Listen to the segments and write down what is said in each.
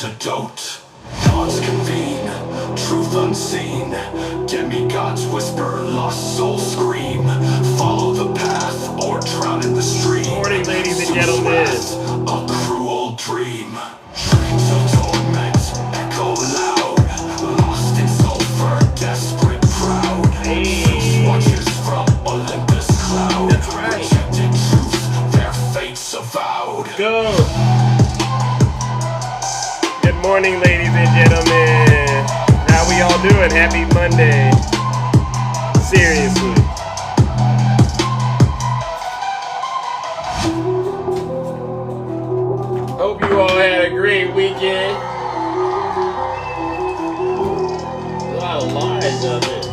antidote. Gods convene, truth unseen. Demigods whisper, lost souls scream. Follow the path or drown in the stream. Morning, ladies and gentlemen. A cruel dream. Dreams of torment echo loud. Lost in sulfur, desperate, proud. Hey. Watches from Olympus cloud. That's right. Rejected truth, their fates avowed. Go. Good morning, ladies and gentlemen. How we all doing? Happy Monday. Seriously. Hope you all had a great weekend. A lot of lies on it.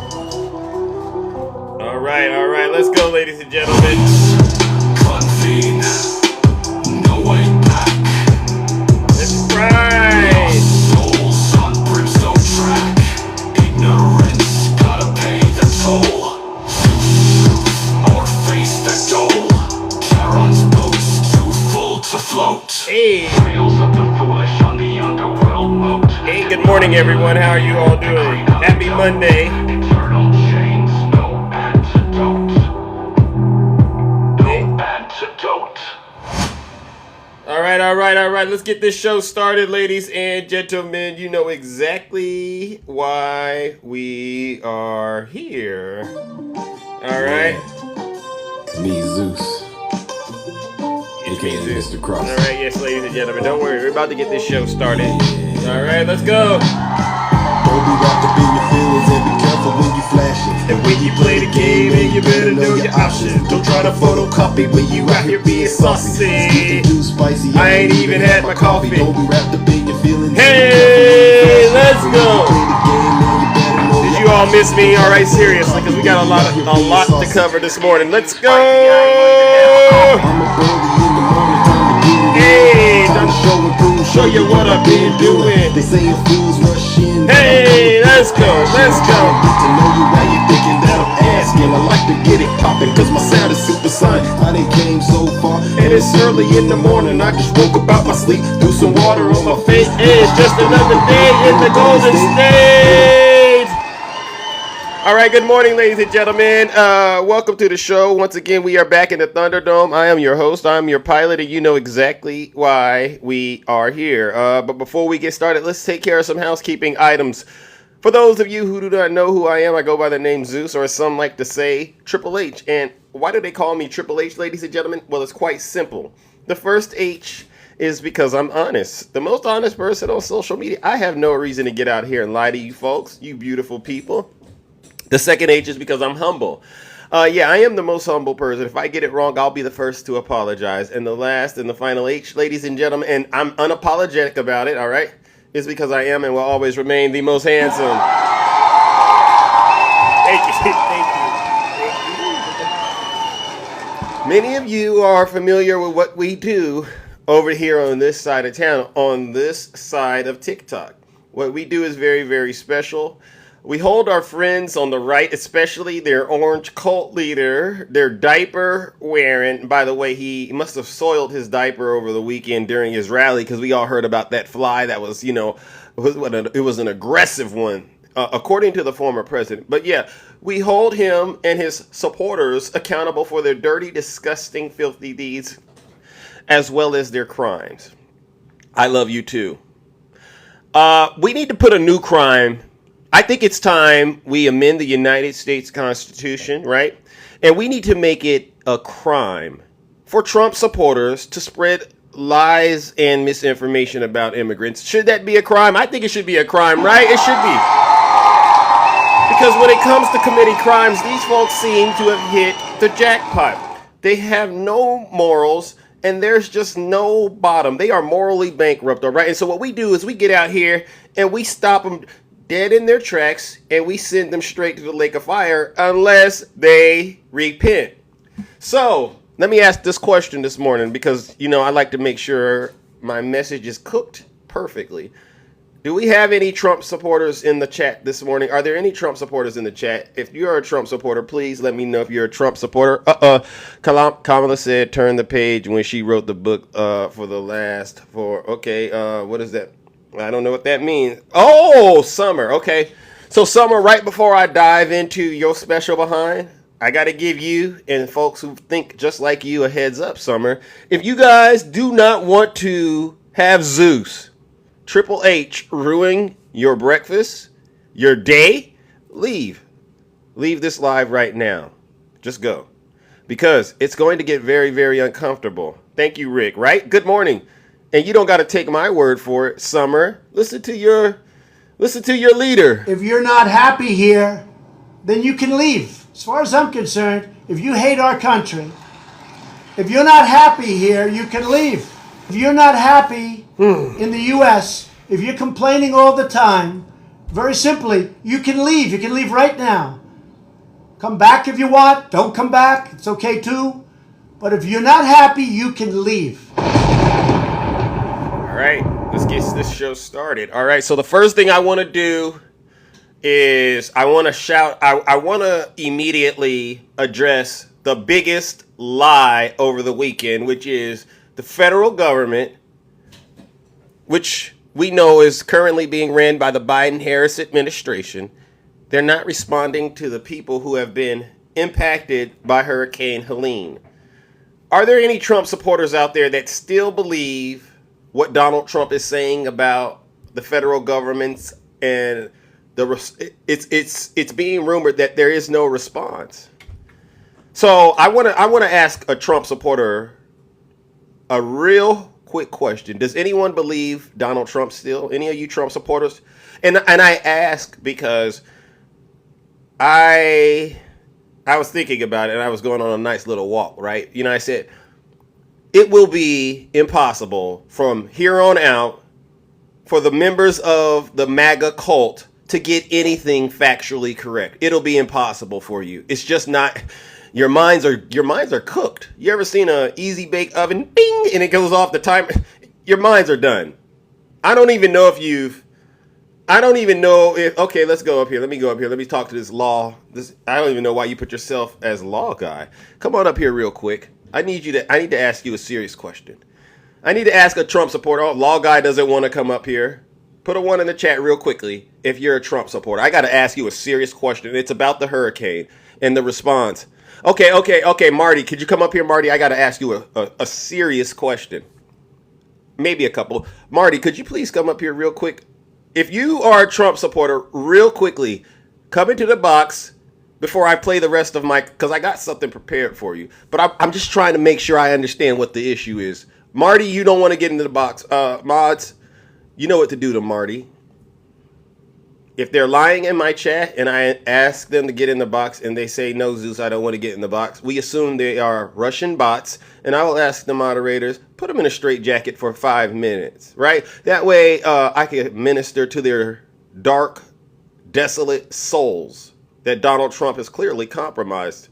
All right. Let's go, ladies and gentlemen. Convene, no way back. That's right. Souls on brimstone track. Ignorance, gotta pay the toll. Or face the goal. Charon's boats too full to float. Hey. Wheels of the foolish on the underworld moat. Hey, good morning, everyone. How are you all doing? Happy Monday. Eternal chains, no antidote. No antidote. All right. Let's get this show started, ladies and gentlemen. You know exactly why we are here. All right. Me, Zeus. It's AKA me, Zeus. Mr. Cross. All right, yes, ladies and gentlemen. Don't worry. We're about to get this show started. All right, let's go. Don't be wrapped up in your feelings and be careful when you flash it. And when you play the game, and you better know your options. Don't try to photocopy when you out here being saucy. Speaking too spicy, I ain't even had my coffee. Don't be wrapped up in your feelings. Hey, let's go. Play the game and you better know Did your you all miss me? All right, seriously, because we got a lot to cover this morning. Let's go. I'm up early in the morning, time to get it. Hey, Time to show and prove, show you what I've been doing. They saying fools rush in. Hey, let's go. Get to know you while you thinking that I'm asking. I like to get it poppin' cause my sound is super sonic. I done came so far And it's early in the morning. I just woke up out my sleep. Threw some water on my face. It's just another day in the Golden State. All right, good morning, ladies and gentlemen. Welcome to the show. Once again, we are back in the Thunderdome. I am your host. I'm your pilot, and you know exactly why we are here. But before we get started, let's take care of some housekeeping items. For those of you who do not know who I am, I go by the name Zeus, or as some like to say, Triple H. And why do they call me Triple H, ladies and gentlemen? Well, it's quite simple. The first H is because I'm honest. The most honest person on social media. I have no reason to get out here and lie to you folks, you beautiful people. The second H is because I'm humble. Yeah, I am the most humble person. If I get it wrong, I'll be the first to apologize. And the last and the final H, ladies and gentlemen, and I'm unapologetic about it, all right, is because I am and will always remain the most handsome. Thank you. Many of you are familiar with what we do over here on this side of town, on this side of TikTok. What we do is very, very special. We hold our friends on the right, especially their orange cult leader, their diaper wearing. By the way, he must have soiled his diaper over the weekend during his rally because we all heard about that fly that was, it was an aggressive one, according to the former president. But yeah, we hold him and his supporters accountable for their dirty, disgusting, filthy deeds, as well as their crimes. I love you too. We need to put a new crime. I think it's time we amend the United States Constitution, right? And we need to make it a crime for Trump supporters to spread lies and misinformation about immigrants. Should that be a crime? I think it should be a crime, right? It should be. Because when it comes to committing crimes, these folks seem to have hit the jackpot. They have no morals, and there's just no bottom. They are morally bankrupt, all right? And so what we do is we get out here and we stop them dead in their tracks, and we send them straight to the lake of fire unless they repent. So let me ask this question this morning because, I like to make sure my message is cooked perfectly. Do we have any Trump supporters in the chat this morning? Are there any Trump supporters in the chat? If you're a Trump supporter, please let me know if you're a Trump supporter. Kamala said turn the page when she wrote the book what is that? I don't know what that means. Oh, Summer. Okay. So, Summer, right before I dive into your special behind, I got to give you and folks who think just like you a heads up, Summer. If you guys do not want to have Zeus, Triple H, ruin your breakfast, your day, leave. Leave this live right now. Just go. Because it's going to get very, very uncomfortable. Thank you, Rick, right? Good morning. And you don't got to take my word for it, Summer. Listen to your leader. If you're not happy here, then you can leave. As far as I'm concerned, if you hate our country, if you're not happy here, you can leave. If you're not happy in the U.S., if you're complaining all the time, very simply, you can leave. You can leave right now. Come back if you want. Don't come back. It's okay too. But if you're not happy, you can leave. All right, let's get this show started. All right, so the first thing I want to do is I want to immediately address the biggest lie over the weekend, which is the federal government, which we know is currently being ran by the Biden-Harris administration. They're not responding to the people who have been impacted by Hurricane Helene. Are there any Trump supporters out there that still believe what Donald Trump is saying about the federal governments, and it's being rumored that there is no response? So I want to ask a Trump supporter a real quick question. Does anyone believe Donald Trump still? Any of you Trump supporters? And I ask because I was thinking about it, and I was going on a nice little walk, right? I said, it will be impossible from here on out for the members of the MAGA cult to get anything factually correct. It'll be impossible for you. It's just not. Your minds are cooked. You ever seen a easy bake oven? Bing, and it goes off the timer. Your minds are done. I don't even know if. Okay, let's go up here. Let me go up here. Let me talk to this law. I don't even know why you put yourself as law guy. Come on up here real quick. I need to ask you a serious question. I need to ask a Trump supporter. Oh, law guy doesn't want to come up here. Put a 1 in the chat real quickly if you're a Trump supporter. I got to ask you a serious question. It's about the hurricane and the response. Okay, Marty, could you come up here, Marty? I got to ask you a serious question. Maybe a couple. Marty, could you please come up here real quick? If you are a Trump supporter, real quickly, come into the box before I play the rest of because I got something prepared for you. But I'm just trying to make sure I understand what the issue is. Marty, you don't want to get into the box. Mods, you know what to do to Marty. If they're lying in my chat and I ask them to get in the box and they say, no, Zeus, I don't want to get in the box, we assume they are Russian bots, and I will ask the moderators, put them in a straitjacket for 5 minutes, right? That way I can minister to their dark, desolate souls that Donald Trump has clearly compromised.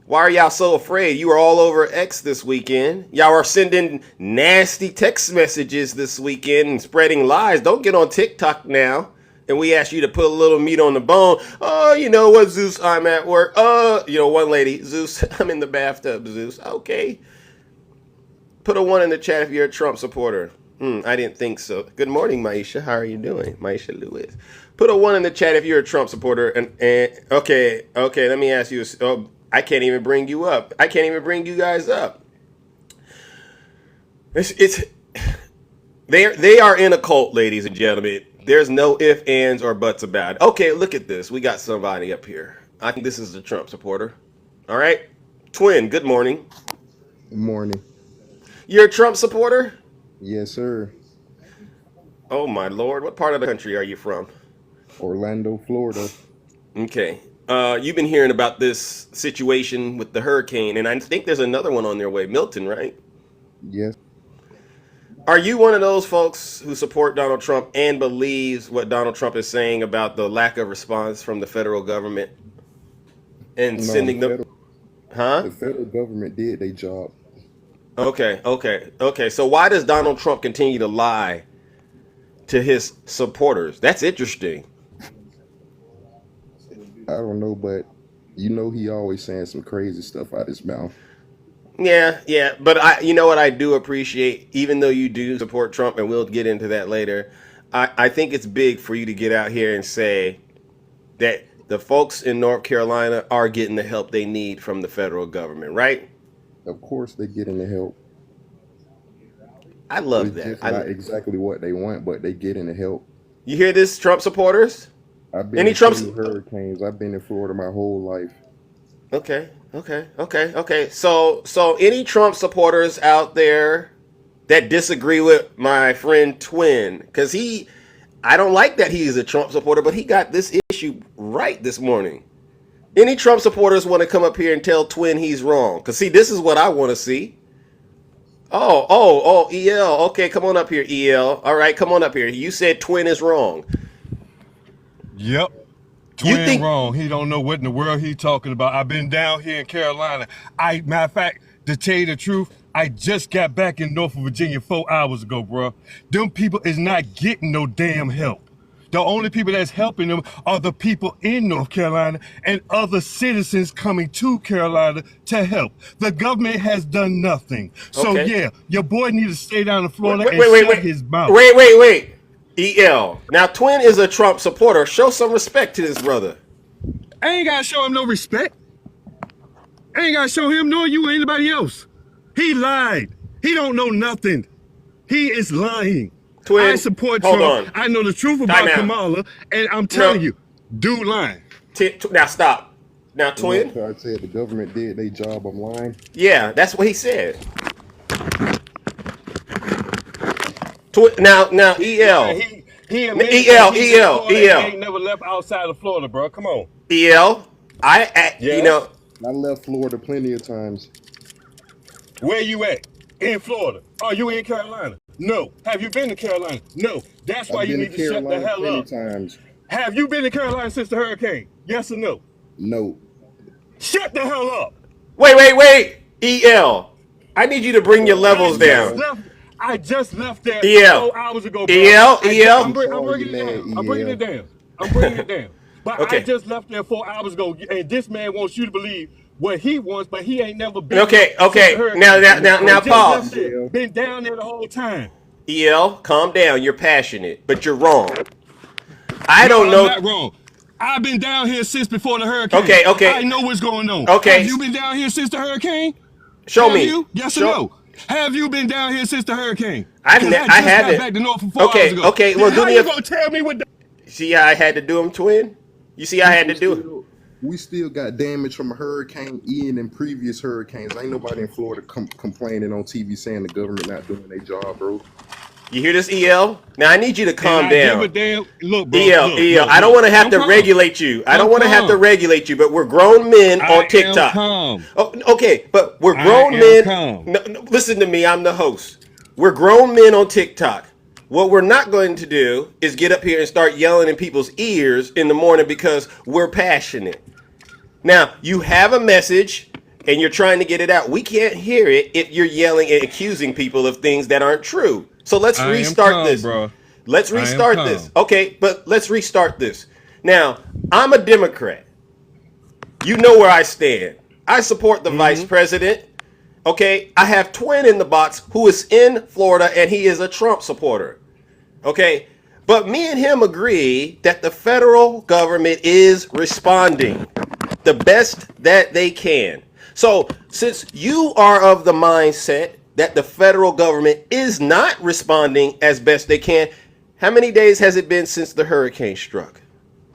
Why are y'all so afraid? You were all over X this weekend. Y'all are sending nasty text messages this weekend and spreading lies. Don't get on TikTok now. And we ask you to put a little meat on the bone. Oh, you know what, Zeus, I'm at work. One lady, Zeus, I'm in the bathtub, Zeus. Okay. Put a 1 in the chat if you're a Trump supporter. I didn't think so. Good morning, Maisha. How are you doing? Maisha Lewis. Put a 1 in the chat if you're a Trump supporter. And okay, let me ask you. I can't even bring you up. I can't even bring you guys up. They are in a cult, ladies and gentlemen. There's no ifs, ands, or buts about it. Okay, look at this. We got somebody up here. I think this is a Trump supporter. All right. Twin, good morning. Good morning. You're a Trump supporter? Yes, sir. Oh, my Lord. What part of the country are you from? Orlando, Florida. Okay. You've been hearing about this situation with the hurricane, and I think there's another one on their way. Milton, right? Yes. Are you one of those folks who support Donald Trump and believes what Donald Trump is saying about the lack of response from the federal government and sending them? The federal government did their job. Okay. So why does Donald Trump continue to lie to his supporters? That's interesting. I don't know, but he always saying some crazy stuff out his mouth. Yeah, but you know what I do appreciate, even though you do support Trump, and we'll get into that later, I think it's big for you to get out here and say that the folks in North Carolina are getting the help they need from the federal government, right? Of course, they getting the help. I love It's that. just not exactly what they want, but they getting the help. You hear this, Trump supporters? I've been Any in Trump? two hurricanes. I've been in Florida my whole life. Okay. So any Trump supporters out there that disagree with my friend Twin, because I don't like that he's a Trump supporter, but he got this issue right this morning. Any Trump supporters want to come up here and tell Twin he's wrong? Because see, this is what I want to see. Oh, EL. Okay, come on up here, EL. All right, come on up here. You said Twin is wrong. Yep. You Twin think? wrong. He don't know what in the world he talking about. I've been down here in Carolina. Matter of fact, to tell you the truth, I just got back in Norfolk, Virginia 4 hours ago, bro. Them people is not getting no damn help. The only people that's helping them are the people in North Carolina and other citizens coming to Carolina to help. The government has done nothing. So Okay. yeah, your boy need to stay down in Florida Wait, and wait, shut wait, his mouth. wait. EL. Now, Twin is a Trump supporter. Show some respect to this brother. I ain't gotta show him no respect. I ain't gotta show him nor you or anybody else. He lied. He don't know nothing. He is lying. Twin, I support hold Trump. on. I know the truth Time about out. Kamala, and I'm telling No. you, dude lying. Now stop. Now, And Twin. that's why I said the government did their job. I'm lying. Yeah, that's what he said. Now, EL. He admitted EL, that he's in EL, Florida and EL. He ain't never left outside of Florida, bro. Come on. EL. Yes? I left Florida plenty of times. Where you at? In Florida. Are you in Carolina? No. Have you been to Carolina? No. That's why I've you been need to to shut the Carolina hell plenty up. times. Have you been to Carolina since the hurricane? Yes or no? No. Shut the hell up. Wait. EL. I need you to bring your levels down. I just left there EL. 4 hours ago, bro. EL. I'm bringing sorry it you're down. mad, I'm bringing EL. it down. I'm bringing it down. But I Okay. just left there 4 hours ago, and this man wants you to believe what he wants, but he ain't never been. Okay. there since the hurricane. Now, I just pause. left there. Been down there the whole time. EL, calm down. You're passionate, but you're wrong. I don't know. I'm not wrong. I've been down here since before the hurricane. Okay. I know what's going on. Okay. Have you been down here since the hurricane? Show Have me. you? Yes or no? Have you been down here since the hurricane? I 'Cause haven't. Got back to Norfolk 4 hours ago. Okay. Well, Then do how me you a. gonna tell me what? See how I had to do him, Twin? You see, I had to do it. We still got damage from Hurricane Ian and previous hurricanes. Ain't nobody in Florida complaining on TV saying the government not doing their job, bro. You hear this, EL? Now I need you to calm And I down. give a damn. Look, bro. EL, look, I don't want to have I'm to calm. regulate you. I don't I'm want to have to calm. regulate you, but we're grown men I on TikTok. am calm. Oh, okay, but we're I grown am men. calm. No, listen to me, I'm the host. We're grown men on TikTok. What we're not going to do is get up here and start yelling in people's ears in the morning because we're passionate. Now, you have a message and you're trying to get it out. We can't hear it if you're yelling and accusing people of things that aren't true. So let's I am restart calm, this. bro. Let's I am restart calm. this. Okay, but let's restart this. Now, I'm a Democrat. You know where I stand. I support the vice president. Okay, I have Twin in the box who is in Florida and he is a Trump supporter. Okay, but me and him agree that the federal government is responding the best that they can. So, since you are of the mindset that the federal government is not responding as best they can, how many days has it been since the hurricane struck?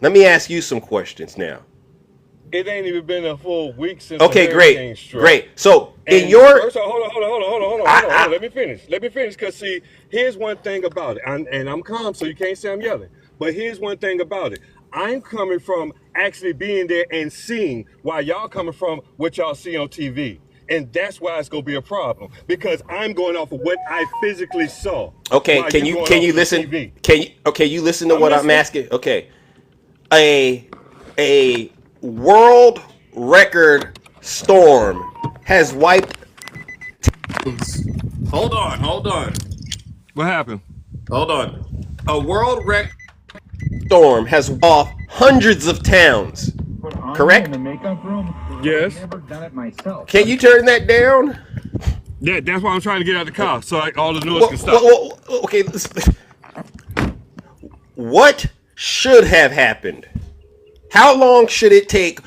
Let me ask you some questions now. It ain't even been a full week since. Okay, the great, hurricane struck. great. So, in And your first of all, hold on. Let me finish. Because see, here's one thing about it, and I'm calm, so you can't say I'm yelling. But here's one thing about it. I'm coming from actually being there and seeing, while y'all coming from what y'all see on TV. And that's why it's gonna be a problem, because I'm going off of what I physically saw. Okay, while can you you going can off you of listen? TV. You listen to I'm what I'm listening. asking? Okay, a world record storm has wiped. Hold on. What happened? Hold on. A world record storm has off hundreds of towns. Correct? In the makeup room. Yes. I've never done it myself. Can you turn that down? That's why I'm trying to get out of the car, so all the noise can stop. Okay. what should have happened? How long should it take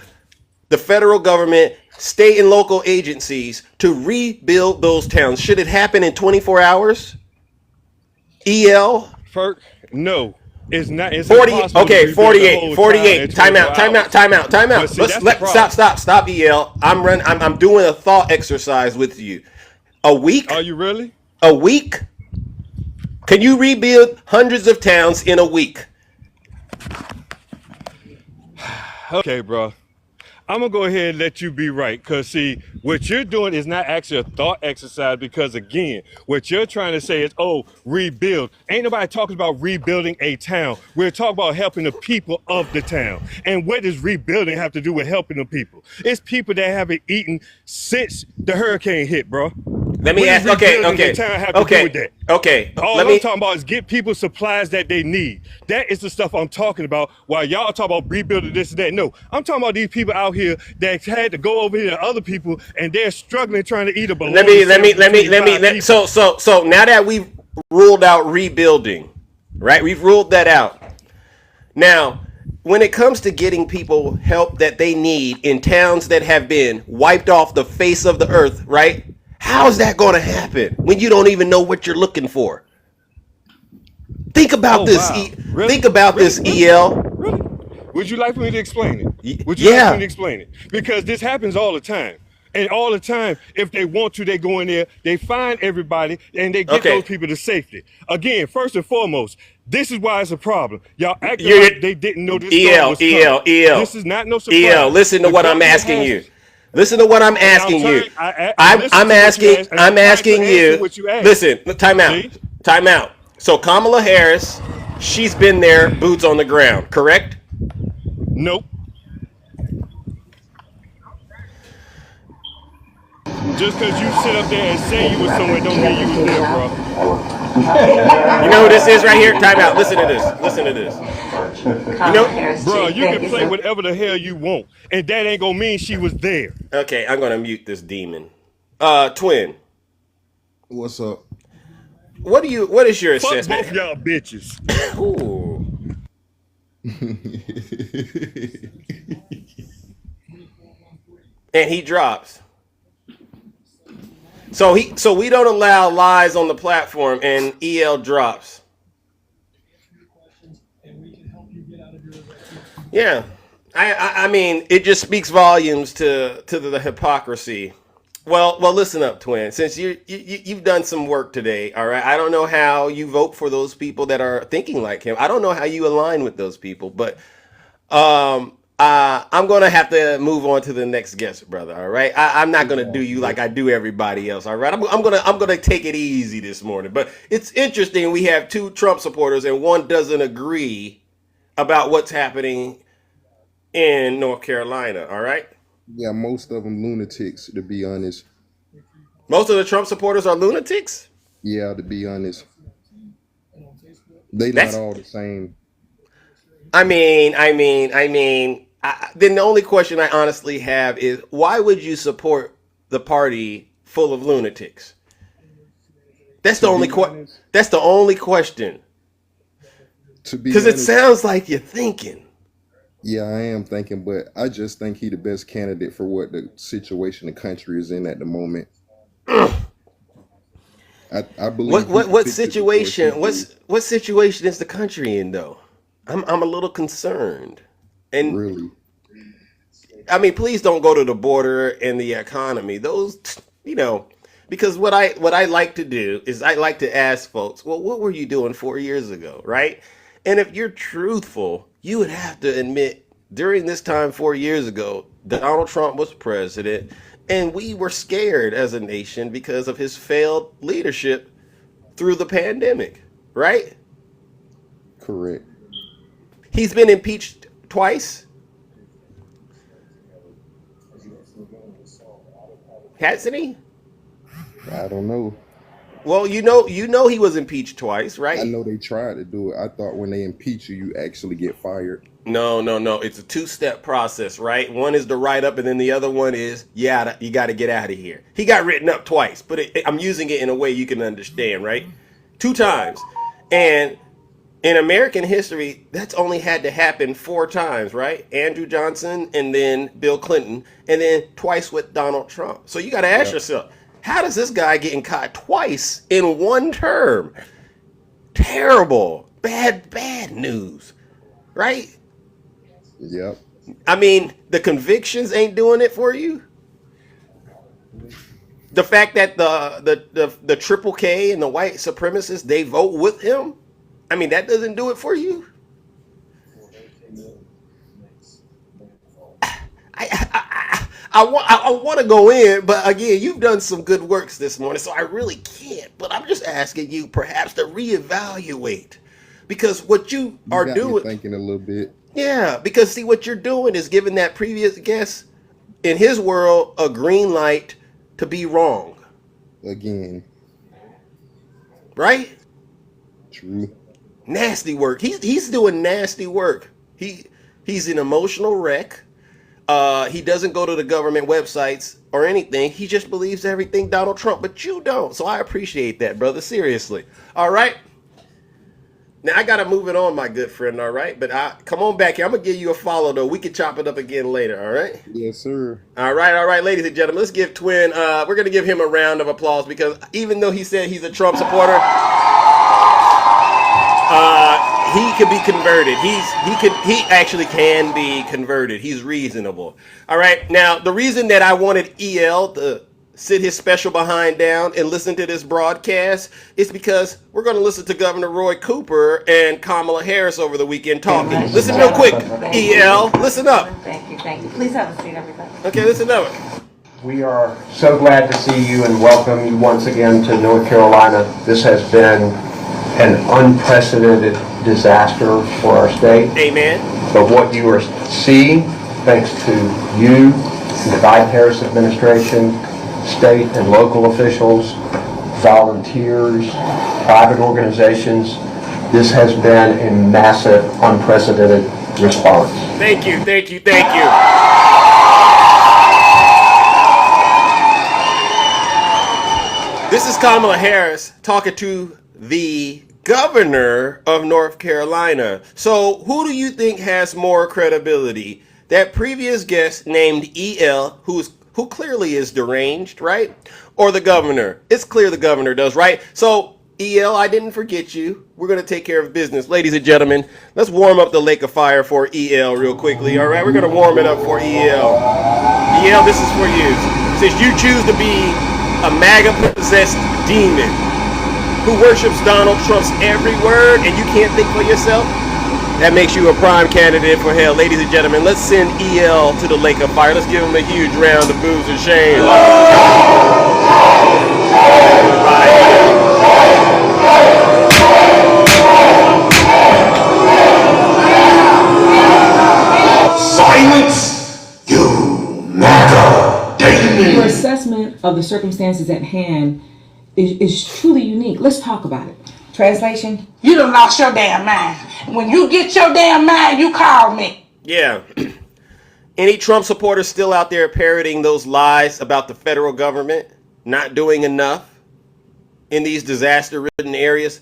the federal government, state and local agencies to rebuild those towns? Should it happen in 24 hours? EL? Ferk, no. It's not. It's 40, impossible to okay, rebuild the 48, whole town 48. in Time 24 out, time out, hours. time out, time But out. see, Let's that's the problem. stop, EL. I'm doing a thought exercise with you. A week? Are you really? A week? Can you rebuild hundreds of towns in a week? Okay, bro. I'm gonna go ahead and let you be right, cause see, what you're doing is not actually a thought exercise. Because again, what you're trying to say is, oh, rebuild. Ain't nobody talking about rebuilding a town. We're talking about helping the people of the town. And what does rebuilding have to do with helping the people? It's people that haven't eaten since the hurricane hit, bro. Let me What ask. does Okay, rebuilding okay, the town have to do with that? okay. All Let I'm me. talking about is get people supplies that they need. That is the stuff I'm talking about. While y'all talk about rebuilding this and that, no, I'm talking about these people out here that had to go over here to other people and they're struggling trying to eat a bologna sandwich. So now that we've ruled out rebuilding, right? We've ruled that out. Now, when it comes to getting people help that they need in towns that have been wiped off the face of the earth, right? How is that going to happen when you don't even know what you're looking for? Think about Oh this. wow, really? Think about Really? this, EL. Really? Would you like for me to explain it? Would you like Yeah. for me to explain it? Because this happens all the time. And all the time, if they want to, they go in there, they find everybody, and they get Okay. those people to safety. Again, first and foremost, this is why it's a problem. Y'all acting You're- like they didn't know this EL, storm was coming. EL. This is not no surprise. EL, listen to The what I'm government asking has- you. Listen to what I'm And I'm asking you. trying- I I'm listen to what you asking. asked, and I'm I'm trying to asking answer you. what you asked. Listen. Time out. See? Time out. So Kamala Harris, she's been there, boots on the ground. Correct? Nope. Just because you sit up there and say you was somewhere don't mean you was there, bro. You know who this is right here? Time out. Listen to this. Listen to this. Bro, you can play whatever the hell you want, and that ain't gonna mean she was there. Okay, I'm gonna mute this demon. Twin. What's up? What is your Fuck assessment? both y'all bitches. Ooh. And he drops. So we don't allow lies on the platform, and EL drops. Yeah, I mean, it just speaks volumes to the hypocrisy. Well, listen up, Twin. Since you've done some work today, all right. I don't know how you vote for those people that are thinking like him. I don't know how you align with those people, but I'm gonna have to move on to the next guest, brother. All right. I'm not gonna do you like I do everybody else. All right. I'm gonna take it easy this morning. But it's interesting. We have two Trump supporters, and one doesn't agree about what's happening in North Carolina. All right. Yeah, most of them lunatics, to be honest. Most of the Trump supporters are lunatics. Yeah, to be honest. They That's- not all the same. Then the only question I honestly have is, why would you support the party full of lunatics? That's the only honest, That's the only question. To be Because it honest, sounds like you're thinking. yeah, I am thinking, but I just think he the best candidate for what the situation the country is in at the moment. I believe What situation? What situation is the country in though? I'm a little concerned. And really? I mean, please don't go to the border and the economy. Those, because what I like to do is I like to ask folks, well, what were you doing 4 years ago, right? And if you're truthful, you would have to admit during this time 4 years ago, Donald Trump was president, and we were scared as a nation because of his failed leadership through the pandemic, right? Correct. He's been impeached twice. Hasn't he? I don't know. Well, you know he was impeached twice, right? I know they tried to do it. I thought when they impeach you, you actually get fired. No. It's a two-step process, right? One is the write-up, and then the other one is, you got to get out of here. He got written up twice, but I'm using it in a way you can understand, right? 2 times. And in American history, that's only had to happen 4 times, right? Andrew Johnson and then Bill Clinton, and then twice with Donald Trump. So you got to ask Yep. yourself, how does this guy getting caught twice in one term? Terrible, bad news, right? Yep. I mean, the convictions ain't doing it for you. The fact that the triple K and the white supremacists, they vote with him. I mean, that doesn't do it for you. I want to go in, but again, you've done some good works this morning, so I really can't. But I'm just asking you, perhaps, to reevaluate, because what you You are got me doing, thinking a little bit. yeah, because see, what you're doing is giving that previous guest, in his world, a green light to be wrong, Again, right? true. Nasty work. He's doing nasty work. He's an emotional wreck. He doesn't go to the government websites or anything. He just believes everything Donald Trump, but you don't. So I appreciate that, brother. Seriously. All right. Now I gotta move it on, my good friend. All right, but come on back here. I'm gonna give you a follow though. We can chop it up again later. All right. Yes, sir. All right, ladies and gentlemen. Let's give Twin. We're gonna give him a round of applause because even though he said he's a Trump supporter, he could be converted. He actually can be converted. He's reasonable. All right. Now, the reason that I wanted EL to sit his special behind down and listen to this broadcast is because we're going to listen to Governor Roy Cooper and Kamala Harris over the weekend talking. Listen real quick, EL. Listen up. Thank you, thank you. Please have a seat, everybody. Okay, listen up. We are so glad to see you and welcome you once again to North Carolina. This has been an unprecedented disaster for our state. Amen. But what you are seeing, thanks to you, the Biden-Harris administration, state and local officials, volunteers, private organizations, this has been a massive, unprecedented response. Thank you. This is Kamala Harris talking to the governor of North Carolina. So who do you think has more credibility? That previous guest named EL, who clearly is deranged, right? Or the governor? It's clear the governor does, right? So EL, I didn't forget you. We're going to take care of business. Ladies and gentlemen, let's warm up the lake of fire for EL real quickly, all right? We're going to warm it up for EL. EL, this is for you. Since you choose to be a MAGA-possessed demon who worships Donald Trump's every word and you can't think for yourself, that makes you a prime candidate for hell. Ladies and gentlemen, let's send EL to the lake of fire. Let's give him a huge round of boos and shame. Silence, you MAGA demon! Your assessment of the circumstances at hand is truly unique. Let's talk about it. Translation? You done lost your damn mind. When you get your damn mind, you call me. Yeah. Any Trump supporters still out there parroting those lies about the federal government not doing enough in these disaster-ridden areas?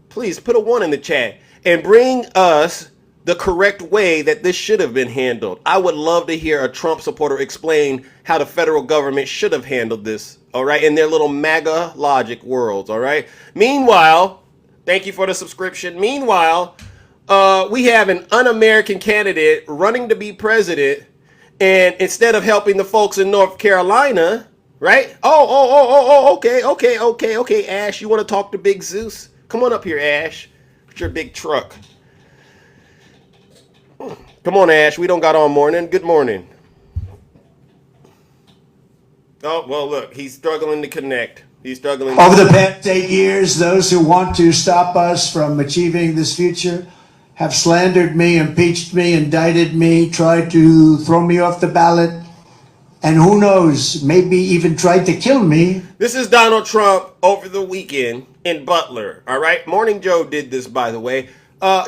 Please put a 1 in the chat and bring us the correct way that this should have been handled. I would love to hear a Trump supporter explain how the federal government should have handled this, all right, in their little MAGA logic worlds, all right? Meanwhile, thank you for the subscription. Meanwhile, we have an un-American candidate running to be president, and instead of helping the folks in North Carolina, right? Okay, Ash, you want to talk to Big Zeus? Come on up here, Ash, with your big truck. Come on, Ash. We don't got all morning. Good morning. Oh, well, look, he's struggling to connect. Over the past 8 years, those who want to stop us from achieving this future have slandered me, impeached me, indicted me, tried to throw me off the ballot, and who knows, maybe even tried to kill me. This is Donald Trump over the weekend in Butler, all right? Morning Joe did this, by the way.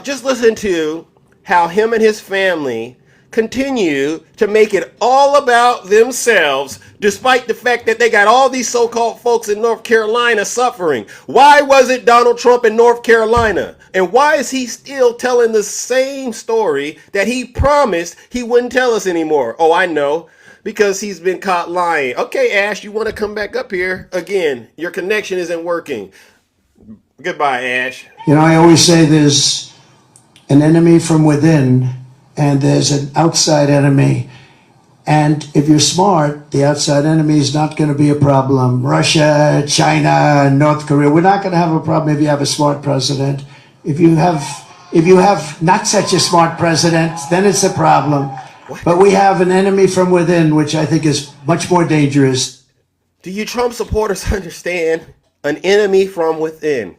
Just listen to how him and his family continue to make it all about themselves, despite the fact that they got all these so-called folks in North Carolina suffering? Why was it Donald Trump in North Carolina? And why is he still telling the same story that he promised he wouldn't tell us anymore? Oh, I know. Because he's been caught lying. Okay, Ash, you want to come back up here? Again, your connection isn't working. Goodbye, Ash. You know, I always say there's an enemy from within and there's an outside enemy. And if you're smart, the outside enemy is not going to be a problem. Russia, China, North Korea, we're not going to have a problem if you have a smart president. If you have not such a smart president, then it's a problem. But we have an enemy from within, which I think is much more dangerous. Do you Trump supporters understand? An enemy from within.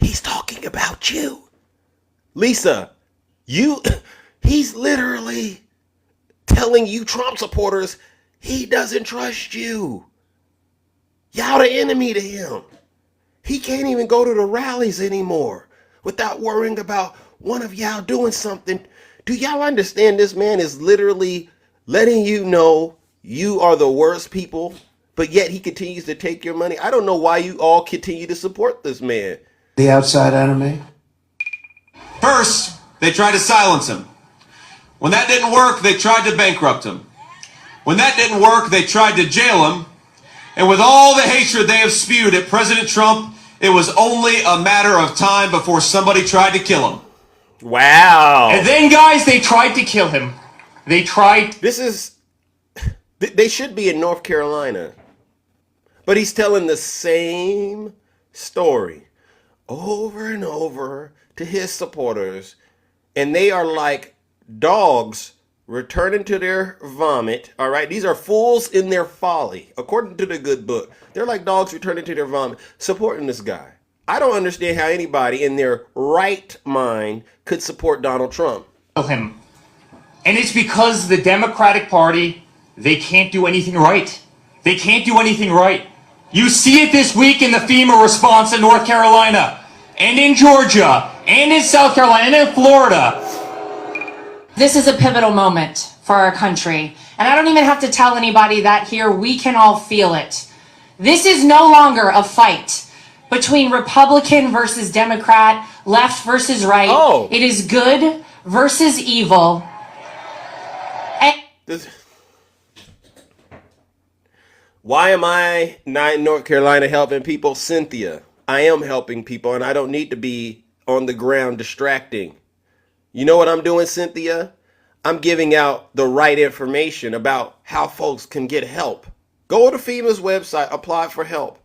He's talking about you. Lisa, he's literally telling you Trump supporters he doesn't trust you. Y'all the enemy to him. He can't even go to the rallies anymore without worrying about one of y'all doing something. Do y'all understand this man is literally letting you know you are the worst people, but yet he continues to take your money? I don't know why you all continue to support this man. The outside enemy. First, they tried to silence him. When that didn't work, they tried to bankrupt him. When that didn't work, they tried to jail him. And with all the hatred they have spewed at President Trump, it was only a matter of time before somebody tried to kill him. Wow. And then, guys, they tried to kill him. They should be in North Carolina. But he's telling the same story over and over to his supporters. And they are like dogs returning to their vomit. All right. These are fools in their folly, according to the good book. They're like dogs returning to their vomit, supporting this guy. I don't understand how anybody in their right mind could support Donald Trump. him. And it's because the Democratic Party, they can't do anything right. They can't do anything right. You see it this week in the FEMA response in North Carolina, and in Georgia, and in South Carolina, and in Florida. This is a pivotal moment for our country. And I don't even have to tell anybody that here. We can all feel it. This is no longer a fight between Republican versus Democrat, left versus right. Oh. It is good versus evil. Why am I not in North Carolina helping people? Cynthia, I am helping people, and I don't need to be on the ground distracting. You know what I'm doing, Cynthia? I'm giving out the right information about how folks can get help. Go to FEMA's website, apply for help.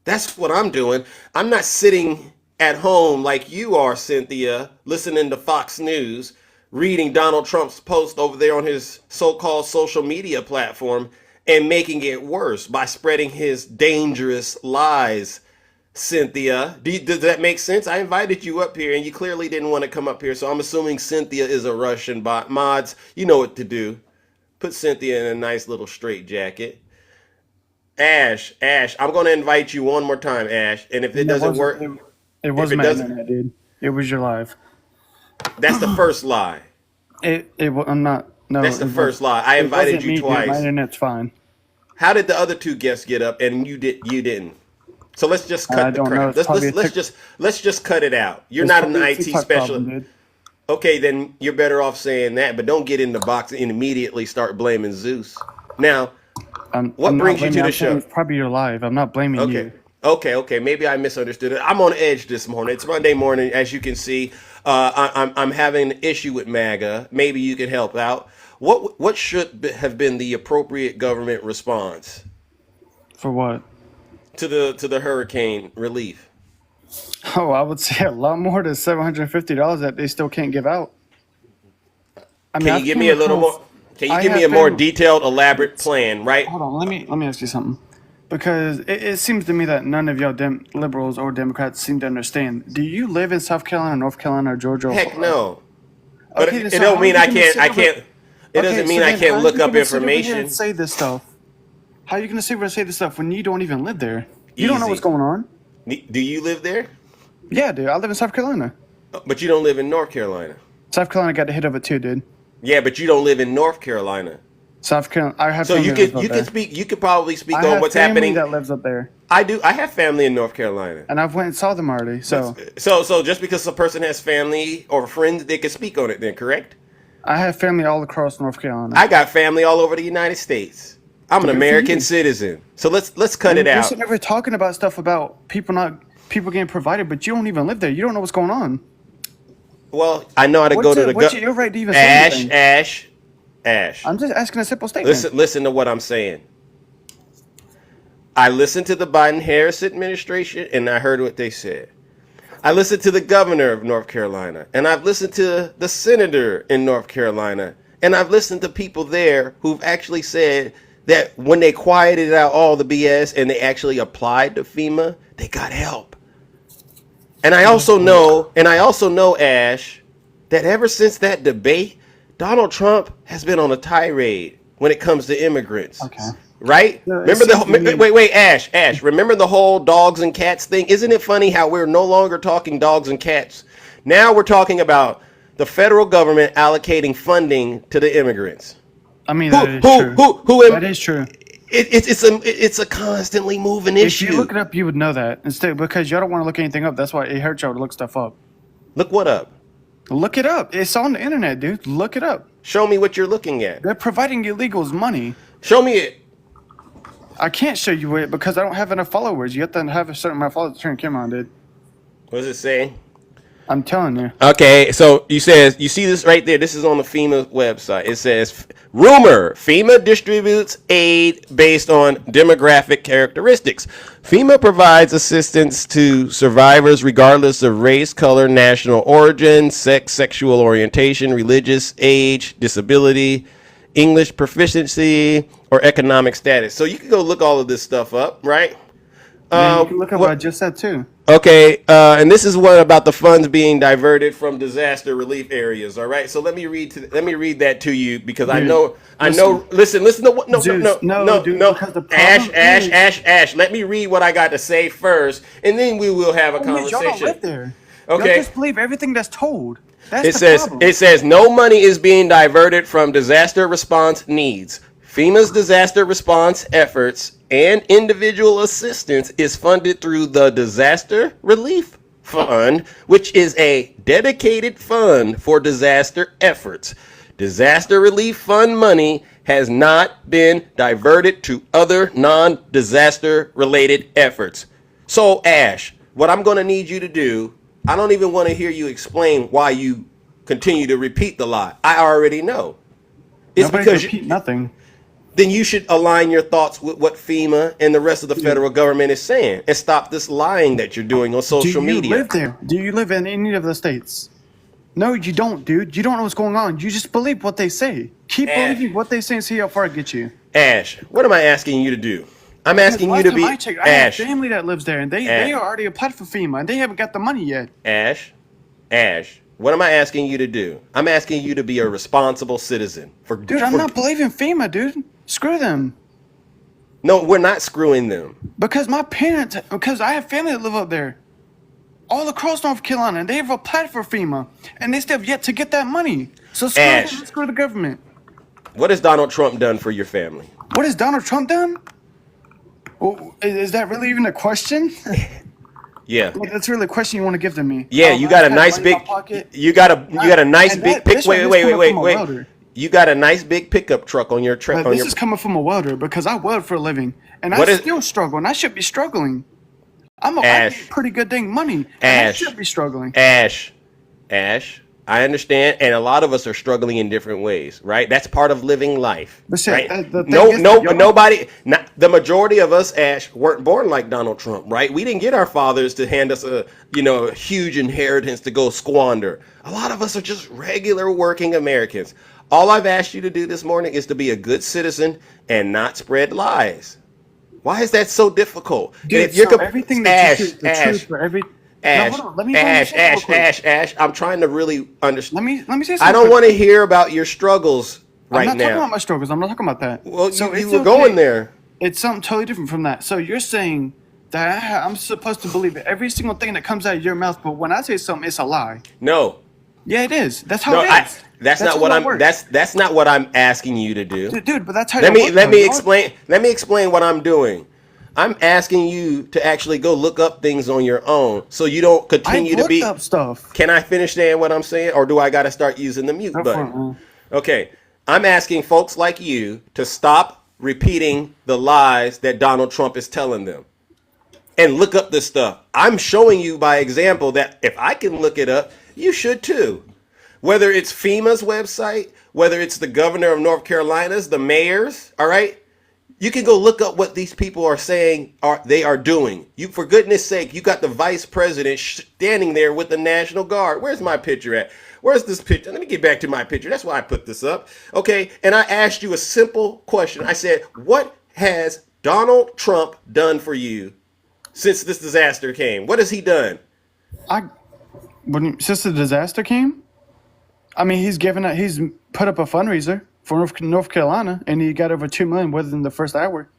That's what I'm doing. I'm not sitting at home like you are, Cynthia, listening to Fox News, reading Donald Trump's post over there on his so-called social media platform and making it worse by spreading his dangerous lies. Cynthia, does that make sense? I invited you up here and you clearly didn't want to come up here, so I'm assuming Cynthia is a Russian bot. Mods, you know what to do. Put Cynthia in a nice little straitjacket. Ash, I'm going to invite you one more time, Ash. And if it doesn't work, it wasn't my internet, dude. It was your live. That's the first lie. I'm not. No, that's the first lie. I invited you twice. Dude. My internet's fine. How did the other two guests get up and you didn't? So let's just cut the crap. Let's just cut it out. You're not an IT specialist. Okay, then you're better off saying that, but don't get in the box and immediately start blaming Zeus. Now, what brings you to the show? It's probably your live. I'm not blaming you. Okay. Maybe I misunderstood it. I'm on edge this morning. It's Monday morning, as you can see. I'm having an issue with MAGA. Maybe you can help out. What should have been the appropriate government response? For what? To the hurricane relief. Oh, I would say a lot more than $750 that they still can't give out. Can you give me a little more? Can you give me a more detailed, elaborate plan? Right. Hold on. Let me ask you something, because it seems to me that none of y'all liberals or Democrats seem to understand. Do you live in South Carolina, North Carolina, or Georgia? Heck no. But it don't mean I can't. It doesn't mean I can't look up information. Say this stuff. How are you going to sit here and say this stuff when you don't even live there? You don't know what's going on. Do you live there? Yeah, dude. I live in South Carolina. But you don't live in North Carolina. South Carolina got the hit of it too, dude. Yeah, but you don't live in North Carolina. South Carolina. I have So family you that lives could up you there. can speak you could probably speak I on have what's family happening. that lives up there, I do. I have family in North Carolina. and I've went and saw them already. So So just because a person has family or friends, they can speak on it then, correct? I have family all across North Carolina. I got family all over the United States. I'm an Good for American you. citizen. So let's cut it You're out. sitting over talking about stuff about people getting provided, but you don't even live there. You don't know what's going on. Well, I know how to go to the What's your right to even say Ash, anything? Ash. I'm just asking a simple statement. Listen to what I'm saying. I listened to the Biden-Harris administration and I heard what they said. I listened to the governor of North Carolina, and I've listened to the senator in North Carolina, and I've listened to people there who've actually said that when they quieted out all the BS and they actually applied to FEMA, they got help. And I also know, Ash, that ever since that debate, Donald Trump has been on a tirade when it comes to immigrants. Okay. Right? No, it Remember seems to me- wait, Ash. Remember the whole dogs and cats thing? Isn't it funny how we're no longer talking dogs and cats? Now we're talking about the federal government allocating funding to the immigrants. I mean, that is true. That is true. It's a constantly moving If issue. you look it up, you would know that. Instead, because y'all don't want to look anything up. That's why it hurts y'all to look stuff up. Look what up? Look it up. It's on the internet, dude. Look it up. Show me what you're looking at. They're providing illegals money. Show me it. I can't show you it because I don't have enough followers. You have to have a certain amount of followers to turn your camera on, dude. What does it say? I'm telling you. Okay, so you see this right there. This is on the FEMA website. It says, rumor, FEMA distributes aid based on demographic characteristics. FEMA provides assistance to survivors regardless of race, color, national origin, sex, sexual orientation, religious, age, disability, English proficiency, or economic status. So you can go look all of this stuff up, right? Yeah, you can look up what I just said, too. Okay, and this is what about the funds being diverted from disaster relief areas. All right, so let me read that to you because I know. Listen to what? No, Dude, no. because the problem Ash. Let me read what I got to say first, and then we will have a Y'all don't conversation. live there. Okay. Y'all just believe everything that's told. That's It says no money is being diverted from disaster response needs. FEMA's disaster response efforts and individual assistance is funded through the Disaster Relief Fund, which is a dedicated fund for disaster efforts. Disaster Relief Fund money has not been diverted to other non-disaster related efforts. So, Ash, what I'm going to need you to do, I don't even want to hear you explain why you continue to repeat the lie. I already know. It's Nobody because repeat nothing. then you should align your thoughts with what FEMA and the rest of the federal government is saying and stop this lying that you're doing on social media. Do you live there? Do you live in any of the states? No, you don't, dude. You don't know what's going on. You just believe what they say. Keep believing what they say and see how far it gets you. Ash, what am I asking you to do? I'm asking you to be I have Ash. family that lives there, and they are already applied for FEMA, and they haven't got the money yet. Ash, what am I asking you to do? I'm asking you to be a responsible citizen. Dude, I'm not believing FEMA, dude. Screw them. No, we're not screwing them. Because I have family that live up there. All across North Carolina, and they have applied for FEMA, and they still have yet to get that money. So screw Ash. them, screw the government. What has Donald Trump done for your family? What has Donald Trump done? Well, is that really even a question? Yeah. Like, that's really a question you want to give to me. Yeah, you got a nice big. You got a nice big pick. Wait. You got a nice big pickup truck on your truck. This is coming from a welder because I weld for a living, and I still struggle, and I should be struggling. I make pretty good dang money, and I should be struggling. Ash, I understand, and a lot of us are struggling in different ways, right? That's part of living life. But see, right? the majority of us, Ash, weren't born like Donald Trump, right? We didn't get our fathers to hand us a huge inheritance to go squander. A lot of us are just regular working Americans. All I've asked you to do this morning is to be a good citizen and not spread lies. Why is that so difficult? Dude, everything that you choose, the truth for every. Ash, I'm trying to really understand. Let me say something. I don't want to hear about your struggles right now. I'm not talking about my struggles. I'm not talking about that. Well, you were going there. It's something totally different from that. So you're saying that I'm supposed to believe every single thing that comes out of your mouth, but when I say something, it's a lie. No. Yeah, it is. That's how No, it is. that's not how what it I'm. works. That's not what I'm asking you to do. Dude, but that's how Let it me works. let me explain. Let me explain what I'm doing. I'm asking you to actually go look up things on your own, so you don't continue I've to looked be. up stuff. Can I finish saying what I'm saying, or do I got to start using the mute Go for it, button? man. Okay, I'm asking folks like you to stop repeating the lies that Donald Trump is telling them and look up this stuff. I'm showing you by example that if I can look it up, you should too. Whether it's FEMA's website, whether it's the governor of North Carolina's, the mayors, all right? You can go look up what these people are saying they are doing. You, for goodness sake, you got the vice president standing there with the National Guard. Where's my picture at? Where's this picture? Let me get back to my picture. That's why I put this up. Okay, and I asked you a simple question. I said, what has Donald Trump done for you since this disaster came? What has he done? Since the disaster came, I mean, he's put up a fundraiser for North Carolina, and he got over 2 million within the first hour.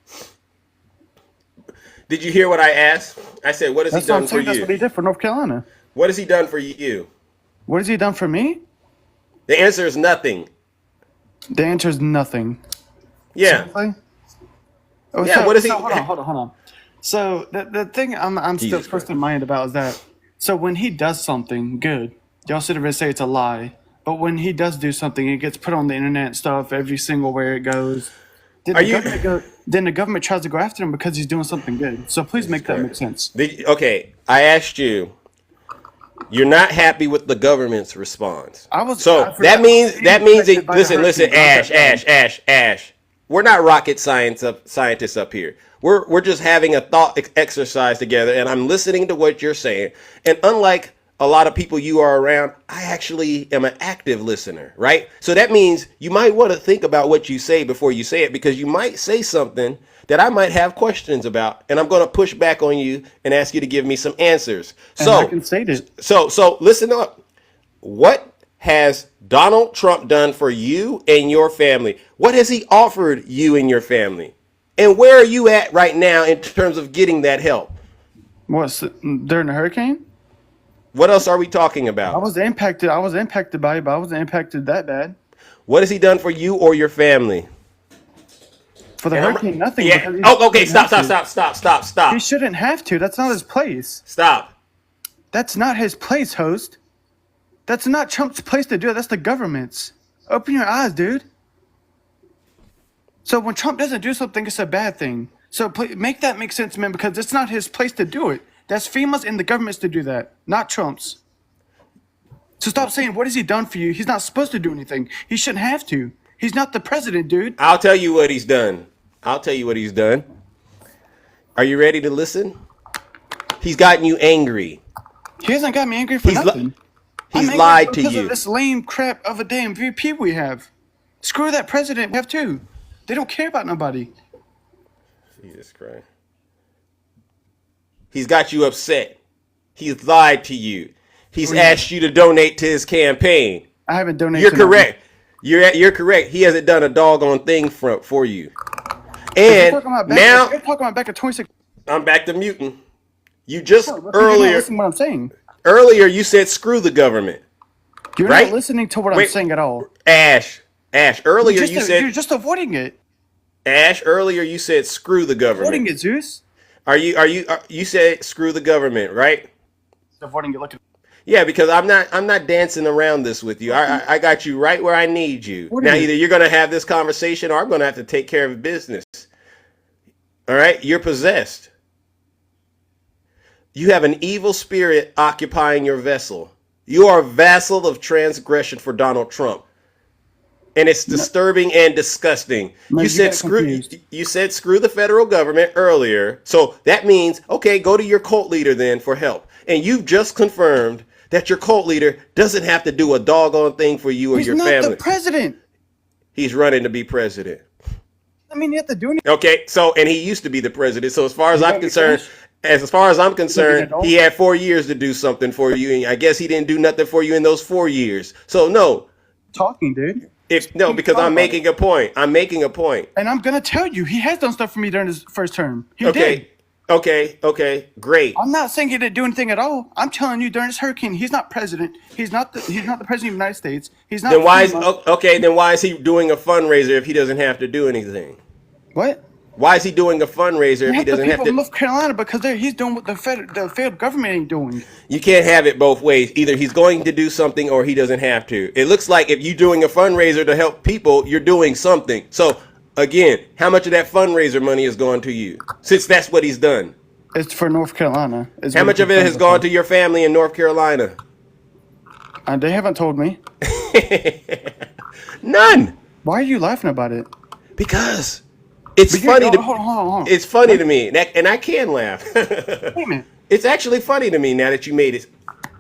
Did you hear what I asked? I said, what has he done for you? That's what he did for North Carolina. What has he done for you? What has he done for me? The answer is nothing. The answer is nothing. Yeah. What is he? Hold on. So the thing I'm still first in mind about is that, so when he does something good, y'all sit there and say it's a lie. But when he does do something, it gets put on the internet and stuff every single where it goes. Then the government tries to go after him because he's doing something good. So please make that make sense. Okay, I asked you. You're not happy with the government's response. That means listen, Ash. We're not rocket scientists up here. We're just having a thought exercise together, and I'm listening to what you're saying. And unlike a lot of people you are around, I actually am an active listener, right? So that means you might want to think about what you say before you say it, because you might say something that I might have questions about, and I'm going to push back on you and ask you to give me some answers. And I can say this. So listen up. What has Donald Trump done for you and your family? What has he offered you and your family? And where are you at right now in terms of getting that help? During the hurricane? What else are we talking about? I was impacted by it, but I wasn't impacted that bad. What has he done for you or your family? For the hurricane, nothing. Yeah. Oh, okay. Stop. He shouldn't have to. That's not his place. Stop. That's not his place, host. That's not Trump's place to do it. That's the government's. Open your eyes, dude. So when Trump doesn't do something, it's a bad thing. So please, make that make sense, man, because it's not his place to do it. That's FEMA's and the government's to do that, not Trump's. So stop saying, what has he done for you? He's not supposed to do anything. He shouldn't have to. He's not the president, dude. I'll tell you what he's done. Are you ready to listen? He's gotten you angry. He hasn't got me angry for nothing. He's lied to because you. Of this lame crap of a damn VP we have. Screw that president we have too. They don't care about nobody. Jesus Christ. He's got you upset. He's lied to you. He's asked you to donate to his campaign. I haven't donated. You're correct. You're correct. He hasn't done a doggone thing for you. And now you're talking about back at 26. I'm back to muting. You just earlier. You're not listening to what I'm saying. Earlier you said screw the government. You're not listening to what I'm saying at all. Ash. Earlier you said you're just avoiding it. Ash. Earlier you said screw the government. Avoiding it, Zeus. You said screw the government, right? Avoiding it. Look at. Yeah, because I'm not dancing around this with you. I got you right where I need you. Now either you're gonna have this conversation or I'm gonna have to take care of business. All right? You're possessed. You have an evil spirit occupying your vessel. You are a vassal of transgression for Donald Trump. And it's disturbing and disgusting. No, you said screw the federal government earlier. So that means, okay, go to your cult leader then for help. And you've just confirmed that your cult leader doesn't have to do a doggone thing for you or your family. He's not the president. He's running to be president. I mean, you have to do anything. Okay, so and he used to be the president. So as far as I'm concerned, he had 4 years to do something for you, and I guess he didn't do nothing for you in those 4 years. So no. Talking, dude. Because I'm making a point. I'm making a point. And I'm gonna tell you, he has done stuff for me during his first term. He did. Okay, great. I'm not saying he didn't do anything at all. I'm telling you, during this hurricane, he's not president. He's not the president of the United States. He's not. Then why is FEMA. Then why is he doing a fundraiser if he doesn't have to do anything? What? Why is he doing a fundraiser if he Half the doesn't have people to? in North Carolina because he's doing what the federal government ain't doing. You can't have it both ways. Either he's going to do something or he doesn't have to. It looks like if you're doing a fundraiser to help people, you're doing something. So again, how much of that fundraiser money has gone to you? Since that's what he's done. It's for North Carolina. How much of it has gone to your family in North Carolina? They haven't told me. None. Why are you laughing about it? Because it's funny to hold on. It's funny to me, and I can laugh. Wait a minute. It's actually funny to me now that you made it.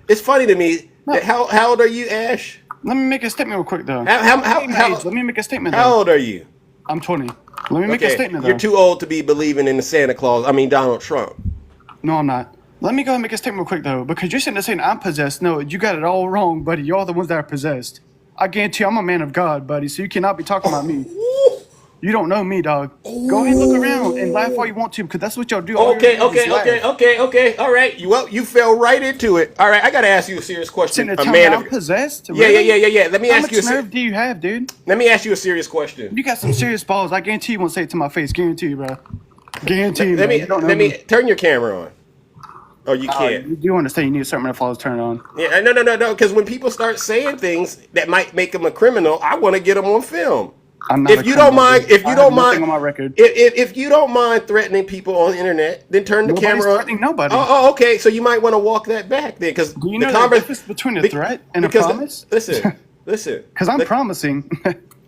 It's funny to me. That how old are you, Ash? Let me make a statement real quick though. Let me make a statement. How old are you? I'm 20. Let me make a statement though. You're too old to be believing in the Santa Claus. I mean Donald Trump. No, I'm not. Let me go ahead and make a statement real quick though, because you're sitting there saying I'm possessed. No, you got it all wrong, buddy. You're the ones that are possessed. I guarantee you, I'm a man of God, buddy. So you cannot be talking about me. You don't know me, dog. Go ahead and look around and laugh all you want to, because that's what y'all do. Okay. All right. You fell right into it. All right, I gotta ask you a serious question. A man I'm possessed? Really? Yeah. Let me ask you. How much nerve do you have, dude? Let me ask you a serious question. You got some serious balls. I guarantee you won't say it to my face. Guarantee you, bro. Guarantee you. Let me turn your camera on. Oh, you can't. You do understand you need a certain amount of followers turned on. Yeah, no. Because when people start saying things that might make them a criminal, I want to get them on film. If you don't mind, on my record. if you don't mind threatening people on the internet, then turn the camera on. Threatening nobody. Oh, okay. So you might want to walk that back then, because do you know the difference between a threat and a promise? Listen. Because I'm promising.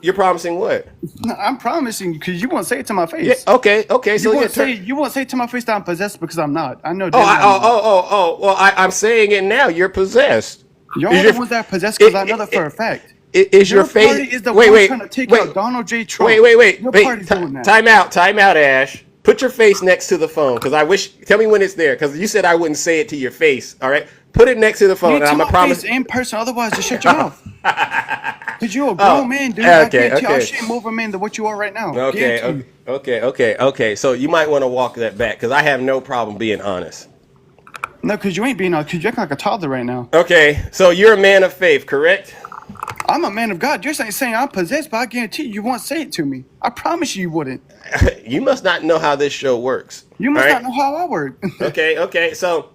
You're promising what? No, I'm promising because you won't say it to my face. Yeah, okay. So you won't say to my face that I'm possessed because I'm not. I know. Well, I'm saying it now. You're possessed. Y'all are the ones that are possessed because I know that for a fact. Is your face? Party is the one trying to take out Donald J. Trump. Wait. Your party's doing that. Time out, Ash. Put your face next to the phone, because I wish. Tell me when it's there, because you said I wouldn't say it to your face. All right, put it next to the phone. You I'm to a promise. In person, otherwise just shut your mouth. Because you're a grown man, dude. I guarantee you, I'll shame more of a man than what you are right now. Okay. So you might want to walk that back, because I have no problem being honest. No, because you ain't being honest. Because you're acting like a toddler right now. Okay, so you're a man of faith, correct? I'm a man of God. You're saying I'm possessed, but I guarantee you won't say it to me. I promise you wouldn't. You must not know how this show works. You must not know how I work. Okay. So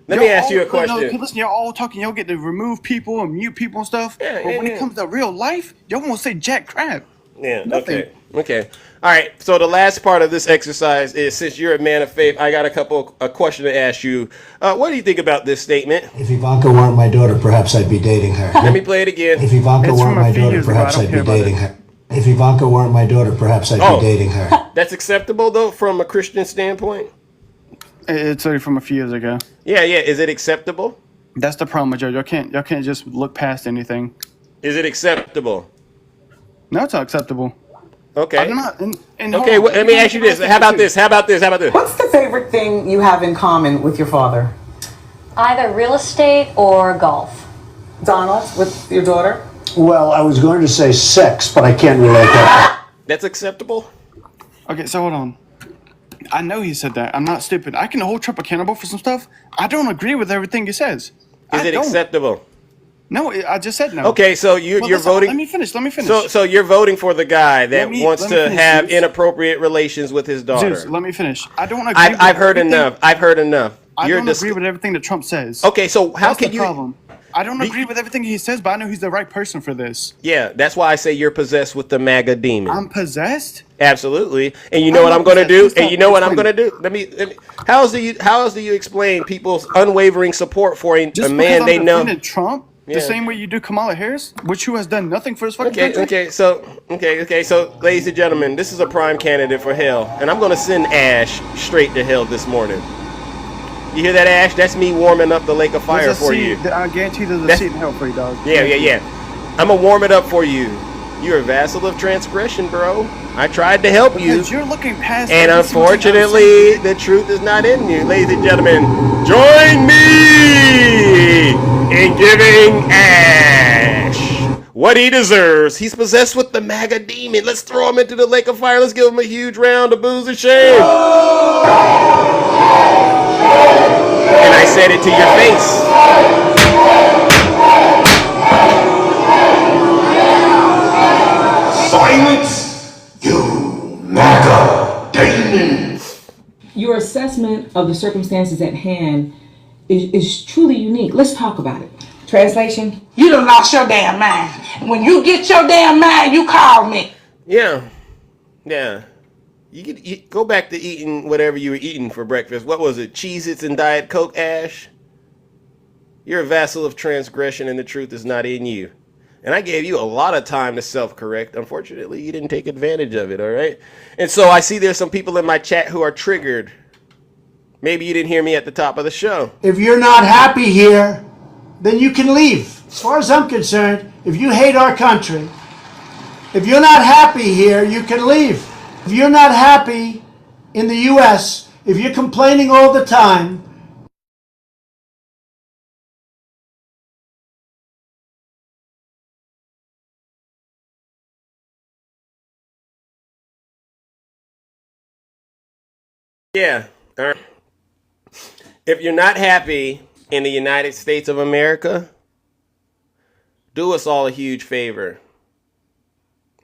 let me ask you a question. No, listen, y'all all talking. Y'all get to remove people and mute people and stuff. But when it comes to real life, y'all won't say jack crap. Yeah. Nothing. Okay. All right. So the last part of this exercise is, since you're a man of faith, I got a question to ask you. What do you think about this statement? If Ivanka weren't my daughter, perhaps I'd be dating her. Let me play it again. If Ivanka weren't my daughter, perhaps I'd be dating her. If Ivanka weren't my daughter, perhaps I'd be dating her. That's acceptable, though, from a Christian standpoint? It's only from a few years ago. Yeah. Is it acceptable? That's the problem, Joe. Y'all can't just look past anything. Is it acceptable? No, it's not acceptable. Okay. I'm not. Okay. Well, let me ask you this. How about this? What's the favorite thing you have in common with your father? Either real estate or golf. Donald, with your daughter? Well, I was going to say sex, but I can't relate that. That's acceptable? Okay, so hold on. I know he said that. I'm not stupid. I can hold Trump accountable for some stuff. I don't agree with everything he says. Is it acceptable? No, I just said no. Okay, so you're voting. Let me finish. So you're voting for the guy that wants to have inappropriate relations with his daughter. Zeus, let me finish. I don't agree. I've heard enough. I don't agree with everything that Trump says. Okay, so how That's can the you? Problem. I don't agree with everything he says, but I know he's the right person for this. Yeah, that's why I say you're possessed with the MAGA demon. I'm possessed? Absolutely. And you know what I'm going to do? And you know what I'm going to do? Let me how else do you explain people's unwavering support for a man they know? Trump? The same way you do Kamala Harris, who has done nothing for his fucking country? Okay. So, ladies and gentlemen, this is a prime candidate for hell, and I'm going to send Ash straight to hell this morning. You hear that, Ash? That's me warming up the lake of fire for you. I guarantee there's a seat in hell for you, dog. Yeah. I'm going to warm it up for you. You're a vassal of transgression, bro. I tried to help you. Because you're looking past. And unfortunately, the truth is not in you. Ladies and gentlemen, join me in giving Ash what he deserves. He's possessed with the MAGA demon. Let's throw him into the lake of fire. Let's give him a huge round of booze and shame. And I said it to your face. Silence, you MAGA demon. Your assessment of the circumstances at hand is truly unique. Let's talk about it. Translation: you done lost your damn mind. When you get your damn mind, you call me. Yeah. You go back to eating whatever you were eating for breakfast. What was it? Cheez-Its and Diet Coke, Ash? You're a vassal of transgression and the truth is not in you. And I gave you a lot of time to self-correct. Unfortunately, you didn't take advantage of it, all right? And so I see there's some people in my chat who are triggered. Maybe you didn't hear me at the top of the show. If you're not happy here, then you can leave. As far as I'm concerned, if you hate our country, if you're not happy here, you can leave. If you're not happy in the U.S., if you're complaining all the time, Yeah. All right. If you're not happy in the United States of America, do us all a huge favor.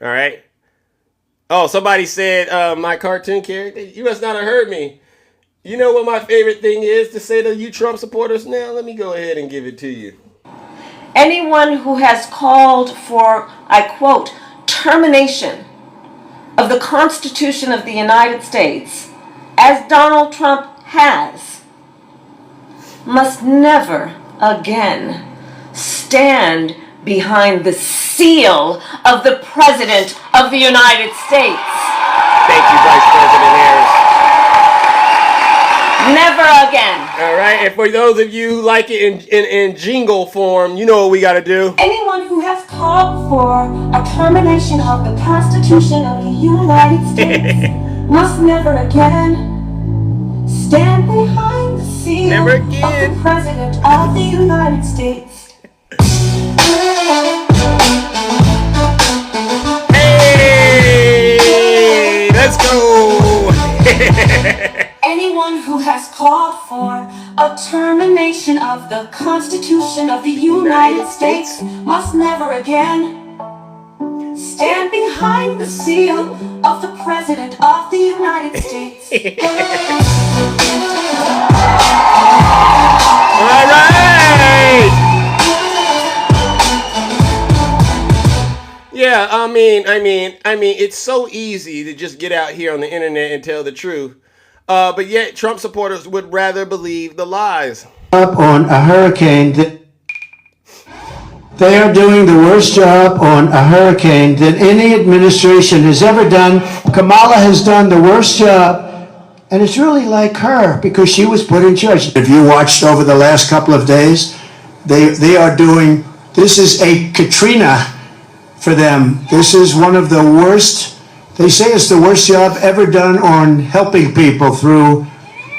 All right? Oh, somebody said my cartoon character. You must not have heard me. You know what my favorite thing is to say to you Trump supporters now? Let me go ahead and give it to you. Anyone who has called for, I quote, termination of the Constitution of the United States, as Donald Trump has, must never again stand behind the seal of the President of the United States. Thank you, Vice President Harris. Never again. All right, and for those of you who like it in jingle form, you know what we got to do. Anyone who has called for a termination of the Constitution of the United States must never again stand behind the seal of the President of the United States. Hey, let's go. Anyone who has called for a termination of the Constitution of the United States must never again stand behind the seal of the President of the United States. All right. Yeah, I mean, it's so easy to just get out here on the internet and tell the truth. But yet Trump supporters would rather believe the lies. Up on a hurricane they are doing the worst job on a hurricane that any administration has ever done. Kamala has done the worst job, and it's really like her because she was put in charge. If you watched over the last couple of days, they are doing, this is a Katrina for them. This is one of the worst, they say it's the worst job ever done on helping people through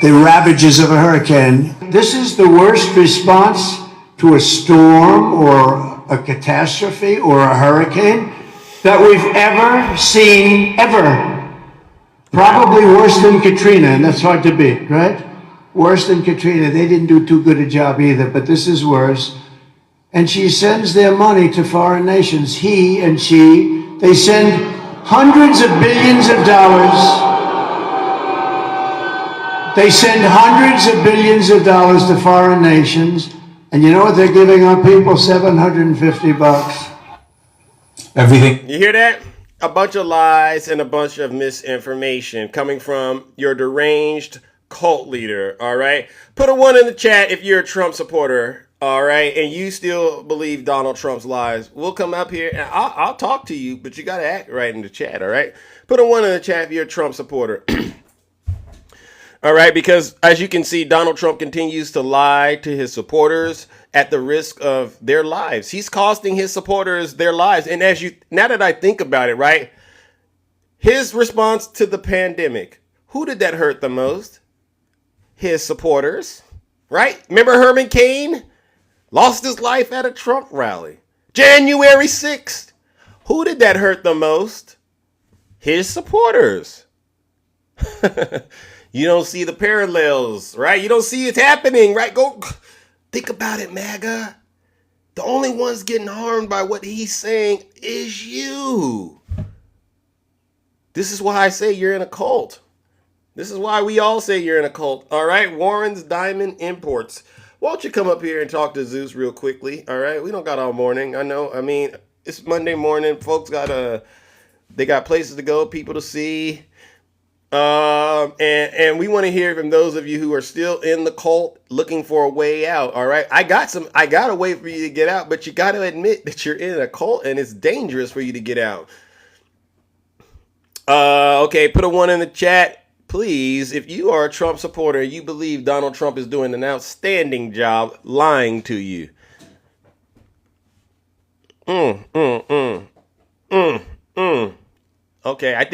the ravages of a hurricane. This is the worst response to a storm or a catastrophe or a hurricane that we've ever seen, ever. Probably worse than Katrina, and that's hard to beat, right? Worse than Katrina. They didn't do too good a job either, but this is worse. And she sends their money to foreign nations. He and she, they send hundreds of billions of dollars. They send hundreds of billions of dollars to foreign nations. And you know what they're giving our people? $750. Everything. You hear that? A bunch of lies and a bunch of misinformation coming from your deranged cult leader, all right? Put a 1 in the chat if you're a Trump supporter, all right? And you still believe Donald Trump's lies. We'll come up here and I'll talk to you, but you got to act right in the chat, all right? Put a 1 in the chat if you're a Trump supporter. All right, because as you can see, Donald Trump continues to lie to his supporters at the risk of their lives. He's costing his supporters their lives. And now that I think about it, right, his response to the pandemic, who did that hurt the most? His supporters, right? Remember Herman Cain lost his life at a Trump rally. January 6th. Who did that hurt the most? His supporters. You don't see the parallels, right? You don't see it happening, right? Go think about it, MAGA. The only ones getting harmed by what he's saying is you. This is why I say you're in a cult. This is why we all say you're in a cult. All right, Warren's Diamond Imports. Why don't you come up here and talk to Zeus real quickly? All right, we don't got all morning. I know. I mean, it's Monday morning. Folks they got places to go, people to see. And we want to hear from those of you who are still in the cult looking for a way out. All right. I got a way for you to get out, but you got to admit that you're in a cult and it's dangerous for you to get out. Okay. Put a 1 in the chat, please. If you are a Trump supporter and you believe Donald Trump is doing an outstanding job lying to you. Okay. I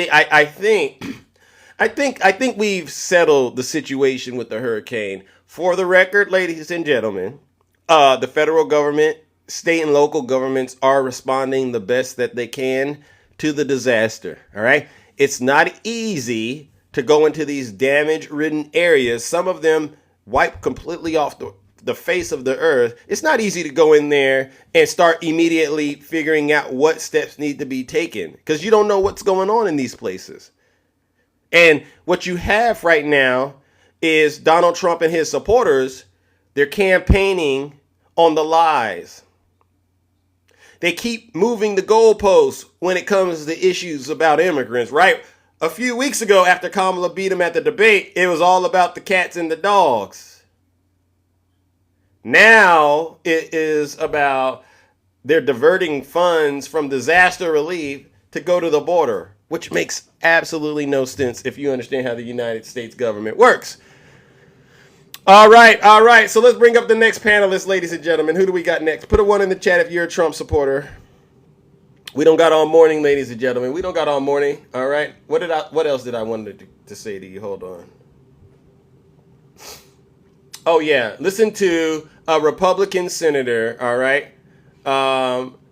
think we've settled the situation with the hurricane. For the record, ladies and gentlemen, the federal government, state and local governments are responding the best that they can to the disaster. All right. It's not easy to go into these damage-ridden areas. Some of them wiped completely off the face of the earth. It's not easy to go in there and start immediately figuring out what steps need to be taken because you don't know what's going on in these places. And what you have right now is Donald Trump and his supporters, they're campaigning on the lies. They keep moving the goalposts when it comes to issues about immigrants, right? A few weeks ago, after Kamala beat him at the debate, it was all about the cats and the dogs. Now it is about they're diverting funds from disaster relief to go to the border, which makes absolutely no sense if you understand how the United States government works. All right. So let's bring up the next panelist, ladies and gentlemen. Who do we got next? Put a 1 in the chat if you're a Trump supporter. We don't got all morning, ladies and gentlemen. We don't got all morning. All right. What else did I wanted to say to you? Hold on. Oh yeah. Listen to a Republican senator. All right.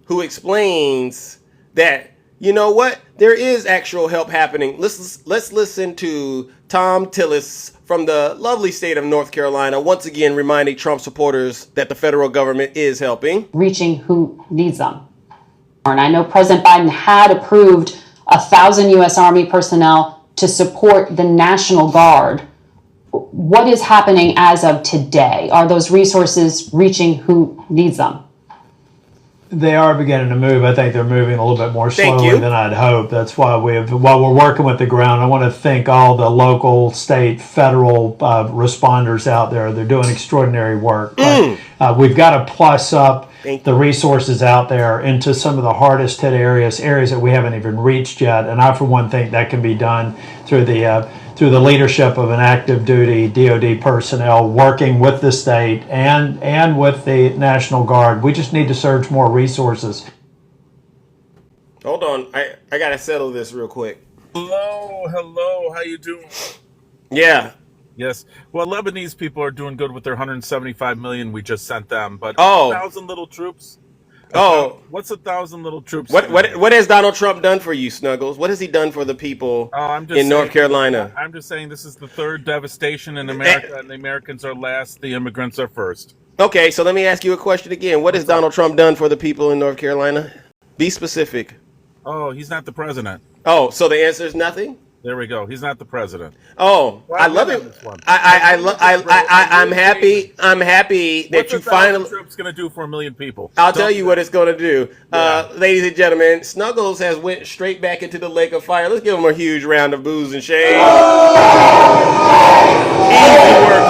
Who explains that, you know what? There is actual help happening. Let's listen to Tom Tillis from the lovely state of North Carolina, once again reminding Trump supporters that the federal government is helping. Reaching who needs them. And I know President Biden had approved 1,000 U.S. Army personnel to support the National Guard. What is happening as of today? Are those resources reaching who needs them? They are beginning to move. I think they're moving a little bit more slowly than I'd hoped. That's why while we're working with the ground, I want to thank all the local, state, federal responders out there. They're doing extraordinary work. We've got to plus up the resources out there into some of the hardest hit areas that we haven't even reached yet. And I, for one, think that can be done through the leadership of an active duty DOD personnel working with the state and with the National Guard. We just need to surge more resources. Hold on. I got to settle this real quick. Hello. How you doing? Yeah. Yes. Well, Lebanese people are doing good with their 175 million we just sent them. But 1,000 little troops? What's 1,000 little troops? What has Donald Trump done for you, Snuggles? What has he done for the people in North Carolina? I'm just saying this is the third devastation in America, and the Americans are last, the immigrants are first. Okay, so let me ask you a question again. What has Donald Trump done for the people in North Carolina? Be specific. Oh, he's not the president. Oh, so the answer is nothing? There we go. He's not the president. Oh, well, I love it. I'm happy. I'm happy that you finally. What's troops going to do for 1 million people? I'll tell you what it's going to do, ladies and gentlemen. Snuggles has went straight back into the lake of fire. Let's give him a huge round of boos and shades. Easy work.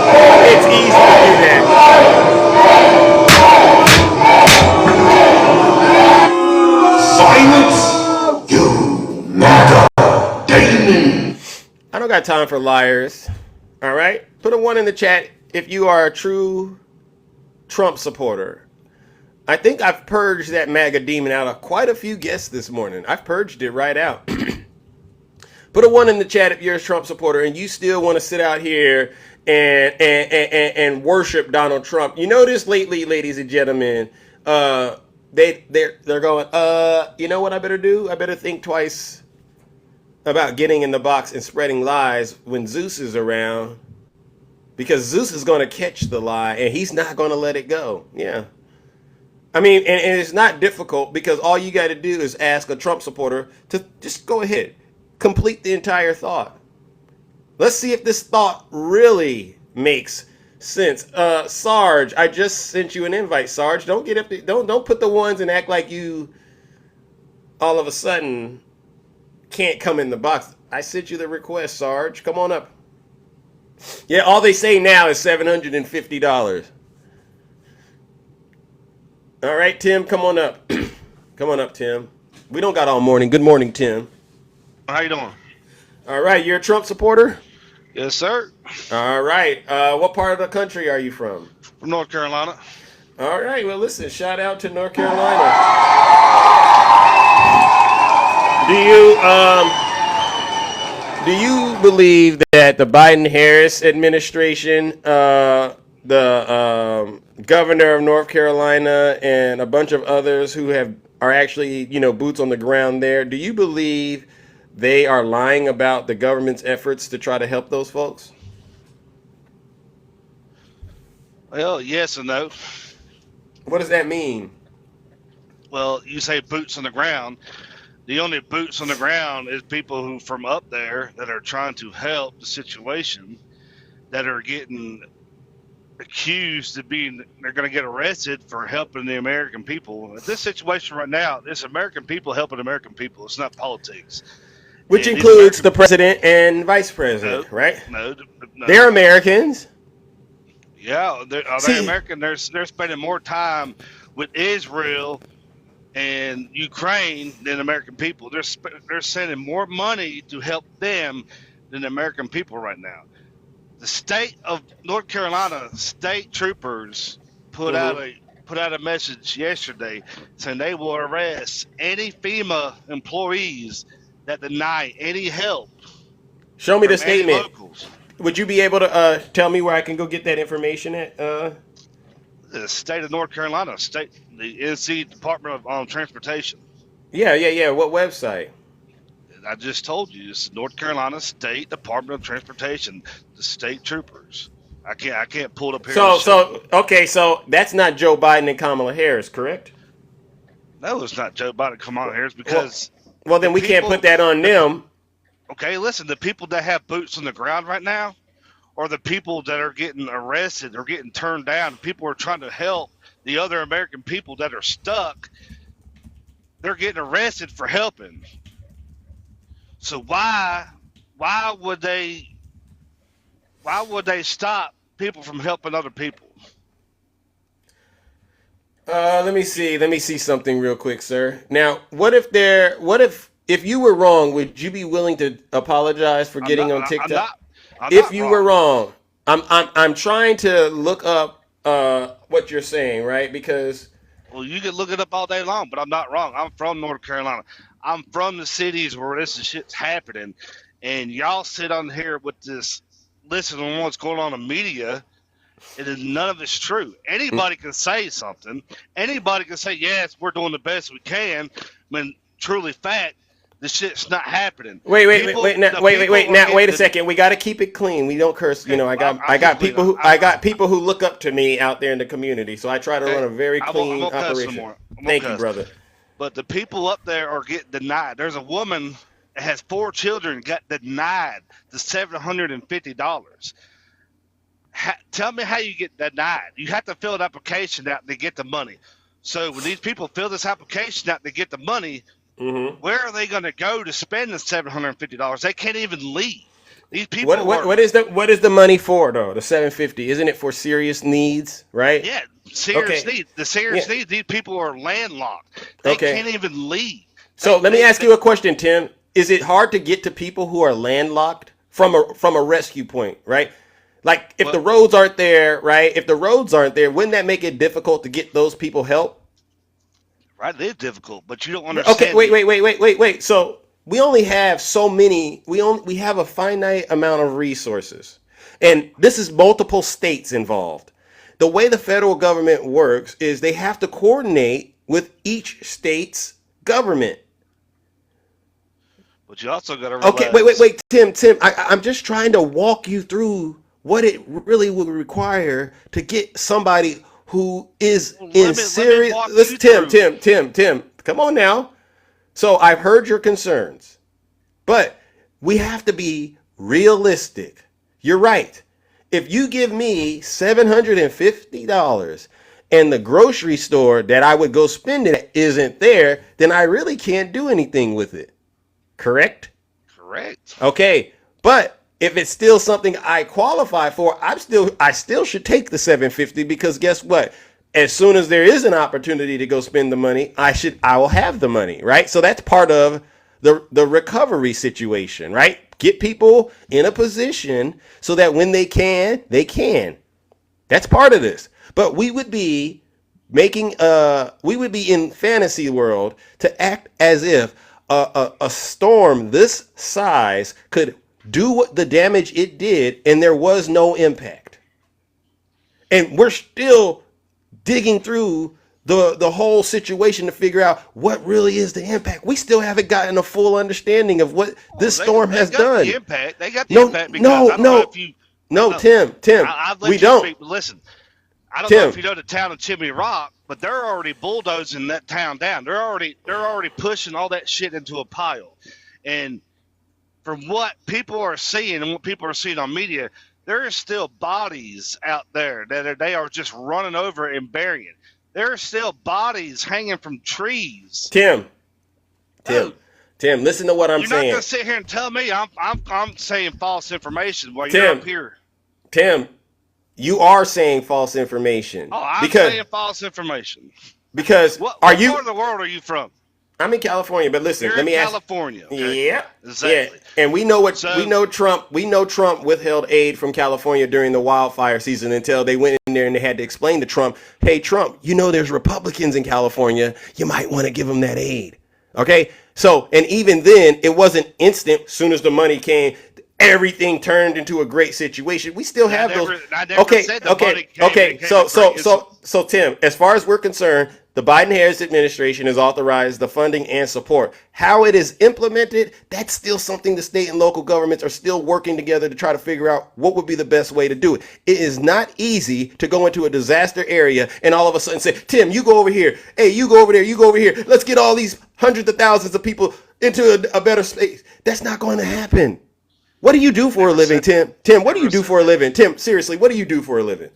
It's easy to do that. Silence, you matter. I don't got time for liars. All right? Put a 1 in the chat if you are a true Trump supporter. I think I've purged that MAGA demon out of quite a few guests this morning. I've purged it right out. Put a 1 in the chat if you're a Trump supporter and you still want to sit out here and worship Donald Trump. You notice lately, ladies and gentlemen, they're going, you know what I better do? I better think twice about getting in the box and spreading lies when Zeus is around, because Zeus is going to catch the lie and he's not going to let it go. Yeah. I mean, and it's not difficult, because all you got to do is ask a Trump supporter to just go ahead, complete the entire thought. Let's see if this thought really makes sense. Sarge, I just sent you an invite. Sarge, don't get up. Don't put the ones and act like you all of a sudden can't come in the box. I sent you the request, Sarge. Come on up. Yeah, all they say now is $750. All right, Tim, come on up. Come on up, Tim. We don't got all morning. Good morning, Tim. How you doing? All right, you're a Trump supporter? Yes, sir. All right. What part of the country are you from? From North Carolina. All right. Well, listen, shout out to North Carolina. Do you believe that the Biden-Harris administration, the governor of North Carolina, and a bunch of others who are actually, boots on the ground there, do you believe they are lying about the government's efforts to try to help those folks? Well, yes and no. What does that mean? Well, you say boots on the ground. The only boots on the ground is people who from up there that are trying to help the situation, that are getting accused of they're going to get arrested for helping the American people. This situation right now, it's American people helping American people. It's not politics. Which includes the president and vice president, right? No. They're Americans. Yeah, they're American. They're spending more time with Israel and Ukraine than American people. They're sending more money to help them than the American people right now. The state of North Carolina state troopers put out a message yesterday saying they will arrest any FEMA employees that deny any help. Show me the statement. Locals. Would you be able to tell me where I can go get that information at? The state of North Carolina, the NC Department of Transportation. Yeah. What website? I just told you, it's North Carolina State Department of Transportation, the state troopers. I can't pull it up here. So that's not Joe Biden and Kamala Harris, correct? No, it's not Joe Biden and Kamala Harris, because well then we can't put that on them. Okay, listen, the people that have boots on the ground right now are the people that are getting arrested or getting turned down. People are trying to help the other American people that are stuck. They're getting arrested for helping. So why would they stop people from helping other people? Let me see something real quick, sir. Now, if you were wrong, would you be willing to apologize for getting on TikTok? If you were wrong, I'm trying to look up what you're saying, right? Because well, you can look it up all day long, but I'm not wrong. I'm from North Carolina. I'm from the cities where this shit's happening, and y'all sit on here with this, listen to what's going on in media, and none of it's true. Anybody can say something. Anybody can say, yes, we're doing the best we can, when truly fact, the shit's not happening. Wait a second. We got to keep it clean. We don't curse. Okay, I got people who look up to me out there in the community, so I try to run a very clean operation. Thank you, brother. But the people up there are getting denied. There's a woman that has 4 children got denied the $750. Tell me how you get denied. You have to fill an application out to get the money. So when these people fill this application out to get the money, where are they going to go to spend the $750? They can't even leave. These people. What is the money for though? The $750, isn't it for serious needs, right? Yeah, serious needs. The serious needs. These people are landlocked. They can't even leave. So let me ask you a question, Tim. Is it hard to get to people who are landlocked from a rescue point, right? Like if the roads aren't there, right? If the roads aren't there, wouldn't that make it difficult to get those people help? Right, it is difficult, but you don't understand. Okay, wait. So we only have so many. We have a finite amount of resources, and this is multiple states involved. The way the federal government works is they have to coordinate with each state's government. But you also got to realize. Okay, wait, Tim. I'm just trying to walk you through what it really would require to get somebody who is in serious. Listen, Tim, come on now. So I've heard your concerns, but we have to be realistic. You're right. If you give me $750 and the grocery store that I would go spend it isn't there, then I really can't do anything with it. Correct? Correct. Okay, but if it's still something I qualify for, I still should take the $750 because guess what? As soon as there is an opportunity to go spend the money, I will have the money, right? So that's part of the recovery situation, right? Get people in a position so that when they can, they can. That's part of this. But we would be in fantasy world to act as if a storm this size could do what the damage it did and there was no impact. And we're still digging through the whole situation to figure out what really is the impact. We still haven't gotten a full understanding of what this storm has done. They got the impact because Tim, we don't. Listen, I don't know if you know the town of Chimney Rock, but they're already bulldozing that town down. They're already pushing all that shit into a pile. And from what people are seeing and what people are seeing on media, there are still bodies out there that they are just running over and burying. There are still bodies hanging from trees. Tim, listen to what I'm saying. You're not going to sit here and tell me I'm saying false information while you're up here. Tim, you are saying false information. Oh, I'm saying false information. Because what part of the world are you from? I'm in California, but listen, let me ask. California. Okay. Yeah, exactly. Yeah. And we know Trump withheld aid from California during the wildfire season until they went in there and they had to explain to Trump, "Hey, Trump, there's Republicans in California. You might want to give them that aid." Okay. So, and even then, it wasn't instant. As soon as the money came, everything turned into a great situation. We still have those. Okay. So Tim, as far as we're concerned, the Biden-Harris administration has authorized the funding and support. How it is implemented, that's still something the state and local governments are still working together to try to figure out what would be the best way to do it. It is not easy to go into a disaster area and all of a sudden say, Tim, you go over here. Hey, you go over there. You go over here. Let's get all these hundreds of thousands of people into a better space. That's not going to happen. What do you do for a living, Tim? Tim, what do you do for a living? Tim, seriously, what do you do for a living?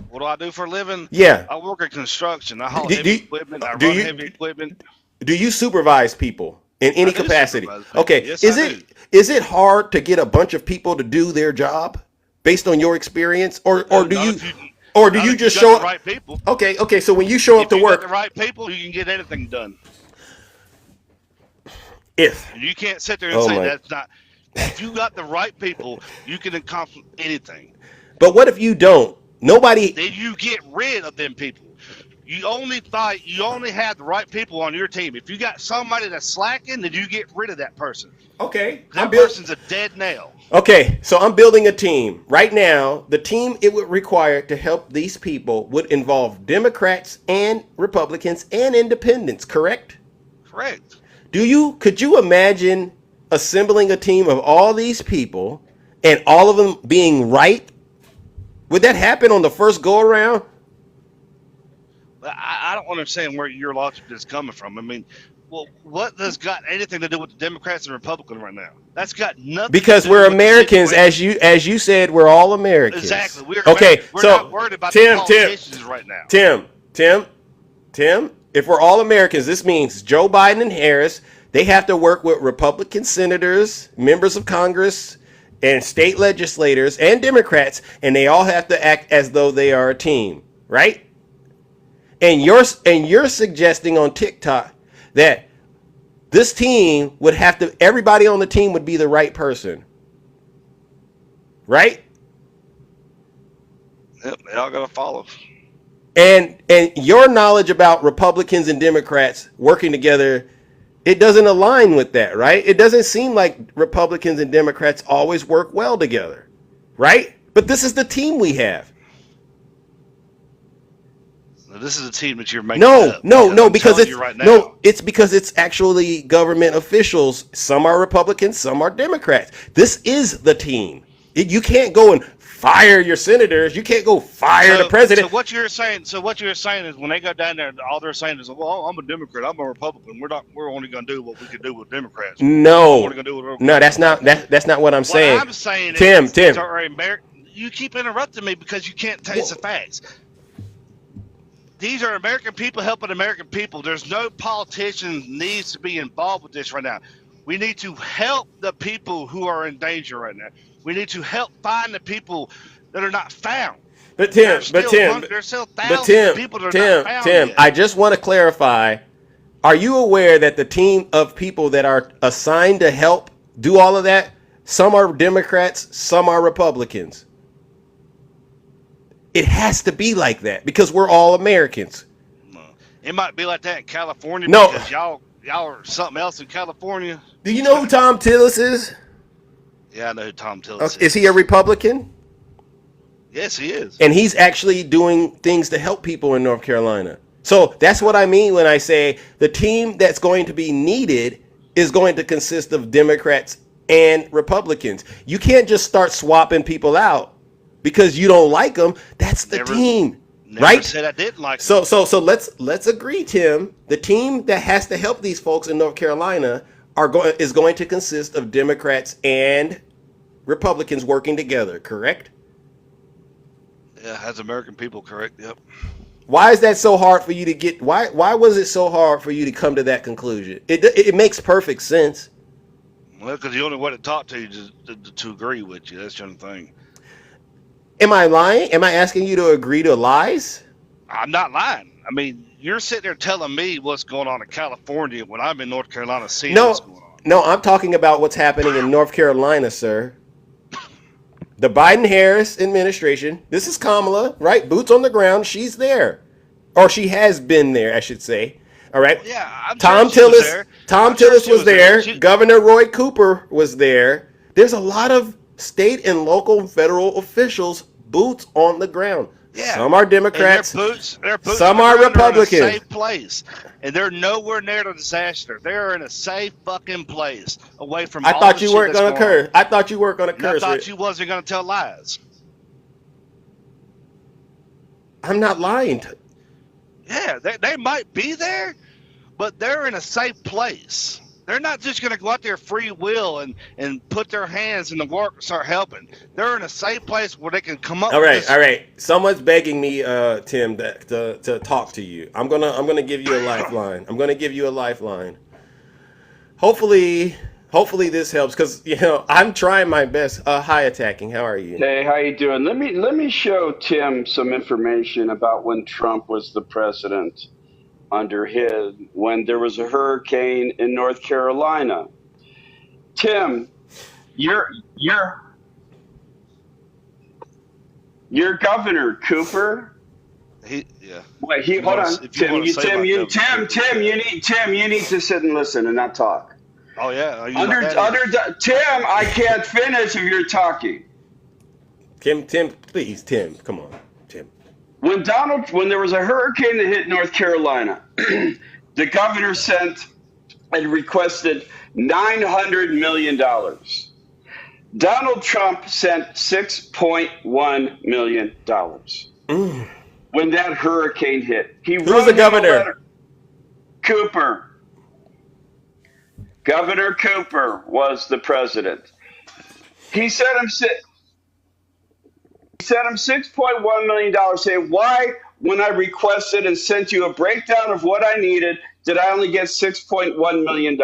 What do I do for a living? Yeah. I work in construction. I haul heavy equipment. I run heavy equipment. Do you supervise people in any capacity? Okay. Yes, is it hard to get a bunch of people to do their job based on your experience, or do you just show up? The right people. Okay. So when you show up to work, the right people, you can get anything done. You can't sit there and say that's not. If you got the right people, you can accomplish anything. But what if you don't? Nobody. Then you get rid of them people. You only have the right people on your team. If you got somebody that's slacking, then you get rid of that person. Okay. That person's a dead nail. Okay, so I'm building a team. Right now, the team it would require to help these people would involve Democrats and Republicans and independents, correct? Correct. Could you imagine assembling a team of all these people and all of them being right? Would that happen on the first go around? I don't understand where your logic is coming from. I mean, well, what has got anything to do with the Democrats and Republicans right now? That's got nothing. Because we're Americans, as you said, we're all Americans. Exactly. We're not worried about the politicians right now. Tim. If we're all Americans, this means Joe Biden and Harris. They have to work with Republican senators, members of Congress, and state legislators and Democrats, and they all have to act as though they are a team, right? And you're suggesting on TikTok that this team would have to, everybody on the team would be the right person, right? Yep, they all gotta follow. And your knowledge about Republicans and Democrats working together, it doesn't align with that, right? It doesn't seem like Republicans and Democrats always work well together, right? But this is the team we have. This is a team that you're making No, up. no, I'm because telling it's you right now. no, it's because it's actually government officials. Some are Republicans, some are Democrats. This is the team. You can't go and fire your senators. You can't go fire the president. So what you're saying is when they go down there, all they're saying is, "Well, I'm a Democrat. I'm a Republican. We're only going to do what we can do with Democrats." No, We're only gonna do what no, that's not what I'm saying. What I'm saying Tim, is, Tim. you keep interrupting me because you can't taste the facts. These are American people helping American people. There's no politician needs to be involved with this right now. We need to help the people who are in danger right now. We need to help find the people that are not found. But Tim, there's still thousands of people that are not found Tim, yet. I just want to clarify. Are you aware that the team of people that are assigned to help do all of that, some are Democrats, some are Republicans? It has to be like that because we're all Americans. It might be like that in California because y'all are something else in California. Do you know who Tom Tillis is? Yeah, I know who Tom Tillis is. Is he a Republican? Yes, he is. And he's actually doing things to help people in North Carolina. So that's what I mean when I say the team that's going to be needed is going to consist of Democrats and Republicans. You can't just start swapping people out because you don't like them. That's the team, right? Said I didn't like them. So let's agree, Tim. The team that has to help these folks in North Carolina is going to consist of Democrats and Republicans working together. Correct? Yeah, as American people, correct. Yep. Why is that so hard for you to get? Why was it so hard for you to come to that conclusion? It makes perfect sense. Well, because the only way to talk to you is to agree with you. That's the only thing. Am I lying? Am I asking you to agree to lies? I'm not lying. I mean, you're sitting there telling me what's going on in California when I'm in North Carolina seeing what's going on. No, I'm talking about what's happening in North Carolina, sir. The Biden-Harris administration, this is Kamala, right? Boots on the ground. She's there. Or she has been there, I should say. All right? Yeah, Tom Tillis was there. Governor Roy Cooper was there. There's a lot of state and local and federal officials, boots on the ground. Yeah. Some are Democrats. Their boots some on are the ground Republicans. in a safe place. And they're nowhere near the disaster. They're in a safe fucking place away from all I thought the you shit weren't that's going to going curse. I thought you weren't going to on. I curse. thought you wasn't going to tell lies. I'm not lying. Yeah, they might be there, but they're in a safe place. They're not just going to go out there free will and put their hands in the work and start helping. They're in a safe place where they can come up. All right. Someone's begging me, Tim, to talk to you. I'm gonna give you a lifeline. I'm gonna give you a lifeline. Hopefully this helps because I'm trying my best. Hi, Attacking. How are you? Hey, how you doing? Let me show Tim some information about when Trump was the president when there was a hurricane in North Carolina. Tim, your Governor Cooper. Hold on, Tim. You need to sit and listen and not talk. Oh yeah. Tim, I can't finish if you're talking. Tim, please, Tim, come on, Tim. When there was a hurricane that hit North Carolina, the governor sent and requested $900 million. Donald Trump sent $6.1 million. When that hurricane hit, who's the governor? Cooper. Governor Cooper was the president. He sent him $6.1 million, saying, why, when I requested and sent you a breakdown of what I needed, did I only get $6.1 million?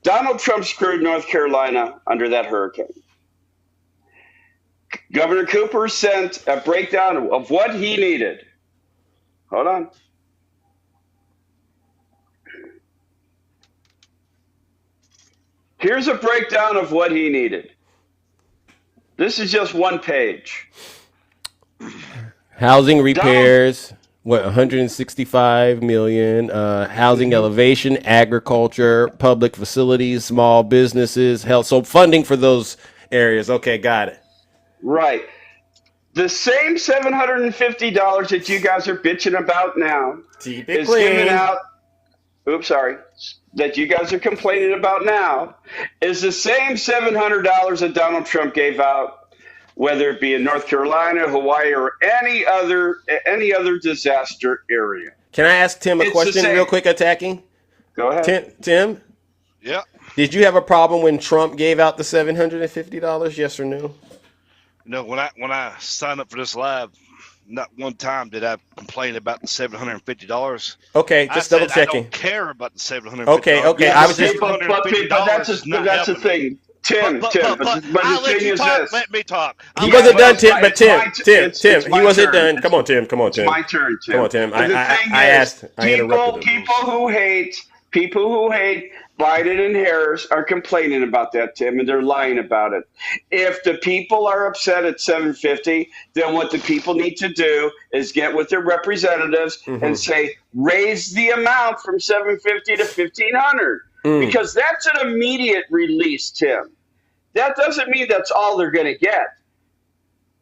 Donald Trump screwed North Carolina under that hurricane. Governor Cooper sent a breakdown of what he needed. Hold on. Here's a breakdown of what he needed. This is just one page. Housing repairs, 165 million. Housing elevation, agriculture, public facilities, small businesses, health. So funding for those areas. Okay, got it. Right. The same $750 that you guys are bitching about now is given out. Oops, sorry. That you guys are complaining about now is the same $700 that Donald Trump gave out, whether it be in North Carolina, Hawaii, or any other disaster area. Can I ask Tim a question real quick, attacking? Go ahead. Tim? Yeah. Did you have a problem when Trump gave out the $750? Yes or no? No, when I signed up for this live, not one time did I complain about the $750. Okay, just double checking. I don't care about the $750. Okay. I was just. But that's the thing. Tim, but the thing is this. Let me talk. He wasn't done, Tim. But Tim, he wasn't done. Come on, Tim. Come on, Tim. It's my turn, Tim. Come on, Tim. I asked. I interrupted him. People who hate Biden and Harris are complaining about that, Tim, and they're lying about it. If the people are upset at $750, then what the people need to do is get with their representatives and say, raise the amount from $750 to $1,500, because that's an immediate release, Tim. That doesn't mean that's all they're going to get.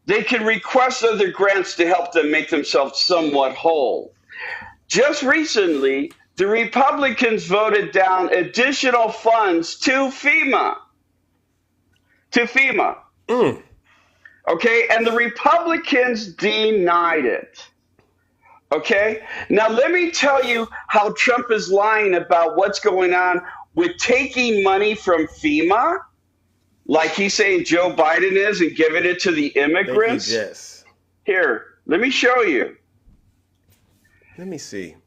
They can request other grants to help them make themselves somewhat whole. Just recently, the Republicans voted down additional funds to FEMA. Okay, and the Republicans denied it. Okay, now let me tell you how Trump is lying about what's going on with taking money from FEMA, like he's saying Joe Biden is, and giving it to the immigrants. Yes. Here, let me show you. Let me see.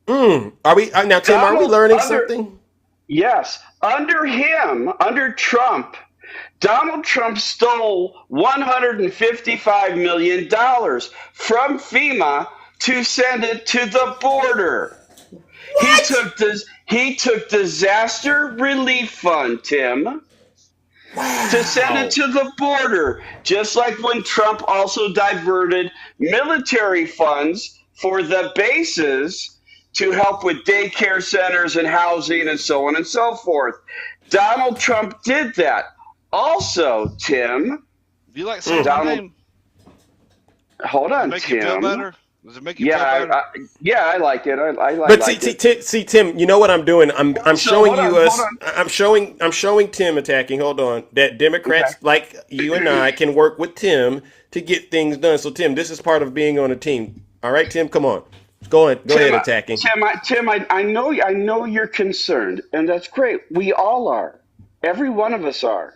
Are we now, Tim? Are we learning something? Yes. Under Trump, Donald Trump stole $155 million from FEMA to send it to the border. What? He took disaster relief fund, Tim, to send it to the border, just like when Trump also diverted military funds for the bases to help with daycare centers and housing and so on and so forth. Donald Trump did that. Also, Tim. Do you like saying my name? Hold on, Does it make Tim. you feel better? Does it make you feel better? I like it. I like but it. See, Tim, you know what I'm doing? I'm showing I'm showing Tim attacking. Hold on, that Democrats like you and I can work with Tim to get things done. So, Tim, this is part of being on a team. All right, Tim, come on. Go ahead, attacking. Tim, I know you're concerned, and that's great. We all are. Every one of us are.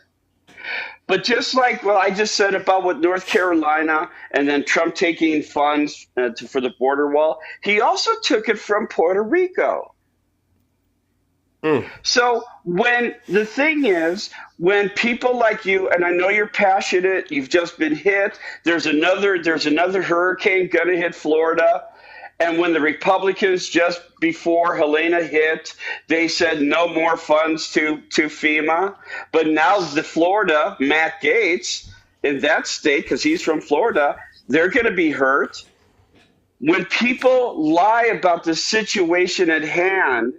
But just like what I just said about with North Carolina and then Trump taking funds for the border wall, he also took it from Puerto Rico. So when people like you, and I know you're passionate, you've just been hit, there's another hurricane going to hit Florida. And when the Republicans, just before Helena hit, they said no more funds to FEMA. But now the Florida, Matt Gaetz, in that state, because he's from Florida, they're going to be hurt. When people lie about the situation at hand,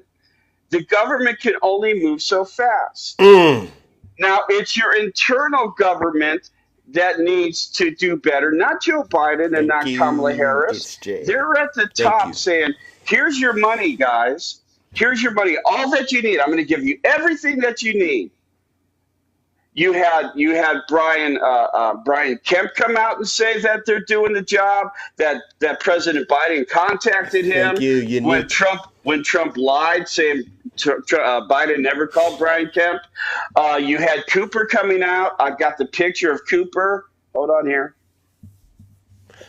the government can only move so fast. Now, it's your internal government that needs to do better, not Joe Biden and not Kamala Harris. They're at the top saying, here's your money, guys. Here's your money, all that you need. I'm going to give you everything that you need. You had Brian Kemp come out and say that they're doing the job, that President Biden contacted him. When Trump lied, saying Biden never called Brian Kemp. You had Cooper coming out. I've got the picture of Cooper. Hold on here.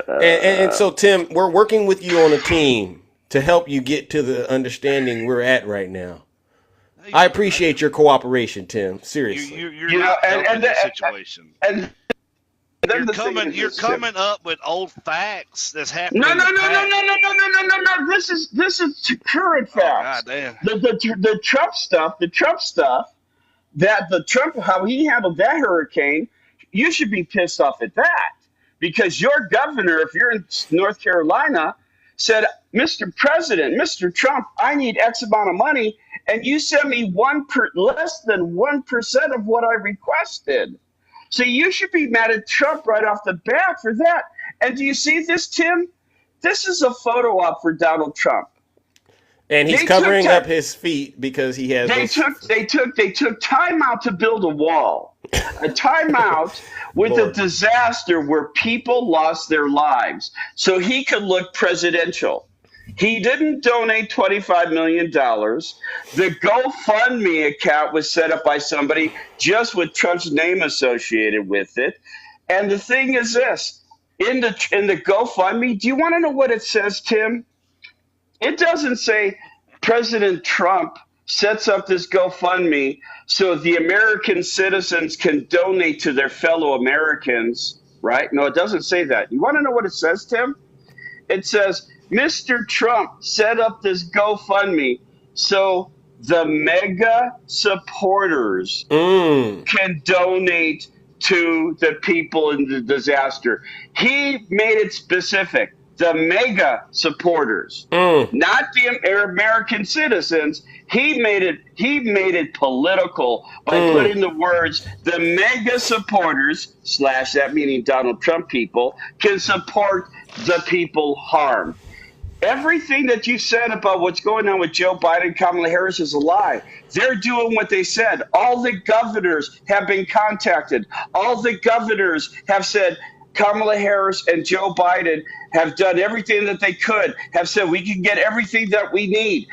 And so, Tim, we're working with you on a team to help you get to the understanding we're at right now. I appreciate your cooperation, Tim. Seriously. You're not helping the situation. And you're coming up with old facts that's happening. No. This is current facts. God damn. The Trump stuff, how he handled that hurricane, you should be pissed off at that, because your governor, if you're in North Carolina, said, Mr. President, Mr. Trump, I need X amount of money, and you sent me less than 1% of what I requested. So you should be mad at Trump right off the bat for that. And do you see this, Tim? This is a photo op for Donald Trump. And he's covering up his feet because he has. They took time out to build a wall, a timeout with a disaster where people lost their lives, so he could look presidential. He didn't donate $25 million. The GoFundMe account was set up by somebody just with Trump's name associated with it. And the thing is this, in the GoFundMe, do you want to know what it says, Tim? It doesn't say President Trump sets up this GoFundMe so the American citizens can donate to their fellow Americans, right? No, it doesn't say that. You want to know what it says, Tim? It says, Mr. Trump set up this GoFundMe so the mega supporters can donate to the people in the disaster. He made it specific. The mega supporters, not the American citizens. He made it political by putting the words the mega supporters / that meaning Donald Trump people can support the people harmed. Everything that you said about what's going on with Joe Biden, Kamala Harris is a lie. They're doing what they said. All the governors have been contacted. All the governors have said Kamala Harris and Joe Biden have done everything that they could, have said we can get everything that we need.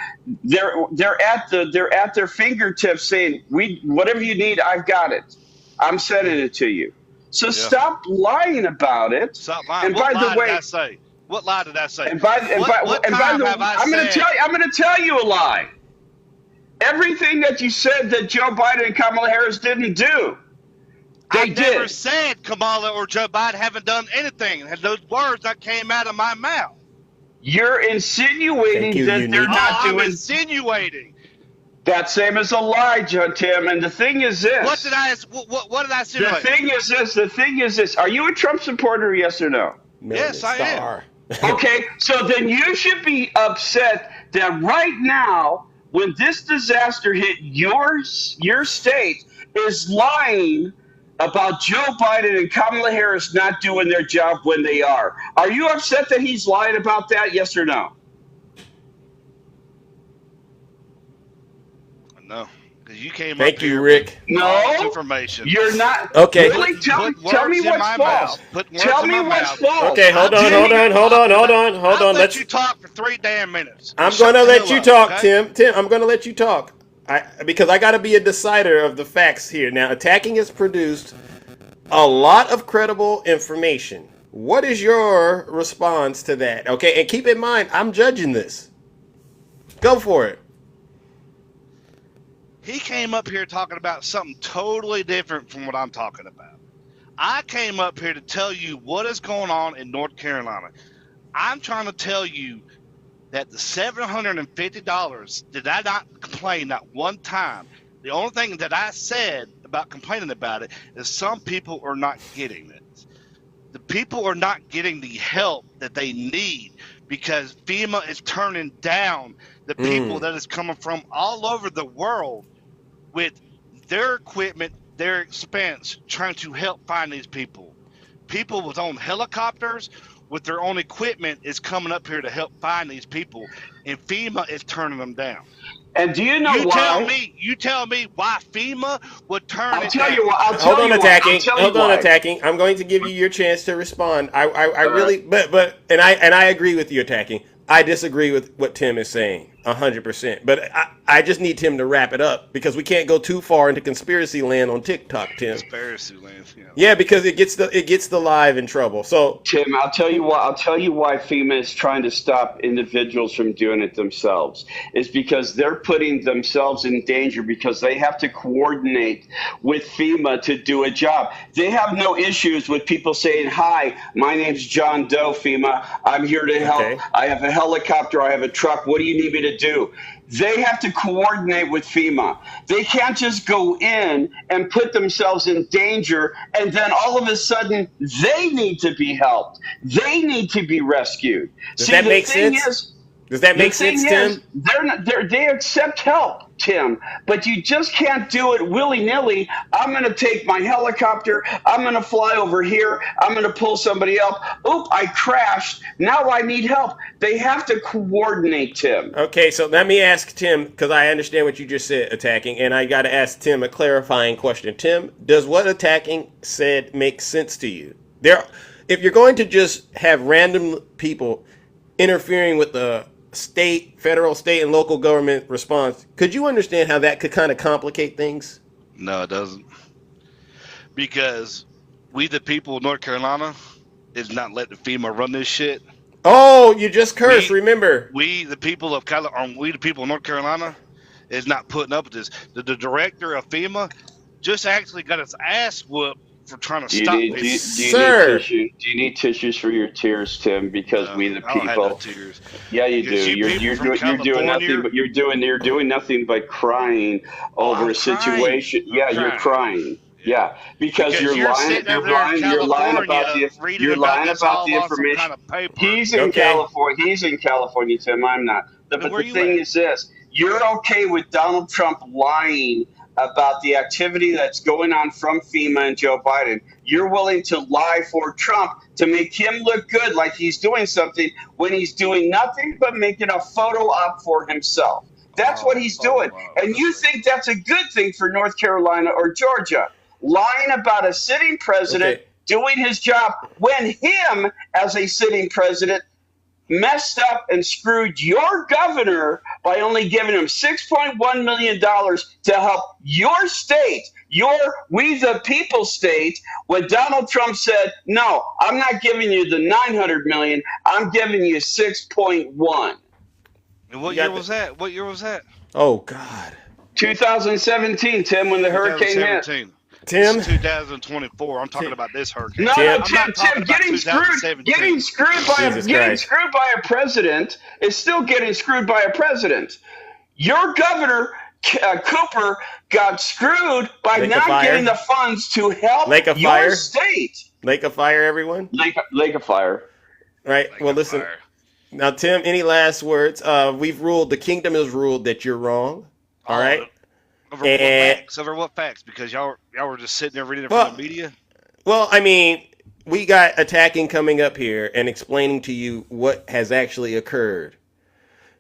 They're at their fingertips saying, whatever you need, I've got it. I'm sending it to you. So stop lying about it. Stop lying. And What by lie the way, did I say? What lie did I say? and by the way, I'm going to tell you a lie. Everything that you said that Joe Biden and Kamala Harris didn't do, I never said Kamala or Joe Biden haven't done anything. And those words that came out of my mouth. You're insinuating that they're not doing. I'm insinuating. That same as a lie, Tim. And the thing is this. What did I insinuate? The thing is this. Are you a Trump supporter, yes or no? Yes, I am. Okay, so then you should be upset that right now, when this disaster hit your state, is lying about Joe Biden and Kamala Harris not doing their job when they are. Are you upset that he's lying about that, yes or no? No, because you came Thank up you, here Rick. with No, false information. You're not. Okay. Really? Tell me what's false. Tell me what's false. Okay, hold on. I'll let you talk for 3 damn minutes. I'm going to let you talk, Tim. I'm going to let you talk. Because I got to be a decider of the facts here. Now, Attacking has produced a lot of credible information. What is your response to that? Okay, and keep in mind, I'm judging this. Go for it. He came up here talking about something totally different from what I'm talking about. I came up here to tell you what is going on in North Carolina. I'm trying to tell you that the $750, did I not complain not one time? The only thing that I said about complaining about it is some people are not getting it. The people are not getting the help that they need because FEMA is turning down the people that is coming from all over the world with their equipment, their expense, trying to help find these people. People with own helicopters, with their own equipment, is coming up here to help find these people, and FEMA is turning them down. And do you know why? You tell me why FEMA would turn it down. Hold on, Attacking. I'm going to give you your chance to respond. I really, but I agree with you, Attacking. I disagree with what Tim is saying 100%. But I just need Tim to wrap it up because we can't go too far into conspiracy land on TikTok, Tim. Conspiracy land. Yeah, because it gets the live in trouble. So Tim, I'll tell you why FEMA is trying to stop individuals from doing it themselves. It's because they're putting themselves in danger because they have to coordinate with FEMA to do a job. They have no issues with people saying, "Hi, my name's John Doe, FEMA. I'm here to help. Okay. I have a helicopter. I have a truck. What do you need me to do?" They have to coordinate with FEMA. They can't just go in and put themselves in danger and then all of a sudden they need to be helped. They need to be rescued. Does that make sense? Does that make sense, Tim? They accept help. Tim, but you just can't do it willy-nilly. I'm going to take my helicopter. I'm going to fly over here. I'm going to pull somebody up. Oop, I crashed. Now I need help. They have to coordinate, Tim. Okay, so let me ask Tim, because I understand what you just said, Attacking, and I got to ask Tim a clarifying question. Tim, does what Attacking said make sense to you? If you're going to just have random people interfering with the federal, state, and local government response, could you understand how that could kind of complicate things? No, it doesn't. Because we, the people of North Carolina, is not letting FEMA run this shit. Oh, you just cursed, remember. We, the people of North Carolina, is not putting up with this. The director of FEMA just actually got his ass whooped for trying to stop this. Do you need tissues for your tears, Tim? Because we the people. I don't have no tears. Yeah, you do. You're doing nothing, but you're doing nothing but crying over a situation. Yeah, you're crying. Yeah, because you're lying about the information. He's in California. He's in California, Tim. I'm not. But the thing is this: you're okay with Donald Trump lying about the activity that's going on from FEMA and Joe Biden. You're willing to lie for Trump to make him look good, like he's doing something, when he's doing nothing but making a photo op for himself. That's what he's doing. And you think that's a good thing for North Carolina or Georgia? Lying about a sitting president doing his job when him, as a sitting president, messed up and screwed your governor by only giving him $6.1 million to help your state, we the people state, when Donald Trump said, no, I'm not giving you the $900 million, I'm giving you 6.1. And what year was that? What year was that? Oh, God. 2017, Tim, when the hurricane hit. Tim? It's 2024. I'm talking about this hurricane. No, Tim, getting screwed by a president is still getting screwed by a president. Your governor, Cooper, got screwed by not getting the funds to help your state. Lake of Fire, everyone? Lake of Fire. Right. Well, listen. Now, Tim, any last words? The kingdom has ruled that you're wrong. All right. Over what facts? Because y'all were just sitting there reading it from the media? Well, I mean, we got Attacking coming up here and explaining to you what has actually occurred.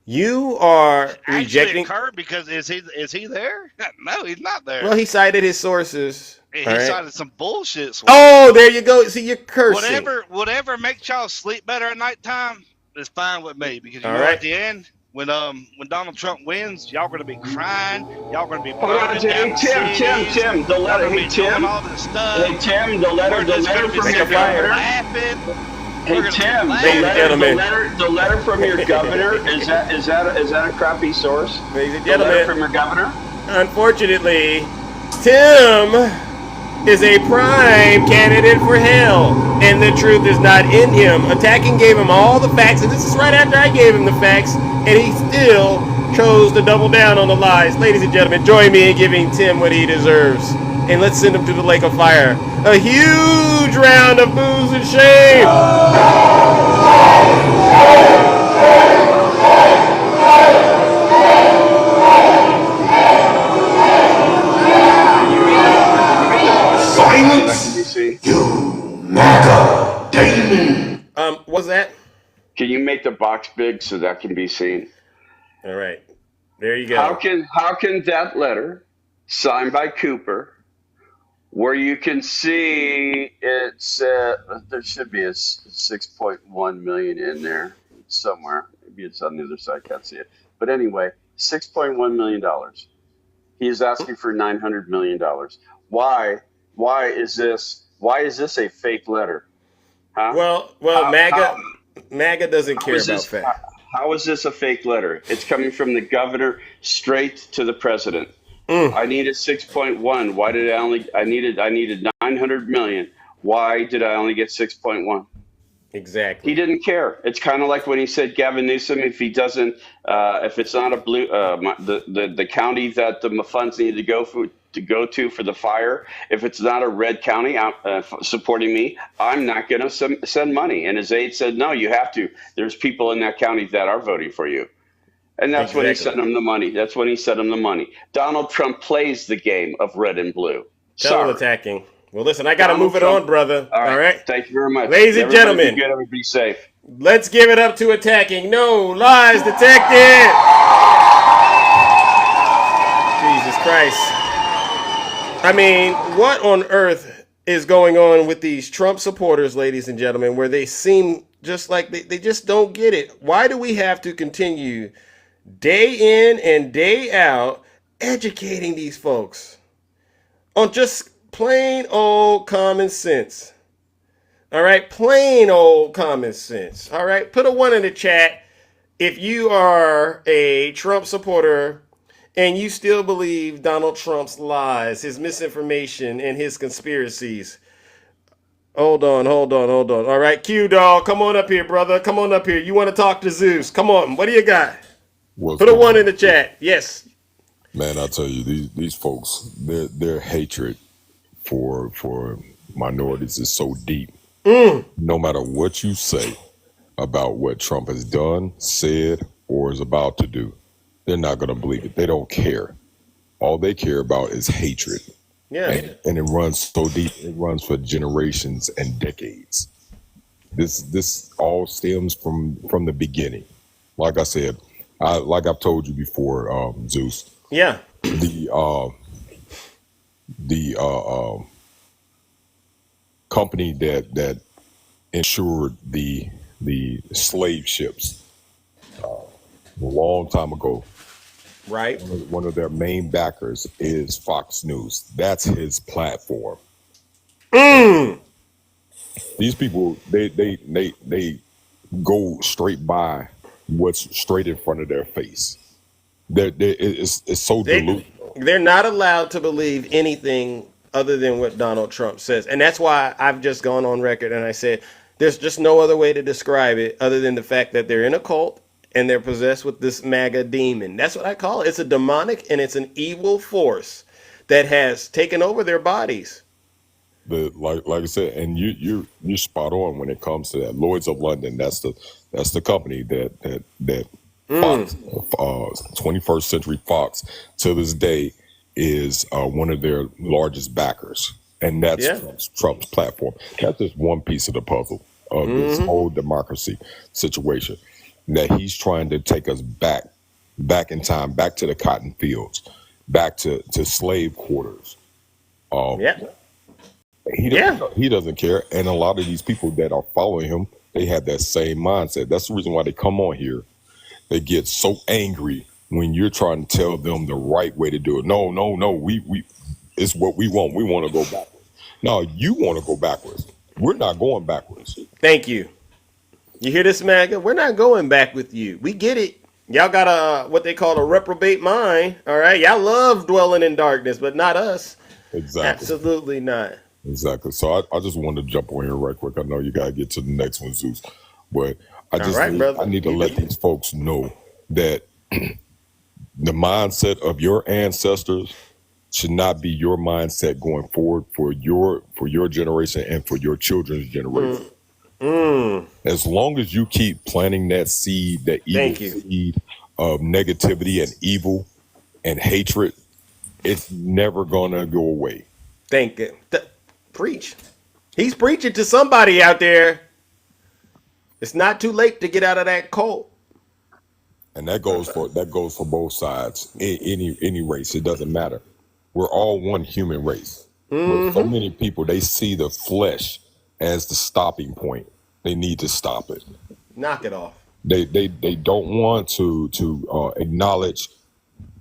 You are rejecting. Occurred because is he there? No, he's not there. Well, he cited his sources. He cited some bullshit. Oh, there you go. See, you're cursing. Whatever makes y'all sleep better at nighttime is fine with me. Because at the end, when Donald Trump wins, y'all gonna be crying. Y'all gonna be burning down Tim, the letter. Hey, Tim. The letter from your governor. Hey, Tim, the letter from your governor. Is that a crappy source? Ladies and the gentlemen, letter from your governor. Unfortunately, Tim is a prime candidate for hell, and the truth is not in him. Attacking gave him all the facts, and this is right after I gave him the facts, and he still chose to double down on the lies. Ladies and gentlemen, join me in giving Tim what he deserves, and let's send him to the Lake of Fire. A huge round of boos and shame. You MAGA demon. What was that? Can you make the box big so that can be seen? All right. There you go. How can that letter, signed by Cooper, where you can see it's there should be a 6.1 million in there somewhere. Maybe it's on the other side. I can't see it. But anyway, $6.1 million. He is asking for $900 million. Why is this a fake letter? Huh? Well, MAGA doesn't care about facts. How is this a fake letter? It's coming from the governor straight to the president. I needed 6.1. Why did I needed 900 million. Why did I only get 6.1? Exactly. He didn't care. It's kind of like when he said Gavin Newsom, if he doesn't, if it's not a blue, the county that the funds need to go to for the fire, if it's not a red county supporting me, I'm not going to send money. And his aide said, no, you have to. There's people in that county that are voting for you. And that's when he sent him the money. That's when he sent him the money. Donald Trump plays the game of red and blue. Attacking. Well, listen, I got to move it on, brother. All right. Thank you very much. Ladies and gentlemen. Be good, everybody safe. Let's give it up to attacking. No lies detected. Jesus Christ. I mean, what on earth is going on with these Trump supporters, ladies and gentlemen, where they seem just like they just don't get it? Why do we have to continue day in and day out educating these folks on just plain old common sense? All right, plain old common sense. All right, put a 1 in the chat if you are a Trump supporter and you still believe Donald Trump's lies, his misinformation, and his conspiracies. Hold on. All right, Q Dog, come on up here, brother. Come on up here. You want to talk to Zeus? Come on. What do you got? Put a 1 in the chat. Yes. Man, I tell you, these folks, their hatred for minorities is so deep. No matter what you say about what Trump has done, said, or is about to do, they're not going to believe it. They don't care. All they care about is hatred. Yeah. And it runs so deep. It runs for generations and decades. This all stems from the beginning. Like I said, like I've told you before, Zeus. Yeah. The company that insured the slave ships a long time ago. Right. One of their main backers is Fox News. That's his platform. These people, they go straight by what's straight in front of their face. It's so delusional. They're not allowed to believe anything other than what Donald Trump says. And that's why I've just gone on record and I said there's just no other way to describe it other than the fact that they're in a cult and they're possessed with this MAGA demon. That's what I call it. It's a demonic and it's an evil force that has taken over their bodies. Like I said, and you're spot on when it comes to that. Lloyd's of London, that's the company that Fox, 21st Century Fox, to this day is one of their largest backers, and that's Trump's platform. That's just one piece of the puzzle of this whole democracy situation. That he's trying to take us back in time, back to the cotton fields, back to slave quarters. He doesn't care, and a lot of these people that are following him, they have that same mindset. That's the reason why they come on here. They get so angry when you're trying to tell them the right way to do it. No, we it's what we want. We want to go backwards. No, you want to go backwards. We're not going backwards. Thank you. You hear this, MAGA? We're not going back with you. We get it. Y'all got a what they call a reprobate mind. All right. Y'all love dwelling in darkness, but not us. Exactly. Absolutely not. Exactly. So I just wanted to jump on here right quick. I know you gotta get to the next one, Zeus, but I need to let these folks know that the mindset of your ancestors should not be your mindset going forward for your generation and for your children's generation. As long as you keep planting that seed, that evil seed of negativity and evil and hatred, it's never gonna go away. Thank you. Preach. He's preaching to somebody out there. It's not too late to get out of that cult. And that goes for both sides. Any race, it doesn't matter. We're all one human race. With so many people, they see the flesh as the stopping point. They need to stop it. Knock it off. They don't want to acknowledge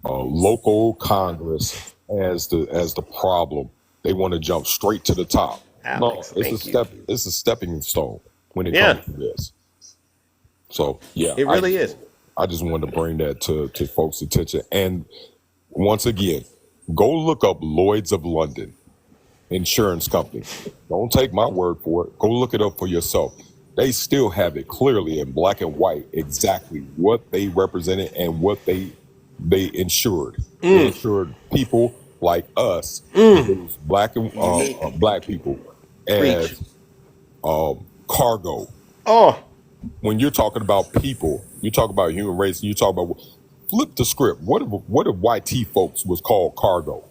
local Congress as the problem. They want to jump straight to the top. Alex, it's a stepping stone when it comes to this. So it really is. I just wanted to bring that to folks' attention. And once again, go look up Lloyd's of London insurance company. Don't take my word for it. Go look it up for yourself. They still have it clearly in black and white exactly what they represented and what they insured. They insured people like us, black people, as cargo. Oh, when you're talking about people, you talk about human race, and you talk about flip the script. What if YT folks was called cargo,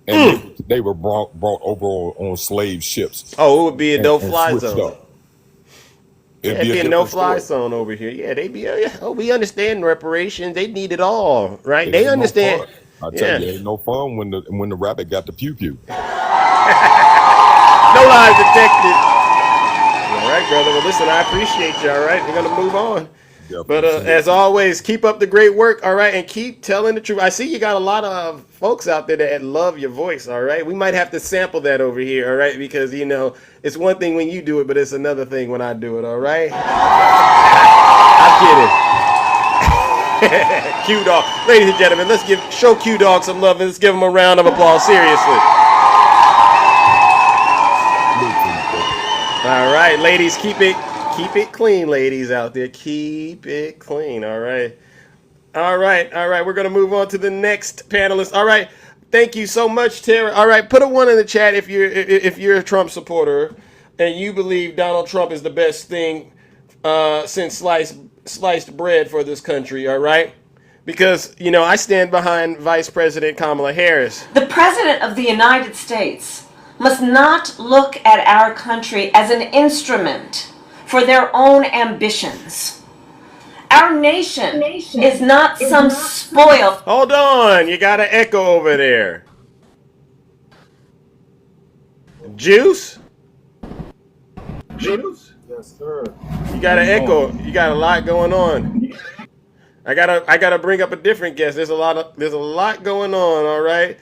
and they were brought over on slave ships? Oh, it would be a no-fly switched zone. up. It'd be a no-fly zone over here. Yeah, they be. Oh, we understand reparations. They need it all, right? They understand. I tell you, it ain't no fun when the rabbit got the pew pew. No lies detected. All right, brother. Well, listen, I appreciate you. All right, we're gonna move on. But as always, keep up the great work, all right, and keep telling the truth. I see you got a lot of folks out there that love your voice, all right? We might have to sample that over here, all right, because, you know, it's one thing when you do it, but it's another thing when I do it, all right? I'm kidding. Q Dog. Ladies and gentlemen, let's show Q Dog some love and let's give him a round of applause, seriously. All right, ladies, keep it clean, ladies out there. Keep it clean. All right. We're gonna move on to the next panelist. All right. Thank you so much, Tara. All right, put a 1 in the chat if you're a Trump supporter and you believe Donald Trump is the best thing since sliced bread for this country. All right. Because, you know, I stand behind Vice President Kamala Harris. The President of the United States must not look at our country as an instrument for their own ambitions. Our nation is not some spoiled... Hold on, you got an echo over there. Juice? Juice? Yes, sir. You got an echo. You got a lot going on. I gotta bring up a different guest. There's a lot going on, all right?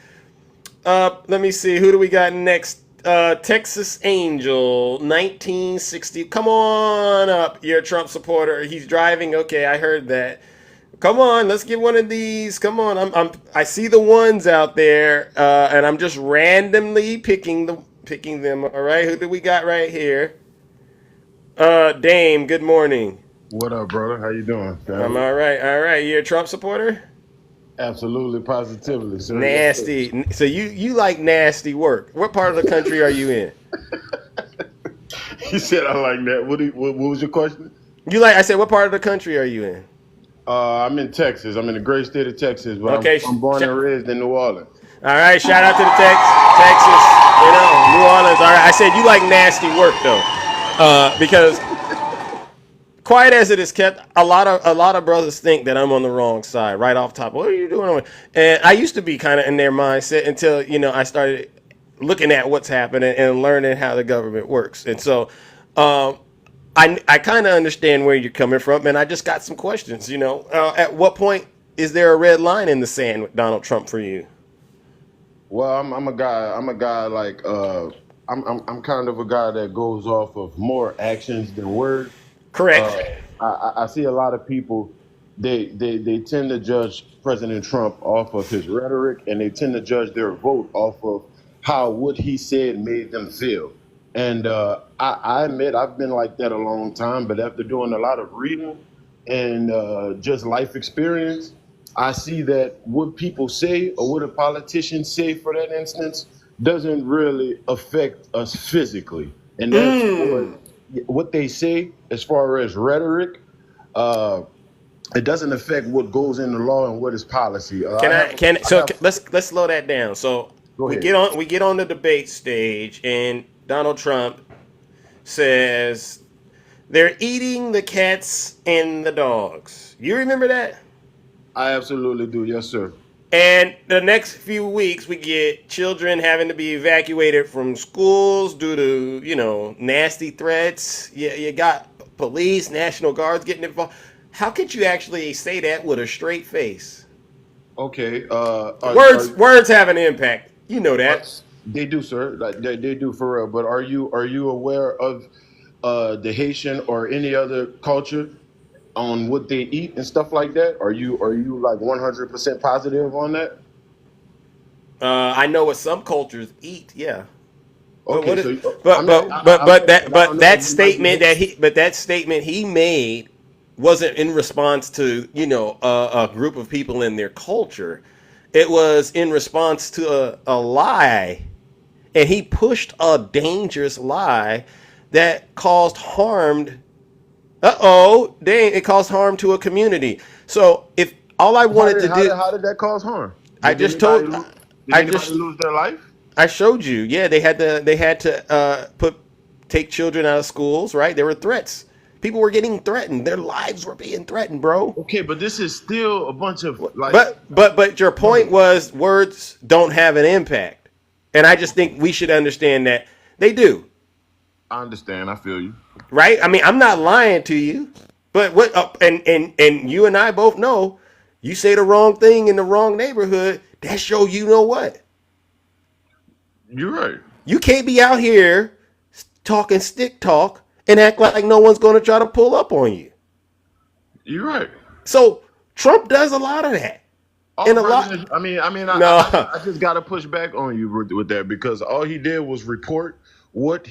Let me see. Who do we got next? Texas Angel, 1960. Come on up. You're a Trump supporter. He's driving. Okay, I heard that. Come on, let's get one of these. Come on. I see the ones out there, and I'm just randomly picking them. All right. Who do we got right here? Dame. Good morning. What up, brother? How you doing? I'm all right. All right. You're a Trump supporter? Absolutely, positively, sir. Nasty. So you like nasty work. What part of the country are you in? He said I like that. What was your question? I said, what part of the country are you in? I'm in Texas. I'm in the great state of Texas, but okay. I'm born and raised in New Orleans. All right, shout out to the Texas, you know, New Orleans. All right, I said you like nasty work though, because quiet as it is kept, a lot of brothers think that I'm on the wrong side right off top. What are you doing? And I used to be kind of in their mindset until, you know, I started looking at what's happening and learning how the government works. And so I kind of understand where you're coming from, and I just got some questions. You know, at what point is there a red line in the sand with Donald Trump for you? Well, I'm a guy like I'm kind of a guy that goes off of more actions than words. Correct. I see a lot of people, they tend to judge President Trump off of his rhetoric, and they tend to judge their vote off of how what he said made them feel. And I admit I've been like that a long time, but after doing a lot of reading and just life experience, I see that what people say or what a politician say, for that instance, doesn't really affect us physically. And that's what they say as far as rhetoric, it doesn't affect what goes into law and what is policy. Let's slow that down. So we get on the debate stage, and Donald Trump says they're eating the cats and the dogs. You remember that? I absolutely do. Yes, sir. And the next few weeks, we get children having to be evacuated from schools due to, you know, nasty threats. You got police, National Guards getting involved. How could you actually say that with a straight face? Okay. Words have an impact. You know that. They do, sir. They do for real. But are you aware of the Haitian or any other culture on what they eat and stuff like that? Are you like 100% positive on that? I know what some cultures eat. Yeah. Okay. That statement he made wasn't in response to, you know, a group of people in their culture. It was in response to a lie, and he pushed a dangerous lie that caused harm. It caused harm to a community. So if All I wanted to do. How did that cause harm? I just told. Did anybody lose their life? I showed you. Yeah, they had to take children out of schools. Right, there were threats. People were getting threatened. Their lives were being threatened, bro. Okay, but this is still a bunch of like. But your point was words don't have an impact, and I just think we should understand that they do. I understand. I feel you. Right? I mean, I'm not lying to you, but what? And you and I both know, you say the wrong thing in the wrong neighborhood, that show you know what. You're right. You can't be out here talking stick talk and act like no one's going to try to pull up on you. You're right. So Trump does a lot of that. And I just got to push back on you with that, because all he did was report what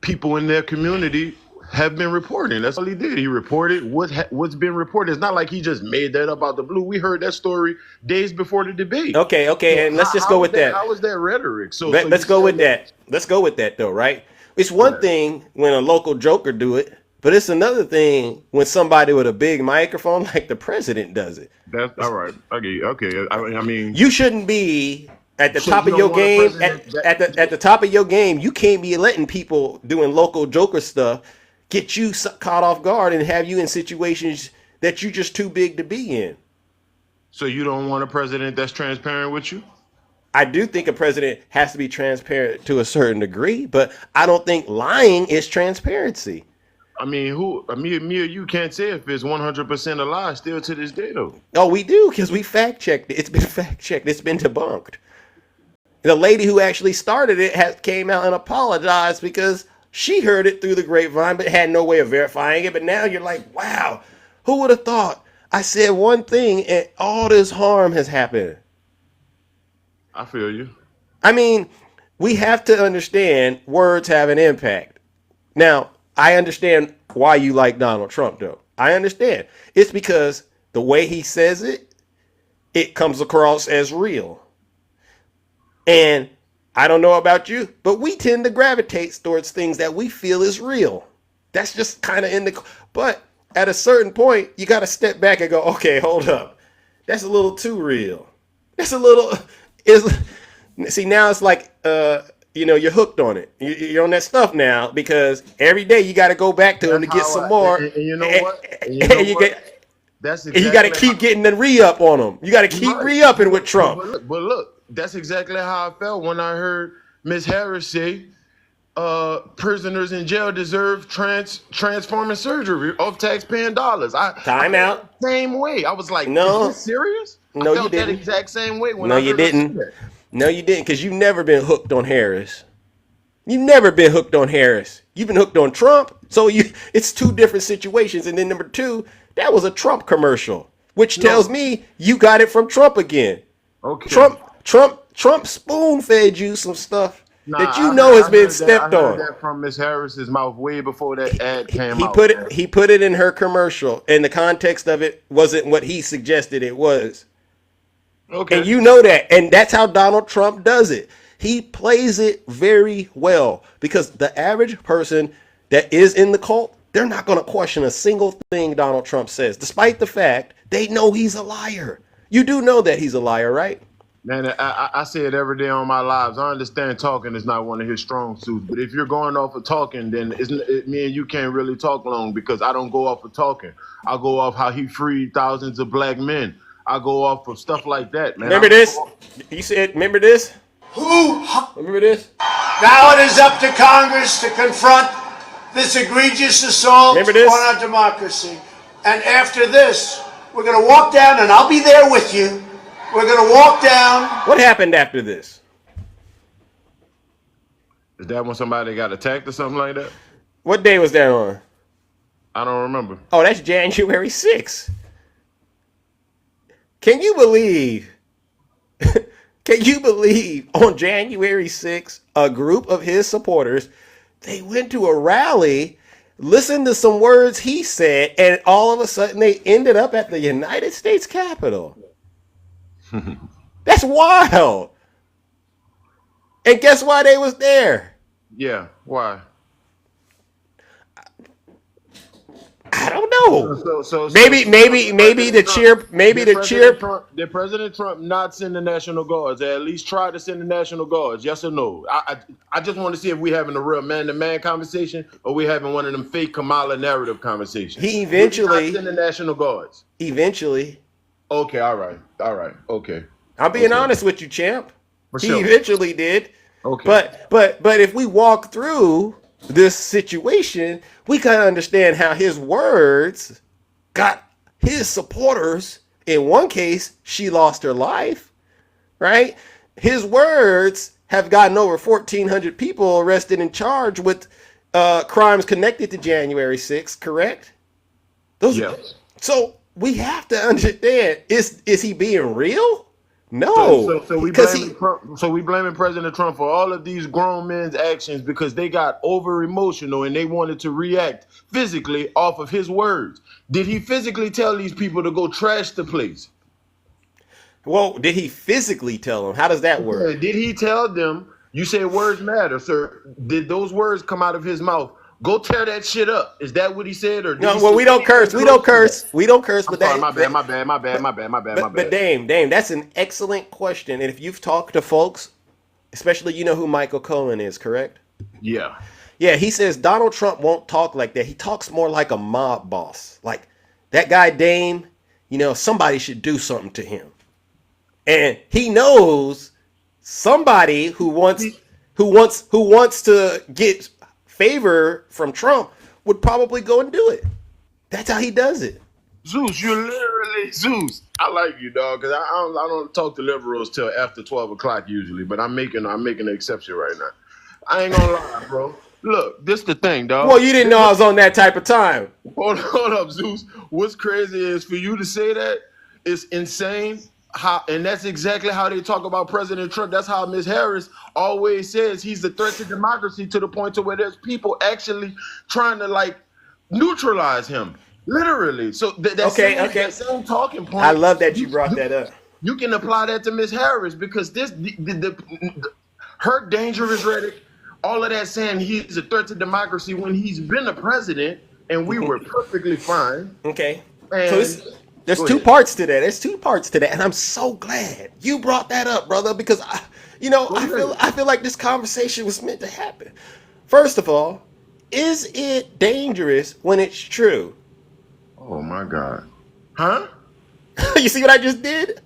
people in their community have been reporting. That's all he did. He reported what's been reported. It's not like he just made that up out the blue. We heard that story days before the debate. Okay, so and let's just go with that. How was that rhetoric? Let's go with that. Let's go with that, though, right? It's one thing when a local joker do it, but it's another thing when somebody with a big microphone like the president does it. That's all right. Okay. I mean, you shouldn't be at the top of your game. At the top of your game, you can't be letting people doing local joker stuff get you caught off guard and have you in situations that you're just too big to be in. So you don't want a president that's transparent with you? I do think a president has to be transparent to a certain degree, but I don't think lying is transparency. I mean, me or you can't say if it's 100% a lie still to this day, though. Oh, we do, because we fact checked it. It's been fact checked. It's been debunked. The lady who actually started it came out and apologized because she heard it through the grapevine, but had no way of verifying it. But now you're like, wow, who would have thought? I said one thing and all this harm has happened. I feel you. I mean, we have to understand words have an impact. Now, I understand why you like Donald Trump, though. I understand. It's because the way he says it, it comes across as real. And I don't know about you, but we tend to gravitate towards things that we feel is real. That's just kind of but at a certain point, you got to step back and go, okay, hold up. That's a little too real. That's a little, see, now it's like, you're hooked on it. You're on that stuff now because every day you got to go back to him to get some more. And you know what? That's exactly, and you got to keep getting the re-up on them. You got to keep re-upping with Trump. But look, that's exactly how I felt when I heard Ms. Harris say prisoners in jail deserve transforming surgery of taxpaying dollars. Time out. Same way. I was like, no, is this serious? No, I felt you didn't. That exact same way when no, I you didn't. That. No, you didn't, because you've never been hooked on Harris. You've never been hooked on Harris. You've been hooked on Trump. So it's two different situations. And then number two, that was a Trump commercial, which tells me you got it from Trump again. Okay. Trump spoon-fed you some stuff that has been stepped on. I heard that from Ms. Harris's mouth way before that ad came out. He put it in her commercial, and the context of it wasn't what he suggested it was. Okay. And you know that. And that's how Donald Trump does it. He plays it very well because the average person that is in the cult, they're not going to question a single thing Donald Trump says, despite the fact they know he's a liar. You do know that he's a liar, right? Man, I say it every day on my lives. I understand talking is not one of his strong suits, but if you're going off of talking, then me and you can't really talk long because I don't go off of talking. I go off how he freed thousands of black men. I go off of stuff like that, man. Remember this? You said, remember this? Remember this? Now it is up to Congress to confront this egregious assault on our democracy. And after this, we're going to walk down, and I'll be there with you. We're going to walk down. What happened after this? Is that when somebody got attacked or something like that? What day was that on? I don't remember. Oh, that's January 6th. Can you believe on January 6th, a group of his supporters, they went to a rally, listened to some words he said, and all of a sudden they ended up at the United States Capitol. That's wild. And guess why they was there? Yeah, why? I don't know. Maybe the cheer. Did President Trump not send the National Guards? At least try to send the National Guards? Yes or no? I just want to see if we having a real man-to-man conversation or we having one of them fake Kamala narrative conversations. He eventually send the National Guards. Eventually. Okay. All right. Okay. I'm being honest with you, champ. He eventually did. Okay. But if we walk through this situation, we can understand how his words got his supporters. In one case, she lost her life, right? His words have gotten over 1,400 people arrested and charged with crimes connected to January 6th, correct? Yes. So we have to understand, is he being real? No. So we blaming President Trump for all of these grown men's actions because they got over emotional and they wanted to react physically off of his words. Did he physically tell these people to go trash the place? Well, did he physically tell them? How does that work? Did he tell them, you say words matter, sir. Did those words come out of his mouth? Go tear that shit up. Is that what he said? Or no, well, we don't curse. We don't curse. We don't curse. But sorry, my bad. But Dame, that's an excellent question. And if you've talked to folks, especially you know who Michael Cohen is, correct? Yeah. Yeah, he says Donald Trump won't talk like that. He talks more like a mob boss. Like that guy Dame, somebody should do something to him. And he knows somebody who wants to get favor from Trump would probably go and do it. That's how he does it. Zeus, you're literally Zeus. I like you, dog, because I don't talk to liberals till after 12 o'clock usually, but I'm making an exception right now. I ain't gonna lie, bro. Look, this the thing, dog. Well, you didn't know I was on that type of time. Hold up, Zeus. What's crazy is for you to say that, it's insane. And that's exactly how they talk about President Trump. That's how Ms. Harris always says he's a threat to democracy, to the point to where there's people actually trying to neutralize him, literally. So that same talking point. I love that you brought that up. You can apply that to Ms. Harris because her dangerous rhetoric, all of that saying he's a threat to democracy when he's been a president and we were perfectly fine. Okay. And so there's two parts to that. And I'm so glad you brought that up, brother, because I feel like this conversation was meant to happen. First of all, is it dangerous when it's true? Oh my God. Huh? You see what I just did?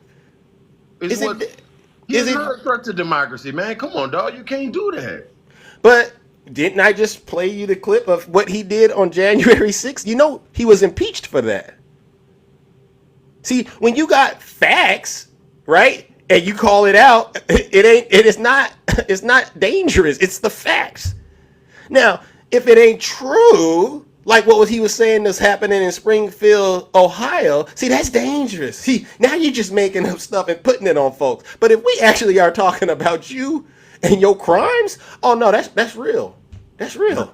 He's not a threat to democracy, man. Come on, dog. You can't do that. But didn't I just play you the clip of what he did on January 6th? He was impeached for that. See, when you got facts, right, and you call it out, it's not dangerous. It's the facts. Now, if it ain't true, like what he was saying that's happening in Springfield, Ohio, see, that's dangerous. See, now you're just making up stuff and putting it on folks. But if we actually are talking about you and your crimes, oh no, that's real. That's real.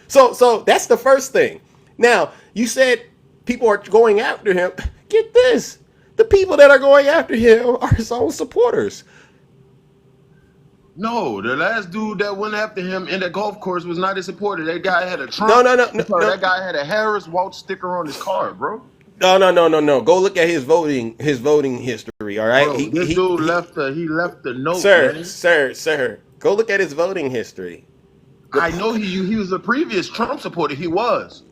So that's the first thing. Now, you said people are going after him. Get this. The people that are going after him are his own supporters. No, the last dude that went after him in the golf course was not his supporter. That guy had a Trump. No. That guy had a Harris Walsh sticker on his car, bro. No. Go look at his voting history, all right? Bro, this dude left the note. Sir. Go look at his voting history. I know he was a previous Trump supporter. He was.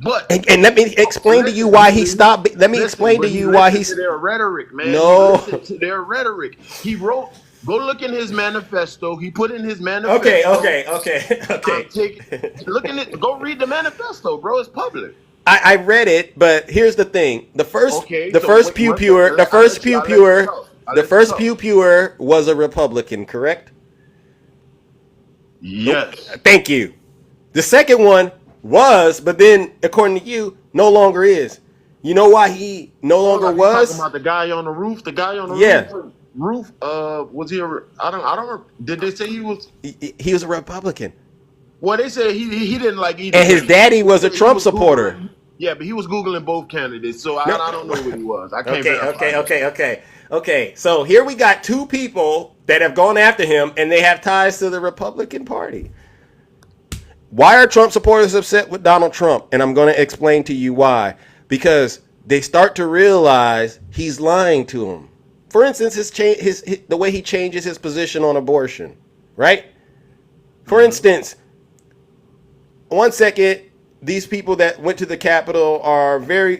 But and let me explain to you why he stopped. Let me explain to you why he's their rhetoric, man. No, to their rhetoric. He wrote. Go look in his manifesto. He put in his manifesto. Okay. Go read the manifesto, bro. It's public. I read it, but here's the thing: the first Pew Pewer was a Republican, correct? Yes. Thank you. The second one was, but then according to you, no longer is. You know why he no longer was? Talking about the guy on the roof. The guy on the roof. Was he I don't. Did they say he was? He was a Republican. Well, they said he didn't like either. And his daddy was a Trump supporter. Yeah, but he was Googling both candidates, so I don't know what he was. I can't verify. Okay. So here we got two people that have gone after him, and they have ties to the Republican Party. Why are Trump supporters upset with Donald Trump? And I'm going to explain to you why. Because they start to realize he's lying to them. For instance, the way he changes his position on abortion, right? For instance, 1 second, these people that went to the Capitol are very,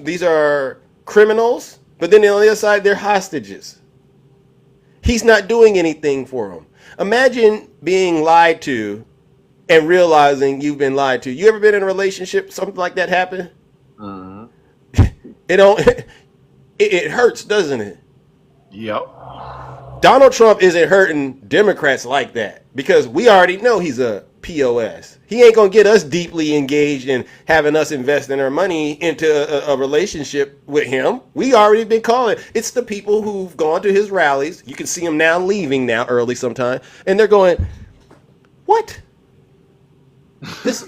these are criminals, but then on the other side, they're hostages. He's not doing anything for them. Imagine being lied to and realizing you've been lied to. You ever been in a relationship, something like that happen? It hurts, doesn't it? Yep. Donald Trump isn't hurting Democrats like that because we already know he's a POS. He ain't gonna get us deeply engaged in having us invest in our money into a relationship with him. We already been calling. It's the people who've gone to his rallies. You can see them now leaving now early sometime, and they're going, "What? This."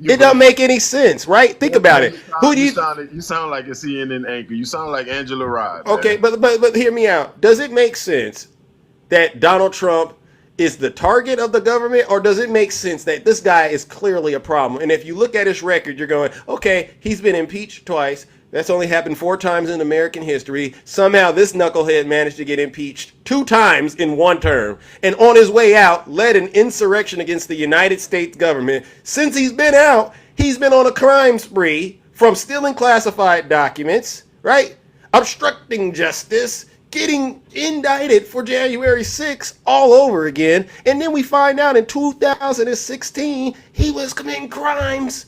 It doesn't make any sense, right? Think about it. You sound like a CNN anchor. You sound like Angela Rye. Okay, but hear me out. Does it make sense that Donald Trump is the target of the government, or does it make sense that this guy is clearly a problem? And if you look at his record, you're going, okay, he's been impeached twice. That's only happened 4 times in American history. Somehow this knucklehead managed to get impeached 2 times in 1 term. And on his way out, led an insurrection against the United States government. Since he's been out, he's been on a crime spree from stealing classified documents, right? Obstructing justice, getting indicted for January 6th all over again. And then we find out in 2016, he was committing crimes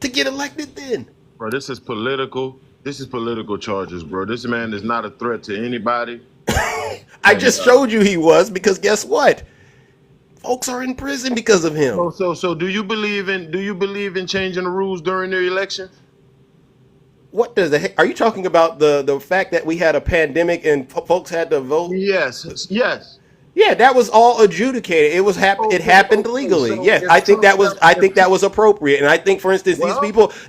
to get elected then. Bro, this is political. This is political charges, bro. This man is not a threat to anybody. I just showed you he was, because guess what? Folks are in prison because of him. So do you believe in changing the rules during the election? What does are you talking about the fact that we had a pandemic and folks had to vote? Yes. Yeah, that was all adjudicated. It was it happened legally. So yes, I think that was appropriate. And I think, for instance,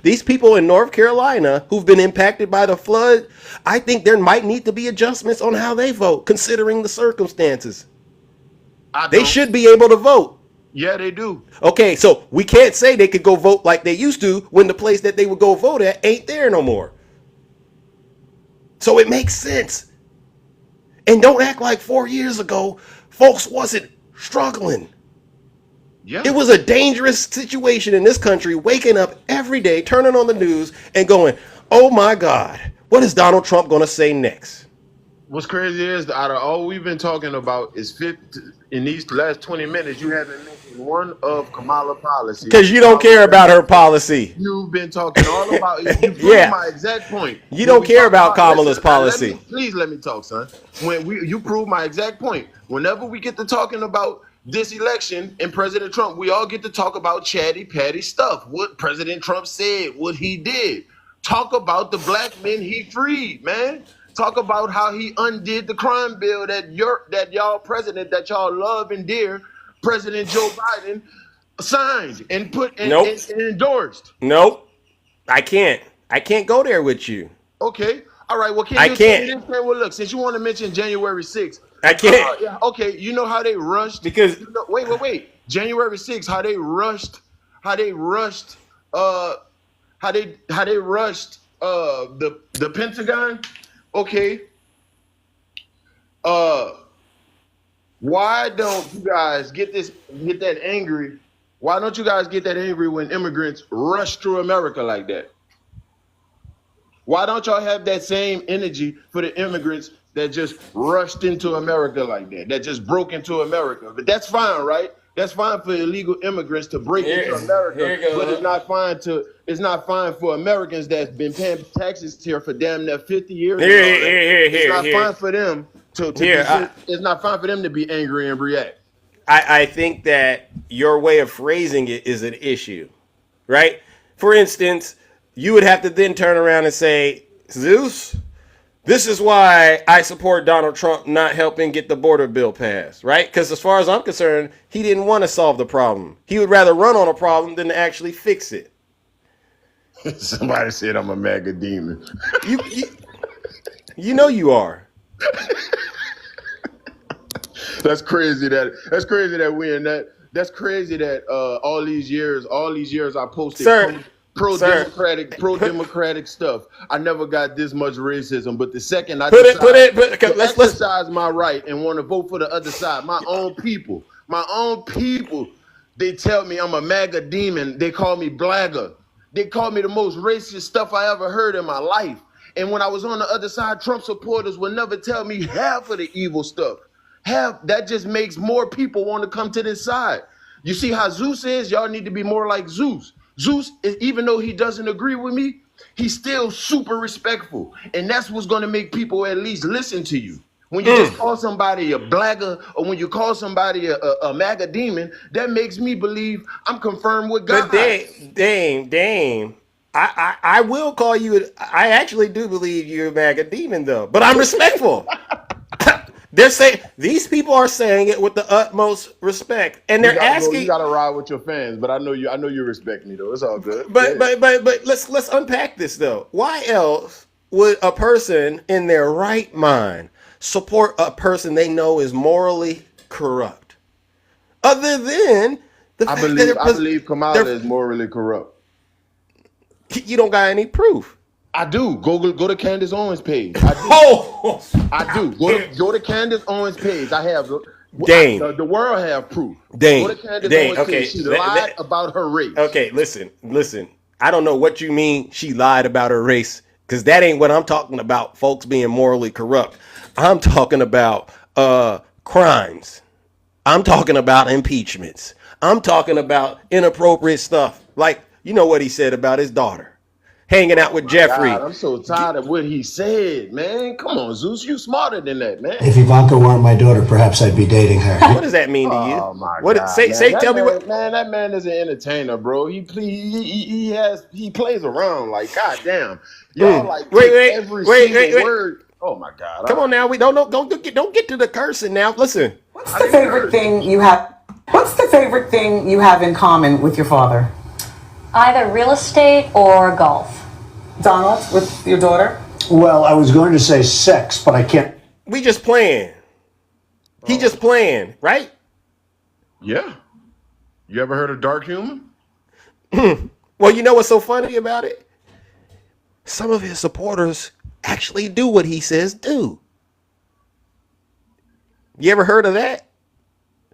these people in North Carolina who've been impacted by the flood, I think there might need to be adjustments on how they vote, considering the circumstances. They should be able to vote. Yeah, they do. Okay, so we can't say they could go vote like they used to when the place that they would go vote at ain't there no more. So it makes sense. And don't act like 4 years ago folks wasn't struggling. Yeah. It was a dangerous situation in this country, waking up every day, turning on the news and going, oh my God, what is Donald Trump going to say next? What's crazy is, out of all we've been talking about, is in these last 20 minutes, you haven't mentioned one of Kamala's policy. Because you don't care about her policy. You've been talking all about it. You proved my exact point. You don't care about Kamala's policy. Please let me talk, son. You prove my exact point. Whenever we get to talking about this election and President Trump, we all get to talk about chatty patty stuff. What President Trump said, what he did. Talk about the black men he freed, man. Talk about how he undid the crime bill that y'all president, that y'all love and dear, President Joe Biden, signed and and endorsed. Nope. I can't go there with you. Okay. All right. Well, I can't. Well, look, since you want to mention January 6th. I can't. Yeah, okay. You know how they rushed? Because wait. January 6th, how they rushed the Pentagon. Okay. Why don't you guys get that angry? Why don't you guys get that angry when immigrants rush through America like that? Why don't y'all have that same energy for the immigrants that just rushed into America like that just broke into America? But that's fine, right? That's fine for illegal immigrants to break into America, but it's not fine for Americans that's been paying taxes here for damn near 50 years. It's not fine for them it's not fine for them to be angry and react. I think that your way of phrasing it is an issue, right? For instance, you would have to then turn around and say, Zeus, this is why I support Donald Trump not helping get the border bill passed, right? Because as far as I'm concerned, he didn't want to solve the problem. He would rather run on a problem than to actually fix it. Somebody said I'm a MAGA demon. You know you are. That's crazy that we're in that That's crazy that all these years I posted pro-democratic stuff. I never got this much racism, but the second I exercise my right and want to vote for the other side, my own people, they tell me I'm a MAGA demon. They call me blagger. They call me the most racist stuff I ever heard in my life. And when I was on the other side, Trump supporters would never tell me half of the evil stuff. That just makes more people want to come to this side. You see how Zeus is? Y'all need to be more like Zeus. Zeus, even though he doesn't agree with me, he's still super respectful. And that's what's going to make people at least listen to you. When you just call somebody a blagger, or when you call somebody a MAGA demon, that makes me believe I'm confirmed with God. But Dame, I will call you. I actually do believe you're a MAGA demon, though. But I'm respectful. They're saying these people are saying it with the utmost respect, and they're asking. You got to ride with your fans, but I know you respect me though. It's all good. But let's unpack this though. Why else would a person in their right mind support a person they know is morally corrupt, other than the fact that I believe Kamala is morally corrupt. You don't got any proof. I do. Go to Candace Owens' page. I do. Go to Candace Owens' page. I have. Dang. The world have proof. Dang. Go to Candace Owens' page. She lied about her race. Okay, listen. I don't know what you mean she lied about her race, because that ain't what I'm talking about, folks being morally corrupt. I'm talking about crimes. I'm talking about impeachments. I'm talking about inappropriate stuff. Like, you know what he said about his daughter hanging out with Jeffrey. God, I'm so tired of what he said, man. Come on, Zeus, you smarter than that, man. If Ivanka weren't my daughter, perhaps I'd be dating her. What does that mean to you? Oh my God! Tell me what. Man, that man is an entertainer, bro. He plays around like goddamn. Y'all every single word. Oh my God! Come on now, we don't get to the cursing now. Listen. What's the favorite thing you have? What's the favorite thing you have in common with your father? Either real estate or golf. Donald, with your daughter? Well, I was going to say sex, but I can't. We just playing. He just playing, right? Yeah. You ever heard of dark humor? Well, you know what's so funny about it? Some of his supporters actually do what he says do. You ever heard of that?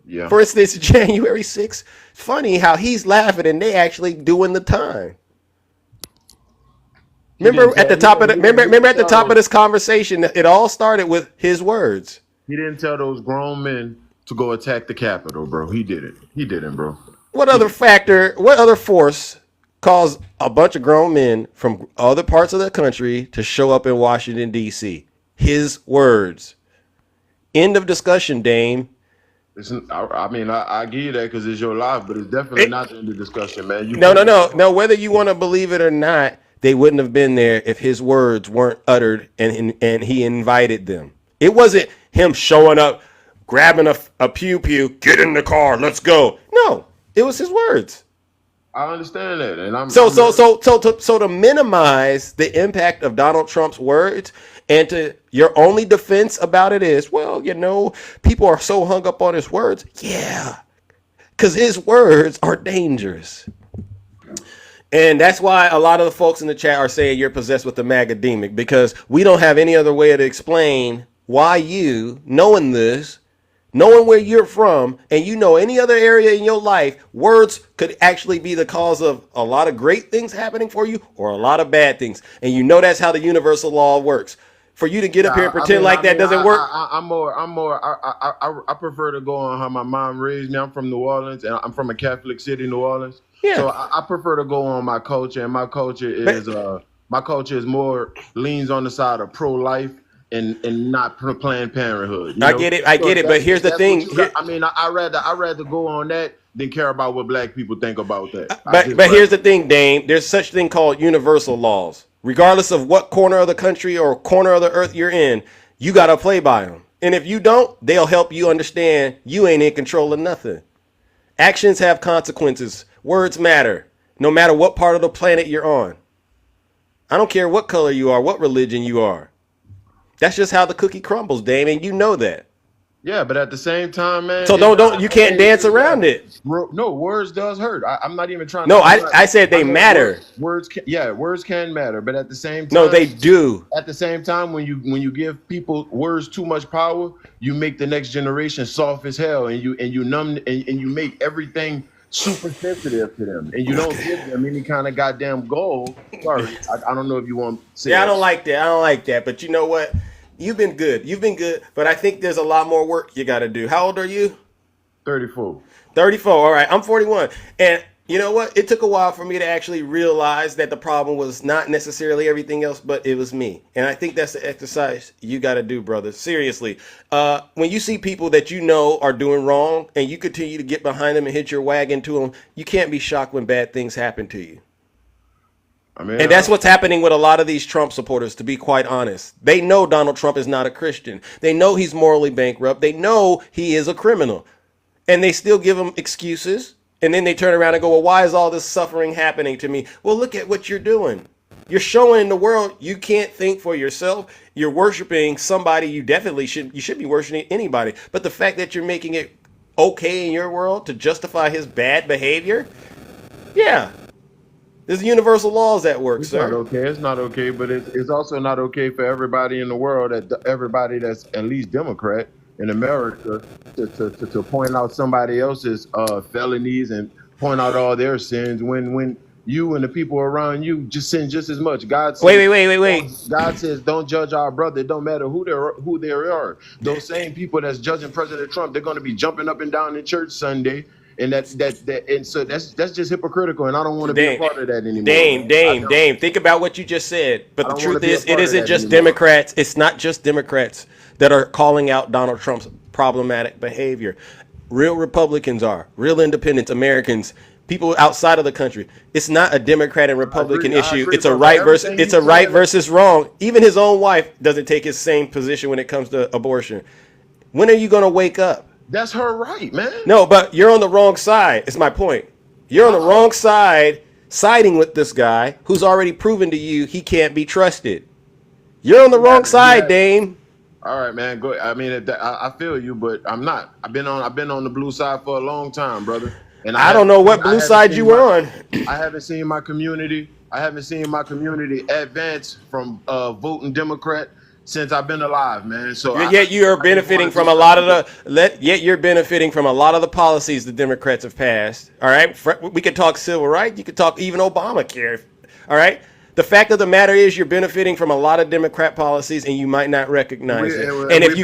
Yeah. For instance, January 6th, funny how he's laughing and they actually doing the time. Remember at the top of this conversation, it all started with his words. He didn't tell those grown men to go attack the Capitol, bro. He did it. He didn't, bro. What other force caused a bunch of grown men from other parts of the country to show up in Washington, D.C.? His words. End of discussion, Dame. I give you that because it's your life, but it's definitely not the end of discussion, man. No. Whether you want to believe it or not, they wouldn't have been there if his words weren't uttered and he invited them. It wasn't him showing up, grabbing a pew, get in the car, let's go. No, it was his words. I understand that, and so to minimize the impact of Donald Trump's words, and to your only defense about it is, well, people are so hung up on his words. Yeah, because his words are dangerous. And that's why a lot of the folks in the chat are saying you're possessed with the MAGA demon, because we don't have any other way to explain why you, knowing this, knowing where you're from, and any other area in your life, words could actually be the cause of a lot of great things happening for you or a lot of bad things. And that's how the universal law works. For you to get up here and pretend that doesn't work. I prefer to go on how my mom raised me. I'm from New Orleans, and I'm from a Catholic city, New Orleans. Yeah. So I prefer to go on my culture, and my culture is more leans on the side of pro-life and not Planned Parenthood. I get it, but here's the thing. I'd rather go on that than care about what black people think about that. But here's the thing, Dame. There's such thing called universal laws. Regardless of what corner of the country or corner of the earth you're in, you got to play by them. And if you don't, they'll help you understand you ain't in control of nothing. Actions have consequences. Words matter, no matter what part of the planet you're on. I don't care what color you are, what religion you are. That's just how the cookie crumbles, Dame, and you know that. Yeah, but at the same time, man. So don't you can't dance around it. No, words does hurt. I'm not even trying. No, I said they matter. Words can matter, but at the same time, no, they do. At the same time, when you give people words too much power, you make the next generation soft as hell, and you numb and you make everything super sensitive to them, and you don't give them any kind of goddamn goal. Sorry, I don't know if you want to say that. I don't like that. But you know what? You've been good, but I think there's a lot more work you got to do. How old are you? 34. 34. All right, I'm 41. And you know what? It took a while for me to actually realize that the problem was not necessarily everything else, but it was me. And I think that's the exercise you got to do, brother. Seriously. When you see people that you know are doing wrong and you continue to get behind them and hit your wagon to them, you can't be shocked when bad things happen to you. And that's what's happening with a lot of these Trump supporters, to be quite honest. They know Donald Trump is not a Christian. They know he's morally bankrupt. They know he is a criminal. And they still give him excuses. And then they turn around and go, well, why is all this suffering happening to me? Well, look at what you're doing. You're showing the world you can't think for yourself. You're worshiping somebody you should be worshiping anybody. But the fact that you're making it okay in your world to justify his bad behavior, yeah. There's universal laws at work, sir. It's not okay, but it's also not okay for everybody in the world, everybody that's at least Democrat in America, to point out somebody else's felonies and point out all their sins when you and the people around you just sin just as much. God says, wait. God says, don't judge our brother. It don't matter who they are. Those same people that's judging President Trump, they're going to be jumping up and down in church Sunday. And that's just hypocritical, and I don't want to be a part of that anymore. Dame, think about what you just said. But the truth is, it isn't just Democrats. It's not just Democrats that are calling out Donald Trump's problematic behavior. Real Republicans are, real independents, Americans, people outside of the country. It's not a Democrat and Republican issue. It's a right versus wrong. Even his own wife doesn't take his same position when it comes to abortion. When are you going to wake up? That's her right, man. No, but you're on the wrong side. It's my point. You're on the wrong side, siding with this guy who's already proven to you he can't be trusted. You're on the wrong side, Dame. All right, man. Go. I mean, I feel you, but I'm not. I've been on the blue side for a long time, brother. And I don't know what blue side you were on. I haven't seen my community. Advance from voting Democrat since I've been alive, man. So yet you're benefiting from a lot of the policies the Democrats have passed. All right, we could talk civil rights. You could talk even Obamacare. All right. The fact of the matter is, you're benefiting from a lot of Democrat policies, and you might not recognize it. And if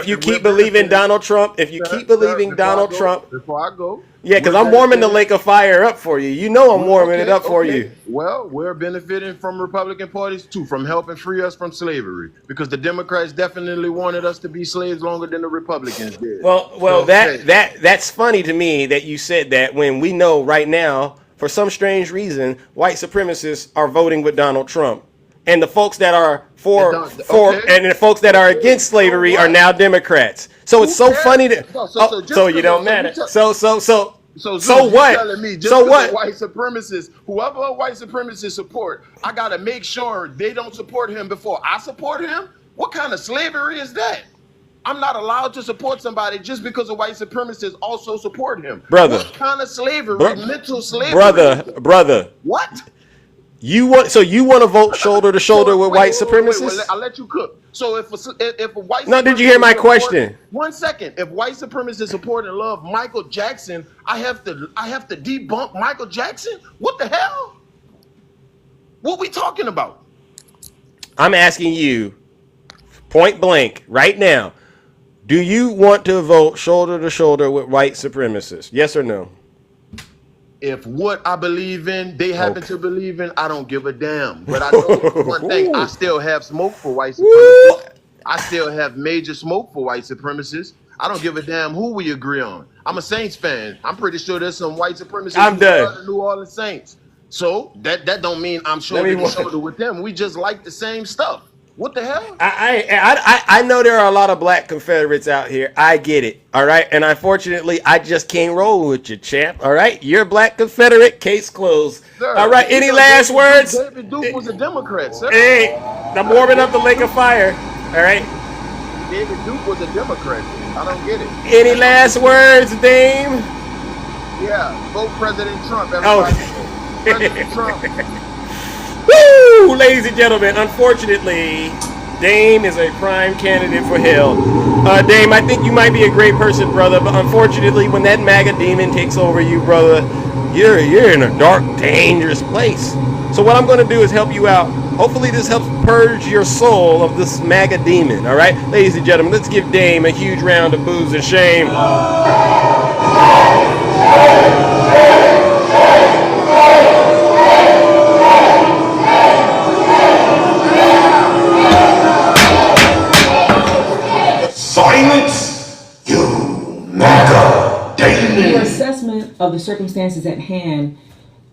you keep believing Donald Trump, before I go, yeah, because I'm warming the lake of fire up for you. You know I'm warming it up for you. Well, we're benefiting from Republican parties too, from helping free us from slavery, because the Democrats definitely wanted us to be slaves longer than the Republicans did. Well, that's funny to me that you said that when we know right now, for some strange reason, white supremacists are voting with Donald Trump, and the folks that are and the folks that are against slavery are now Democrats. So it's so funny that you don't matter. So what? Telling me just so what? White supremacists, whoever white supremacists support, I gotta make sure they don't support him before I support him. What kind of slavery is that? I'm not allowed to support somebody just because a white supremacist also support him. Brother. What kind of slavery? Mental slavery. Brother. What? You want to vote shoulder to shoulder with white supremacists? I'll let you cook. So if a white no, did you hear my question? 1 second. If white supremacists support and love Michael Jackson, I have to debunk Michael Jackson? What the hell? What we talking about? I'm asking you, point blank, right now. Do you want to vote shoulder to shoulder with white supremacists? Yes or no? If what I believe in, they happen to believe in, I don't give a damn. But I know one thing, I still have smoke for white supremacists. I still have major smoke for white supremacists. I don't give a damn who we agree on. I'm a Saints fan. I'm pretty sure there's some white supremacists who are the New Orleans Saints. So that don't mean I'm shoulder to shoulder with them. We just like the same stuff. What the hell? I know there are a lot of black Confederates out here. I get it. All right. And unfortunately, I just can't roll with you, champ. All right. You're a black Confederate. Case closed. Sir, all right. Any last words? David Duke was a Democrat, sir. Hey, I'm warming up the lake of fire. All right. David Duke was a Democrat. I don't get it. Any last words, Dame? Yeah, vote President Trump, everybody. President Trump. Woo! Ladies and gentlemen, unfortunately, Dame is a prime candidate for hell. Dame, I think you might be a great person, brother, but unfortunately, when that MAGA demon takes over you, brother, you're in a dark, dangerous place. So what I'm going to do is help you out. Hopefully this helps purge your soul of this MAGA demon, all right? Ladies and gentlemen, let's give Dame a huge round of boos and shame. Silence, you MAGA demon. Your assessment of the circumstances at hand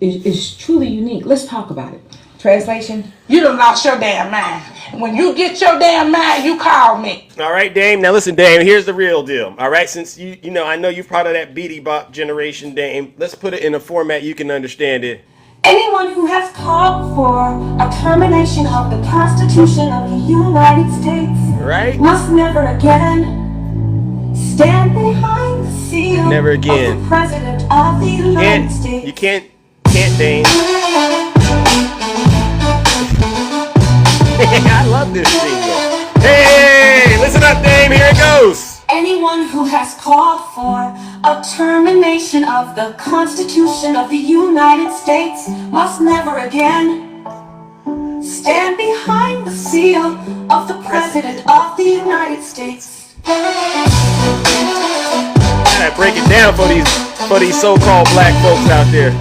is truly unique. Let's talk about it. Translation: you done lost your damn mind. When you get your damn mind, you call me. All right, Dame. Now listen, Dame, here's the real deal. All right, since you know, I know you're part of that Beatty Bop generation, Dame. Let's put it in a format you can understand it. Anyone who has called for a termination of the Constitution of the United States must never again stand behind the seal never again. of the President of the United States. You can't, Dame. I love this jingle. Hey, listen up, Dame. Here it goes. Anyone who has called for a termination of the Constitution of the United States must never again stand behind the seal of the President of the United States. Gotta break it down for these so-called black folks out there.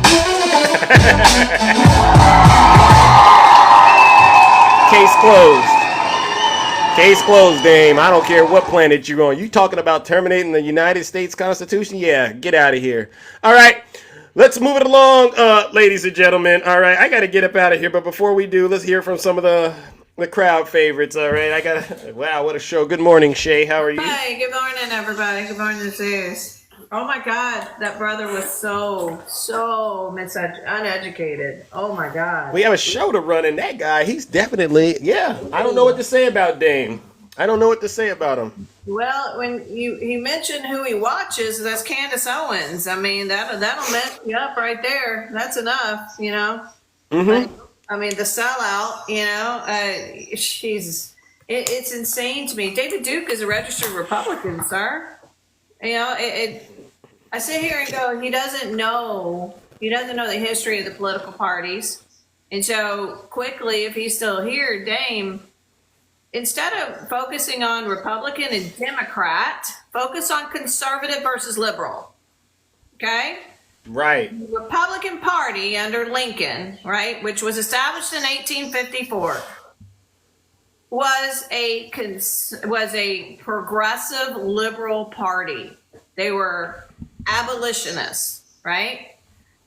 Case closed. Case closed, Dame. I don't care what planet you're on. You talking about terminating the United States Constitution? Yeah, get out of here. All right, let's move it along, ladies and gentlemen. All right, I got to get up out of here. But before we do, let's hear from some of the crowd favorites. All right, wow, what a show. Good morning, Shay. How are you? Hey, good morning, everybody. Good morning, Zeus. Oh my God, that brother was so uneducated. Oh my God. We have a show to run, and that guy, he's definitely, I don't know what to say about Dame. I don't know what to say about him. Well, when he mentioned who he watches, that's Candace Owens. I mean, that'll mess you up right there. That's enough, you know. Mm-hmm. I mean, the sellout, you know, it's insane to me. David Duke is a registered Republican, sir. You know, I sit here and go, he doesn't know the history of the political parties. And so quickly, if he's still here, Dame, instead of focusing on Republican and Democrat, focus on conservative versus liberal. Okay? Right. The Republican Party under Lincoln, right, which was established in 1854, was a progressive liberal party. They were abolitionists, right?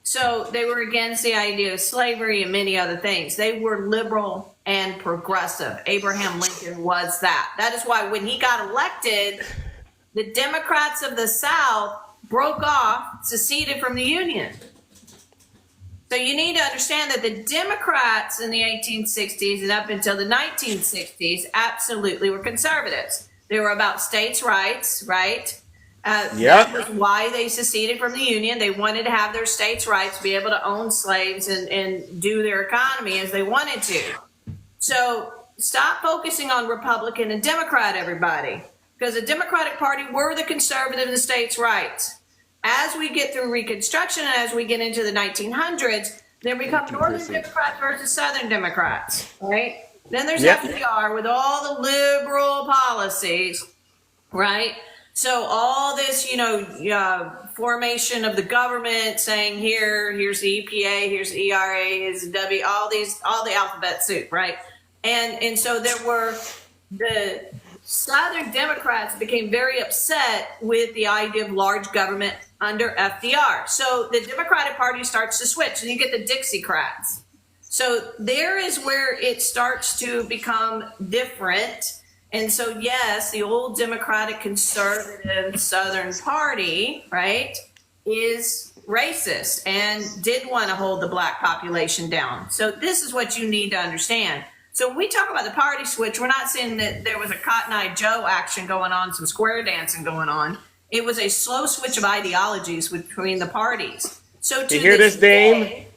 So they were against the idea of slavery and many other things. They were liberal and progressive. Abraham Lincoln was that. That is why when he got elected, the Democrats of the South broke off, seceded from the Union. So you need to understand that the Democrats in the 1860s and up until the 1960s absolutely were conservatives. They were about states' rights, right? That was why they seceded from the Union. They wanted to have their states' rights, be able to own slaves and do their economy as they wanted to. So stop focusing on Republican and Democrat, everybody, because the Democratic Party were the conservative and the states' rights. As we get through Reconstruction and as we get into the 1900s, there become Northern Democrats versus Southern Democrats, right? Then there's FDR with all the liberal policies, right? So all this, formation of the government saying here's the EPA, here's the ERA, here's the W, all the alphabet soup, right? And so there were the Southern Democrats became very upset with the idea of large government under FDR. So the Democratic Party starts to switch, and you get the Dixiecrats. So there is where it starts to become different. And so, yes, the old Democratic conservative Southern Party, right, is racist and did want to hold the black population down. So this is what you need to understand. So when we talk about the party switch, we're not saying that there was a Cotton Eye Joe action going on, some square dancing going on. It was a slow switch of ideologies between the parties. So to you hear this, Dame? Day,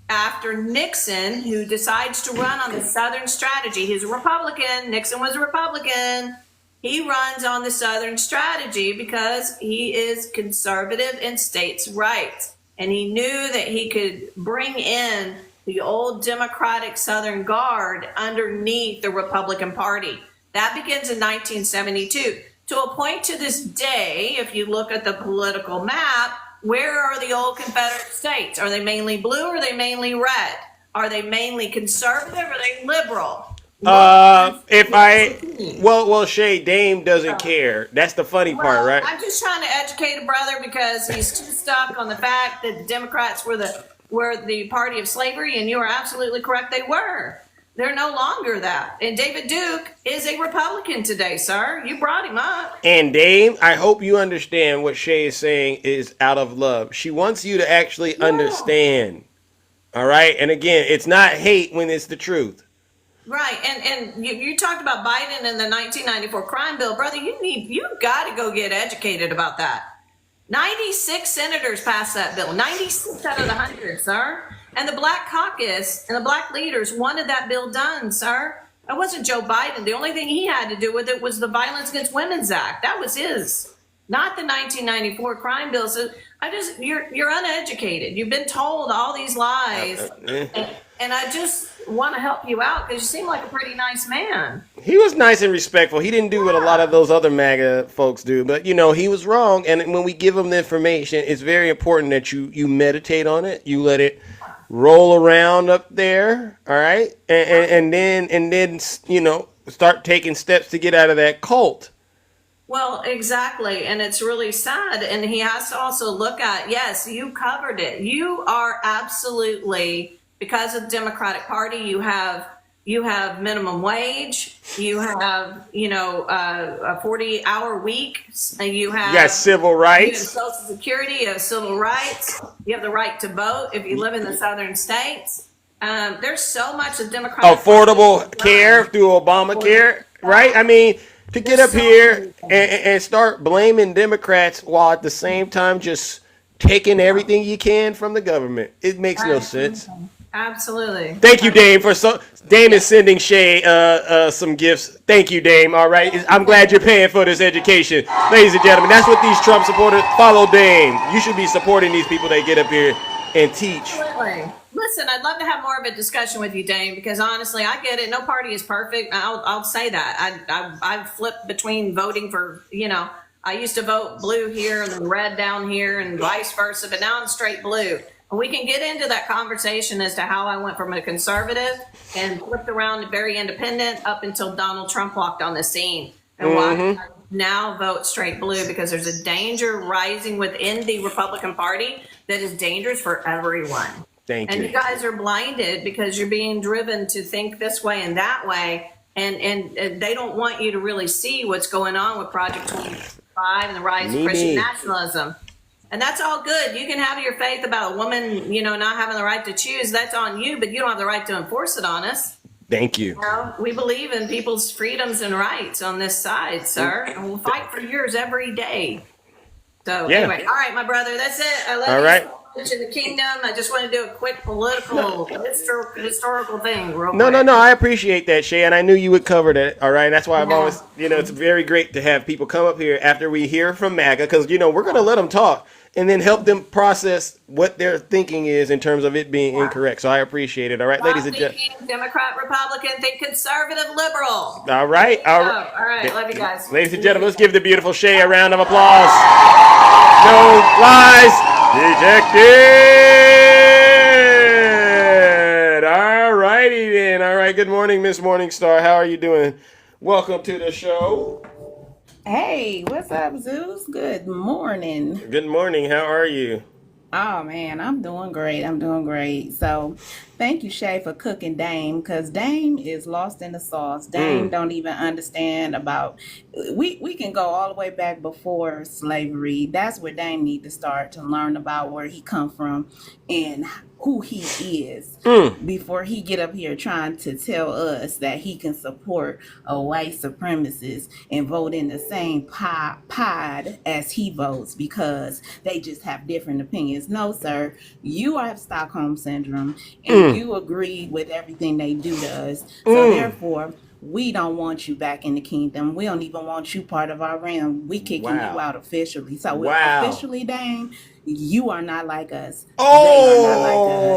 after Nixon, who decides to run on the Southern strategy, he's a Republican. Nixon was a Republican. He runs on the Southern strategy because he is conservative in states' rights. And he knew that he could bring in the old Democratic Southern Guard underneath the Republican Party. That begins in 1972. To a point to this day, if you look at the political map, where are the old Confederate states? Are they mainly blue or are they mainly red? Are they mainly conservative or are they liberal? Well, Shay, Dame doesn't care. That's the funny part, right? I'm just trying to educate a brother because he's too stuck on the fact that the Democrats were the party of slavery, and you are absolutely correct. They were. They're no longer that. And David Duke is a Republican today, sir. You brought him up. And Dame, I hope you understand what Shay is saying is out of love. She wants you to actually understand. All right? And again, it's not hate when it's the truth. Right, and you talked about Biden and the 1994 crime bill, brother. You got to go get educated about that. 96 senators passed that bill, 96 out of the 100, sir. And the Black Caucus and the Black leaders wanted that bill done, sir. It wasn't Joe Biden. The only thing he had to do with it was the Violence Against Women's Act. That was his, not the 1994 crime bill. So you're uneducated. You've been told all these lies, and I just want to help you out because you seem like a pretty nice man. He was nice and respectful. He didn't do what a lot of those other MAGA folks do, but he was wrong. And when we give him the information, it's very important that you meditate on it. You let it roll around up there, all right, and then start taking steps to get out of that cult. Well, exactly, and it's really sad. And he has to also look at, yes, you covered it. You are absolutely, because of the Democratic Party, you have minimum wage, you have a 40-hour week, and you have civil rights, you have Social Security, you have civil rights, you have the right to vote if you live in the southern states. There's so much of Democratic affordable care through Obamacare, right? I mean, to get up here and start blaming Democrats while at the same time just taking everything you can from the government, it makes no sense. Absolutely. Thank you, Dame. Dame is sending Shay some gifts. Thank you, Dame. All right. I'm glad you're paying for this education. Ladies and gentlemen, that's what these Trump supporters follow Dame. You should be supporting these people that get up here and teach. Absolutely. Listen, I'd love to have more of a discussion with you, Dame, because honestly, I get it. No party is perfect. I'll say that. I've flipped between voting for, I used to vote blue here and then red down here and vice versa, but now I'm straight blue. And we can get into that conversation as to how I went from a conservative and flipped around to very independent up until Donald Trump walked on the scene. And why I now vote straight blue, because there's a danger rising within the Republican Party that is dangerous for everyone. Thank you. And you guys are blinded because you're being driven to think this way and that way. And they don't want you to really see what's going on with Project 25 and the rise of Christian nationalism. And that's all good. You can have your faith about a woman, not having the right to choose. That's on you, but you don't have the right to enforce it on us. Thank you. We believe in people's freedoms and rights on this side, sir. And we'll fight for yours every day. So anyway, all right, my brother, that's it. I love you. In the kingdom. I just want to do a quick political, historical thing. No. I appreciate that, Shay, and I knew you would cover that. All right, that's why I've always, it's very great to have people come up here after we hear from MAGA, because we're going to let them talk and then help them process what their thinking is in terms of it being incorrect. So I appreciate it. All right, ladies and gentlemen. Democrat, Republican, think conservative, liberal. All right. All right. Love you guys. Ladies and gentlemen, let's give the beautiful Shay a round of applause. No lies detected. All righty then. All right. Good morning, Miss Morningstar. How are you doing? Welcome to the show. Hey, what's up, Zeus? Good morning. Good morning. How are you? Oh man, I'm doing great. So Thank you, Shay, for cooking Dame, because Dame is lost in the sauce. Dame don't even understand about. We can go all the way back before slavery. That's where Dame need to start to learn about where he come from and who he is before he get up here trying to tell us that he can support a white supremacist and vote in the same pod as he votes because they just have different opinions. No, sir, you have Stockholm syndrome and you agree with everything they do to us. So therefore, we don't want you back in the kingdom. We don't even want you part of our realm. We kicking you out officially. So we're officially, Dame, you are not like us. They are not like us.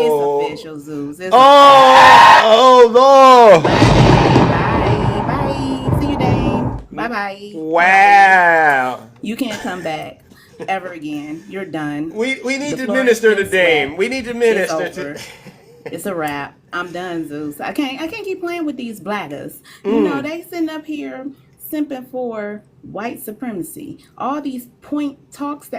It's official, Zeus. It's Lord. Bye. See you, Dame. Bye. Wow. You can't come back ever again. You're done. We need to minister to Dame. We need to minister to. It's a wrap. I'm done, Zeus. I can't keep playing with these blaggers. You know, they sitting up here simping for white supremacy. All these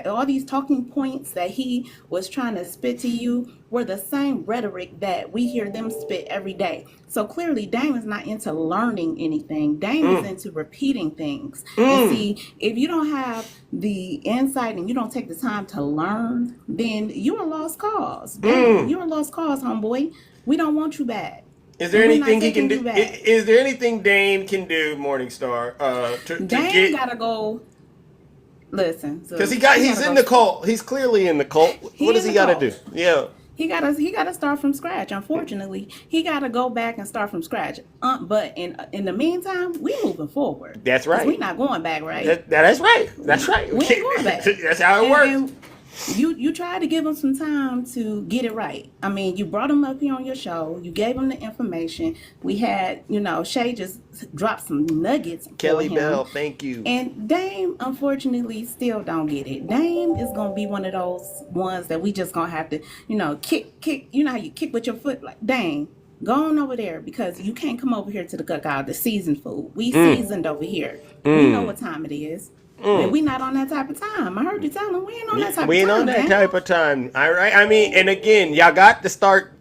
all these talking points that he was trying to spit to you were the same rhetoric that we hear them spit every day. So clearly Dame is not into learning anything. Dame is into repeating things. And see, if you don't have the insight and you don't take the time to learn, then you're a lost cause. You're a lost cause, homeboy. We don't want you back. Is there anything he can do? Is there anything Dame can do, Morningstar? Dame gotta go. Listen, because he's in the cult. He's clearly in the cult. What does he got to do? Yeah, he gotta start from scratch. Unfortunately, he gotta go back and start from scratch. But in the meantime, we moving forward. That's right. We're not going back, right? That's right. That's right. We ain't going back. That's how it works. You tried to give him some time to get it right. I mean, you brought him up here on your show. You gave him the information. We had, Shay just dropped some nuggets. Kelly Bell, thank you. And Dame, unfortunately, still don't get it. Dame is gonna be one of those ones that we just gonna have to, kick. You know how you kick with your foot, like Dame. Go on over there because you can't come over here to the cookout, the seasoned food. We seasoned over here. We know what time it is. And we not on that type of time. I heard you tell them we ain't on that type of time. We ain't on that type of time. All right. I mean, and again, y'all got to start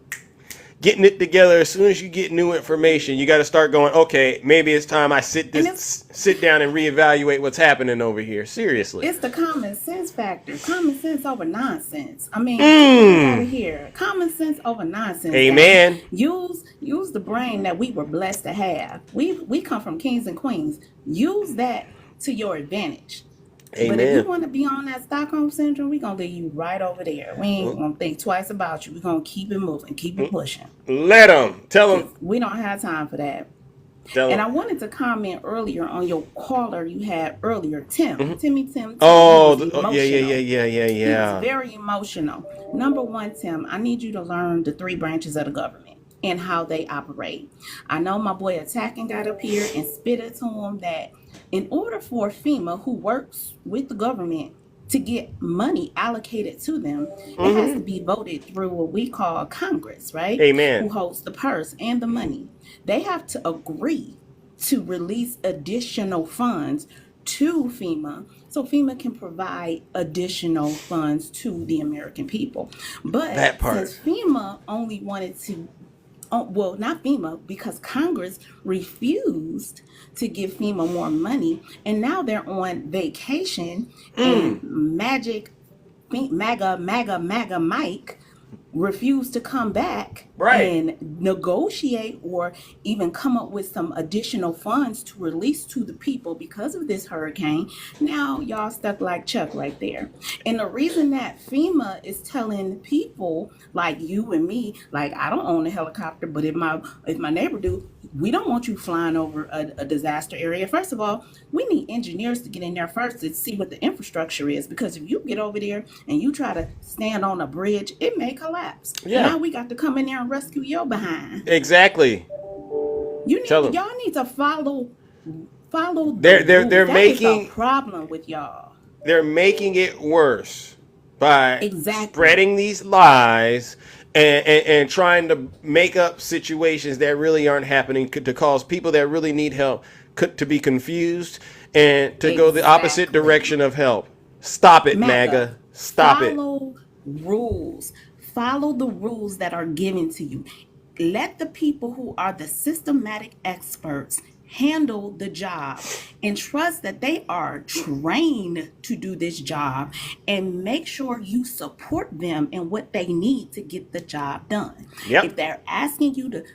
getting it together as soon as you get new information. You got to start going, okay, maybe it's time I sit down and reevaluate what's happening over here. Seriously. It's the common sense factor. Common sense over nonsense. I mean, out of here. Common sense over nonsense. Amen. Guys. Use the brain that we were blessed to have. We come from kings and queens. Use that to your advantage. Amen. But if you want to be on that Stockholm syndrome, we're going to leave you right over there. We ain't going to think twice about you. We're going to keep it moving, keep it pushing. Let them. Tell them. We don't have time for that. I wanted to comment earlier on your caller you had earlier, Tim. Tim. Oh, yeah. He was very emotional. Number one, Tim, I need you to learn the 3 branches of the government and how they operate. I know my boy Attacking got up here and spit it to him that in order for FEMA, who works with the government, to get money allocated to them, it has to be voted through what we call Congress, right? Amen. Who holds the purse and the money. They have to agree to release additional funds to FEMA so FEMA can provide additional funds to the American people. But since FEMA only wanted to not FEMA, because Congress refused to give FEMA more money, and now they're on vacation, and MAGA Mike refused to come back and negotiate or even come up with some additional funds to release to the people because of this hurricane. Now y'all stuck like Chuck right there. And the reason that FEMA is telling people like you and me, like I don't own a helicopter, but if my neighbor do, we don't want you flying over a disaster area. First of all, we need engineers to get in there first to see what the infrastructure is, because if you get over there and you try to stand on a bridge, it may collapse. Now we got to come in there and rescue your behind. Exactly. Y'all need to follow. They're making a problem with y'all. They're making it worse by spreading these lies and trying to make up situations that really aren't happening to cause people that really need help to be confused and to go the opposite direction of help. Stop it, MAGA. Stop it. Follow rules. Follow the rules that are given to you. Let the people who are the systematic experts handle the job and trust that they are trained to do this job, and make sure you support them in what they need to get the job done. Yep. If they're asking you to,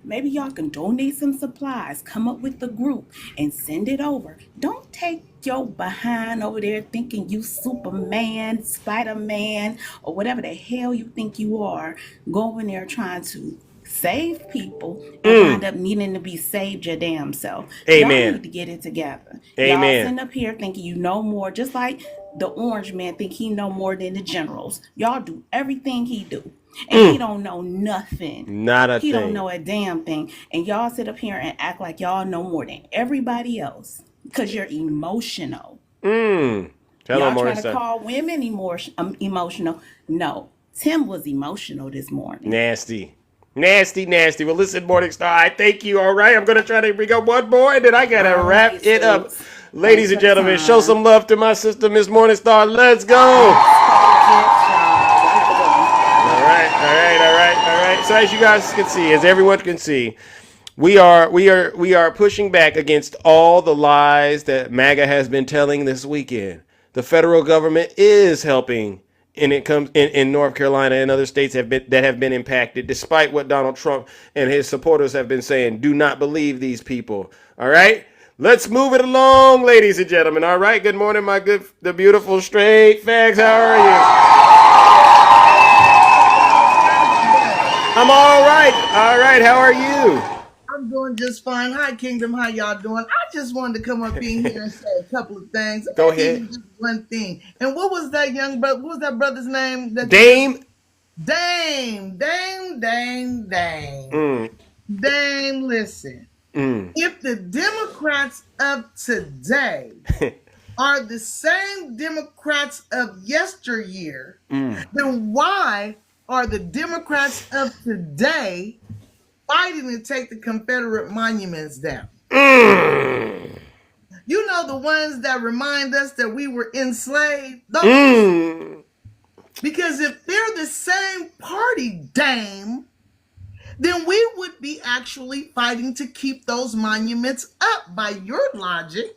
maybe y'all can donate some supplies, come up with the group and send it over. Don't take your behind over there thinking you Superman, Spider-Man, or whatever the hell you think you are, go in there trying to save people and wind up needing to be saved your damn self. Amen. Y'all need to get it together. Amen. Y'all sitting up here thinking you know more, just like the orange man think he know more than the generals. Y'all do everything he do. And he don't know nothing. Not a He thing. don't know a damn thing. And y'all sit up here and act like y'all know more than everybody else because you're emotional. Tell Y'all them more trying to call women emotional. No, Tim was emotional this morning. Nasty. Well, listen, Morningstar, I thank you. All right, I'm going to try to bring up one more, and then I got to wrap it up. Ladies and gentlemen, show some love to my sister, Miss Morningstar. Let's go. All right. So as you guys can see, as everyone can see, we are pushing back against all the lies that MAGA has been telling this weekend. The federal government is helping. And it comes in North Carolina and other states that have been impacted, despite what Donald Trump and his supporters have been saying. Do not believe these people. All right, let's move it along, ladies and gentlemen. All right, good morning, the beautiful straight facts. How are you? I'm all right. All right, how are you? I'm doing just fine. Hi, Kingdom. How y'all doing? I just wanted to come up in here and say a couple of things. Go ahead. Just one thing. And what was that young brother? What was that brother's name? Dame. Dame. Listen. If the Democrats of today are the same Democrats of yesteryear, then why are the Democrats of today fighting to take the Confederate monuments down? You know, the ones that remind us that we were enslaved? Because if they're the same party, Dame, then we would be actually fighting to keep those monuments up by your logic.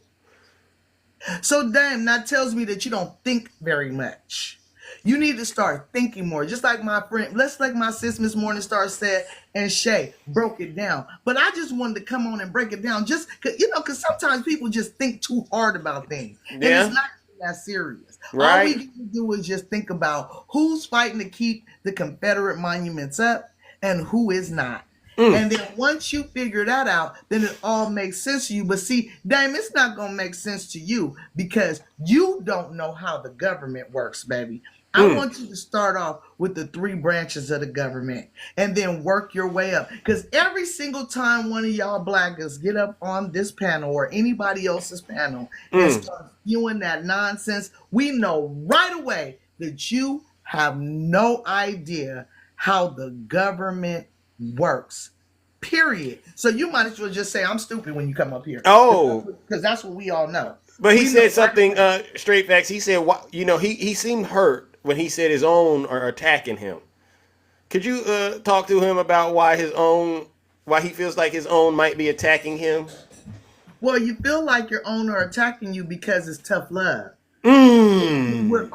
So, Dame, that tells me that you don't think very much. You need to start thinking more. Just like my friend, like my sis, Miss Morningstar said, and Shay broke it down. But I just wanted to come on and break it down just because sometimes people just think too hard about things. And it's not that serious. Right. All we need to do is just think about who's fighting to keep the Confederate monuments up and who is not. And then once you figure that out, then it all makes sense to you. But see, Dame, it's not going to make sense to you because you don't know how the government works, baby. I want you to start off with the 3 branches of the government and then work your way up. Because every single time one of y'all blackers get up on this panel or anybody else's panel and start spewing that nonsense, we know right away that you have no idea how the government works. Period. So you might as well just say I'm stupid when you come up here. Because that's what we all know. But he said something, straight facts. He said, he seemed hurt when he said his own are attacking him. Could you talk to him about why he feels like his own might be attacking him? Well, you feel like your own are attacking you because it's tough love. We're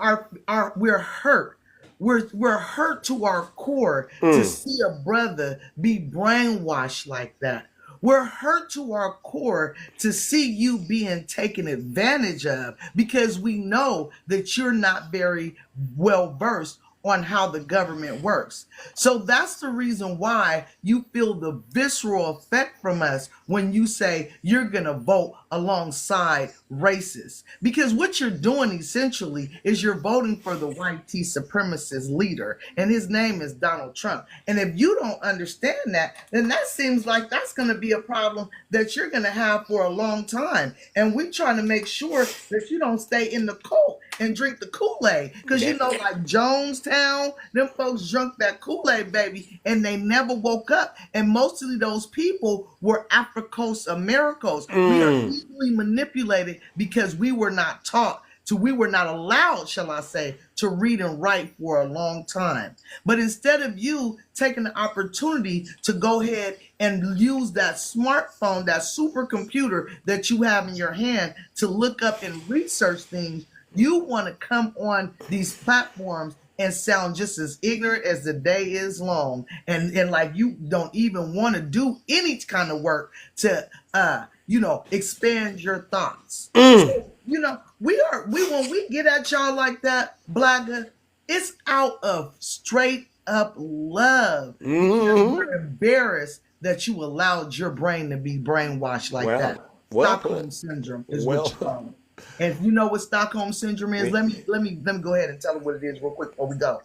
hurt. We're hurt to our core to see a brother be brainwashed like that. We're hurt to our core to see you being taken advantage of because we know that you're not very well versed on how the government works. So that's the reason why you feel the visceral effect from us when you say you're going to vote alongside racists. Because what you're doing essentially is you're voting for the white supremacist leader, and his name is Donald Trump. And if you don't understand that, then that seems like that's going to be a problem that you're going to have for a long time. And we're trying to make sure that you don't stay in the cult and drink the Kool-Aid. Because you know, like Jonestown, them folks drunk that Kool-Aid, baby, and they never woke up. And mostly those people were Africos Americos. We are easily manipulated because we were not taught we were not allowed, shall I say, to read and write for a long time. But instead of you taking the opportunity to go ahead and use that smartphone, that supercomputer that you have in your hand to look up and research things, you want to come on these platforms and sound just as ignorant as the day is long, and like you don't even want to do any kind of work to expand your thoughts. So, when we get at y'all like that, Blagger, it's out of straight up love. We're embarrassed that you allowed your brain to be brainwashed like that. Stockholm syndrome is what you call it. And you know what Stockholm syndrome is? Let me go ahead and tell them what it is real quick before we go.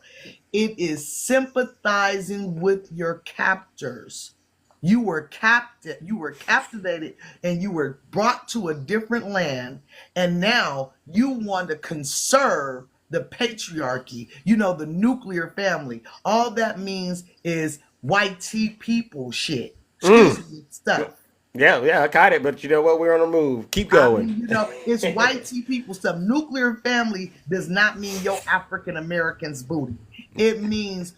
It is sympathizing with your captors. You were captivated, and you were brought to a different land, and now you want to conserve the patriarchy, the nuclear family. All that means is white tea people shit. Excuse me, stuff. Yeah, I got it, but you know what? We're on the move. Keep going. It's white tea people stuff. Nuclear family does not mean your African Americans booty. It means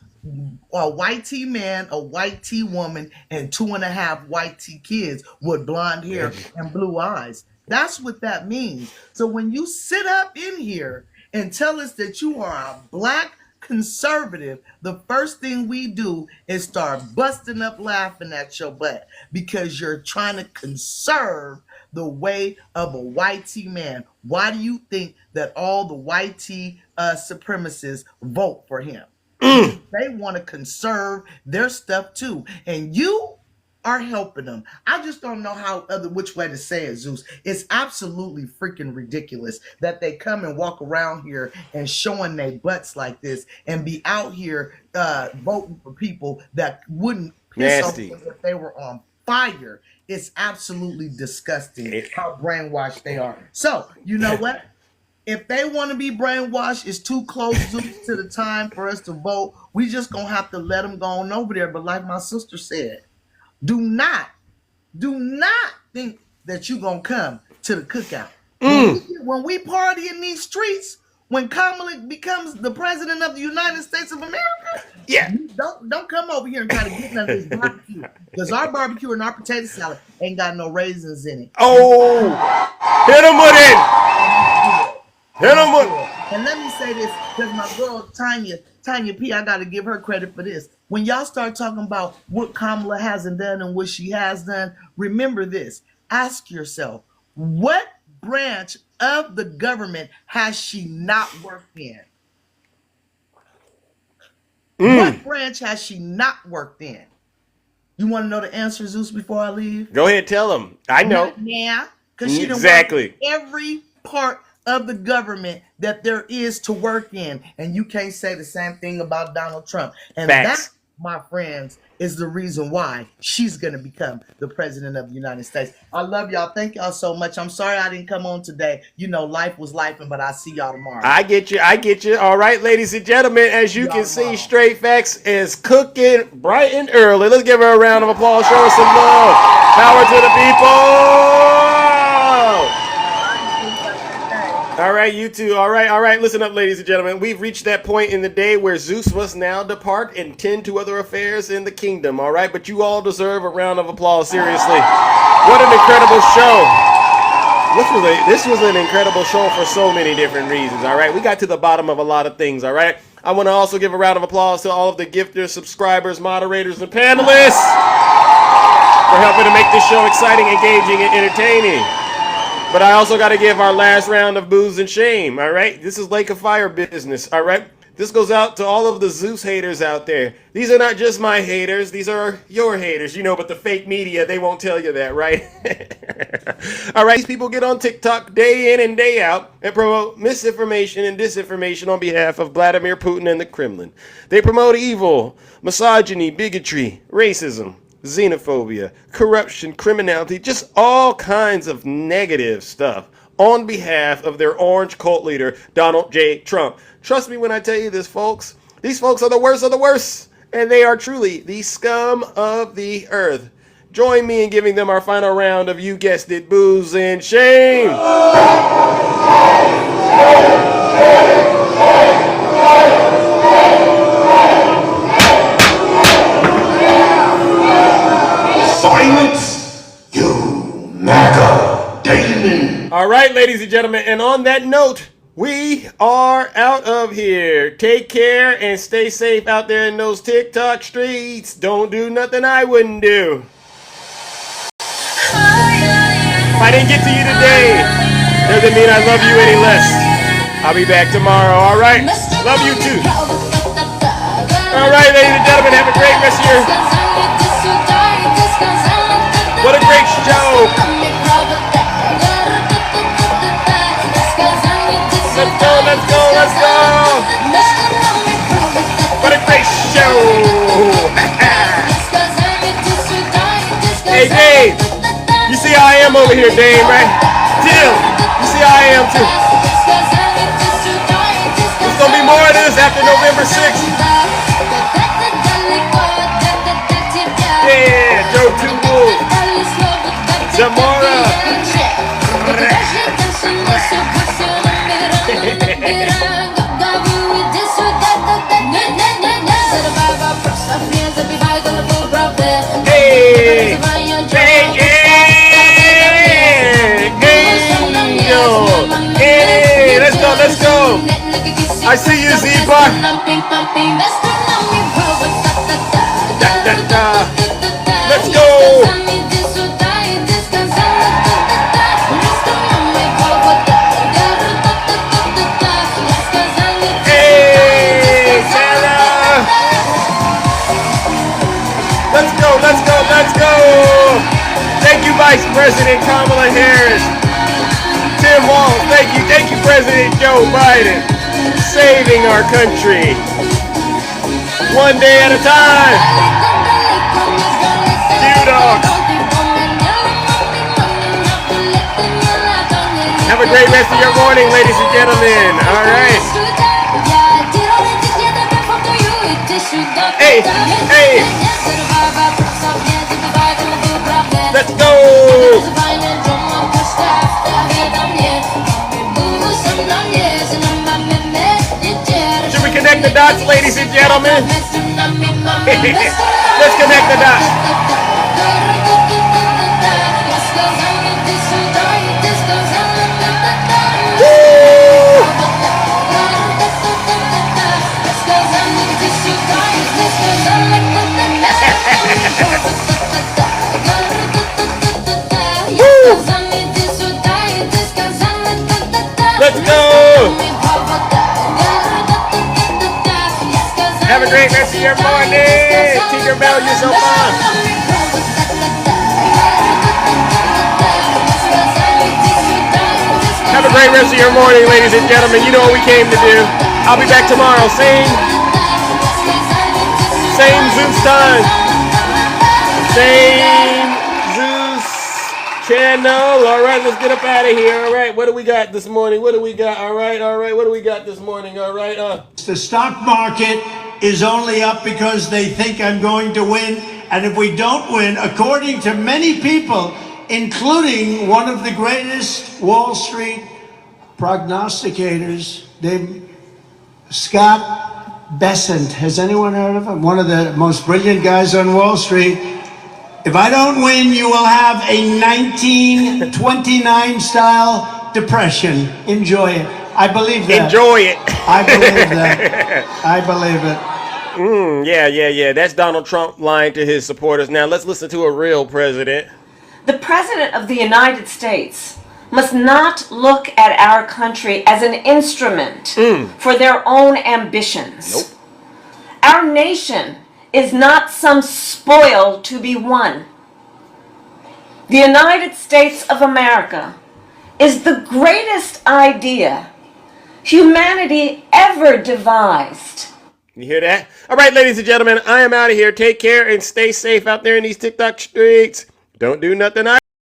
a white tea man, a white tea woman, and 2.5 white tea kids with blonde hair and blue eyes. That's what that means. So when you sit up in here and tell us that you are a black conservative, the first thing we do is start busting up laughing at your butt because you're trying to conserve the way of a white tea man. Why do you think that all the white tea supremacists vote for him? They want to conserve their stuff too, and you are helping them. I just don't know which way to say it, Zeus. It's absolutely freaking ridiculous that they come and walk around here and showing their butts like this and be out here voting for people that wouldn't piss off them if they were on fire. It's absolutely disgusting how brainwashed they are. So, you know what? If they want to be brainwashed, it's too close to the time for us to vote. We just going to have to let them go on over there. But like my sister said, do not think that you're going to come to the cookout. When we party in these streets, when Kamala becomes the president of the United States of America, don't come over here and try to get none of this barbecue. Because our barbecue and our potato salad ain't got no raisins in it. Oh, hit him with it. Hit him with it. And let me say this, because my girl Tanya P, I got to give her credit for this. When y'all start talking about what Kamala hasn't done and what she has done, remember this. Ask yourself, what branch of the government has she not worked in? What branch has she not worked in? You want to know the answer, Zeus, before I leave? Go ahead, tell them. I know. Yeah, because she done worked in every part of the government that there is to work in. And you can't say the same thing about Donald Trump. And that, my friends, is the reason why she's going to become the president of the United States. I love y'all. Thank y'all so much. I'm sorry I didn't come on today. Life was lifing, but I'll see y'all tomorrow. I get you. All right, ladies and gentlemen, as you can see, Straight Facts is cooking bright and early. Let's give her a round of applause. Show her some love. Power to the people. All right, you two. All right. Listen up, ladies and gentlemen. We've reached that point in the day where Zeus must now depart and tend to other affairs in the kingdom. All right, but you all deserve a round of applause. Seriously, what an incredible show! This was an incredible show for so many different reasons. All right, we got to the bottom of a lot of things. All right, I want to also give a round of applause to all of the gifters, subscribers, moderators, and panelists for helping to make this show exciting, engaging, and entertaining. But I also got to give our last round of booze and shame, all right? This is Lake of Fire business, all right? This goes out to all of the Zeus haters out there. These are not just my haters. These are your haters, but the fake media, they won't tell you that, right? All right, these people get on TikTok day in and day out and promote misinformation and disinformation on behalf of Vladimir Putin and the Kremlin. They promote evil, misogyny, bigotry, racism, xenophobia, corruption, criminality, just all kinds of negative stuff on behalf of their orange cult leader, Donald J. Trump. Trust me when I tell you this, folks. These folks are the worst of the worst, and they are truly the scum of the earth. Join me in giving them our final round of, you guessed it, booze and shame. Silence, you MAGA Damon. All right, ladies and gentlemen, and on that note, we are out of here. Take care and stay safe out there in those TikTok streets. Don't do nothing I wouldn't do. If I didn't get to you today, doesn't mean I love you any less. I'll be back tomorrow, all right? Love you too. All right, ladies and gentlemen, have a great rest of your... What a great show. Let's go, let's go, let's go. What a great show. Hey, Dave. You see how I am over here, Dave, right? Tim, you see how I am, too. There's going to be more of this after November 6th. Yeah, Joe Two Wolves. Zamora. Hey, hey, let's go, let's go. I see you, Z-Bar. Let's go. Hey, Sarah. Let's go, let's go, let's go. Thank you, Vice President Kamala Harris. Tim Walz, thank you President Joe Biden. Saving our country. One day at a time. Q-Dogs. Have a great rest of your morning, ladies and gentlemen. All right. Hey, hey. Let's go. Should we connect the dots, ladies and gentlemen? Let's connect the dots. Woo! Let's go! Have a great rest of your morning! Tinkerbell, you're so fun! Have a great rest of your morning, ladies and gentlemen. You know what we came to do. I'll be back tomorrow. Same Zeus time. Same Zeus channel. All right, let's get up out of here. All right, what do we got this morning? What do we got? All right, what do we got this morning? All right, The stock market is only up because they think I'm going to win. And if we don't win, according to many people, including one of the greatest Wall Street prognosticators, Scott Bessent. Has anyone heard of him? One of the most brilliant guys on Wall Street. If I don't win, you will have a 1929 style depression. Enjoy it. I believe that. Enjoy it. I believe that. I believe it. Yeah. That's Donald Trump lying to his supporters. Now let's listen to a real president. The President of the United States must not look at our country as an instrument for their own ambitions. Nope. Our nation is not some spoil to be won. The United States of America is the greatest idea humanity ever devised. You hear that? All right, ladies and gentlemen, I am out of here. Take care and stay safe out there in these TikTok streets. Don't do nothing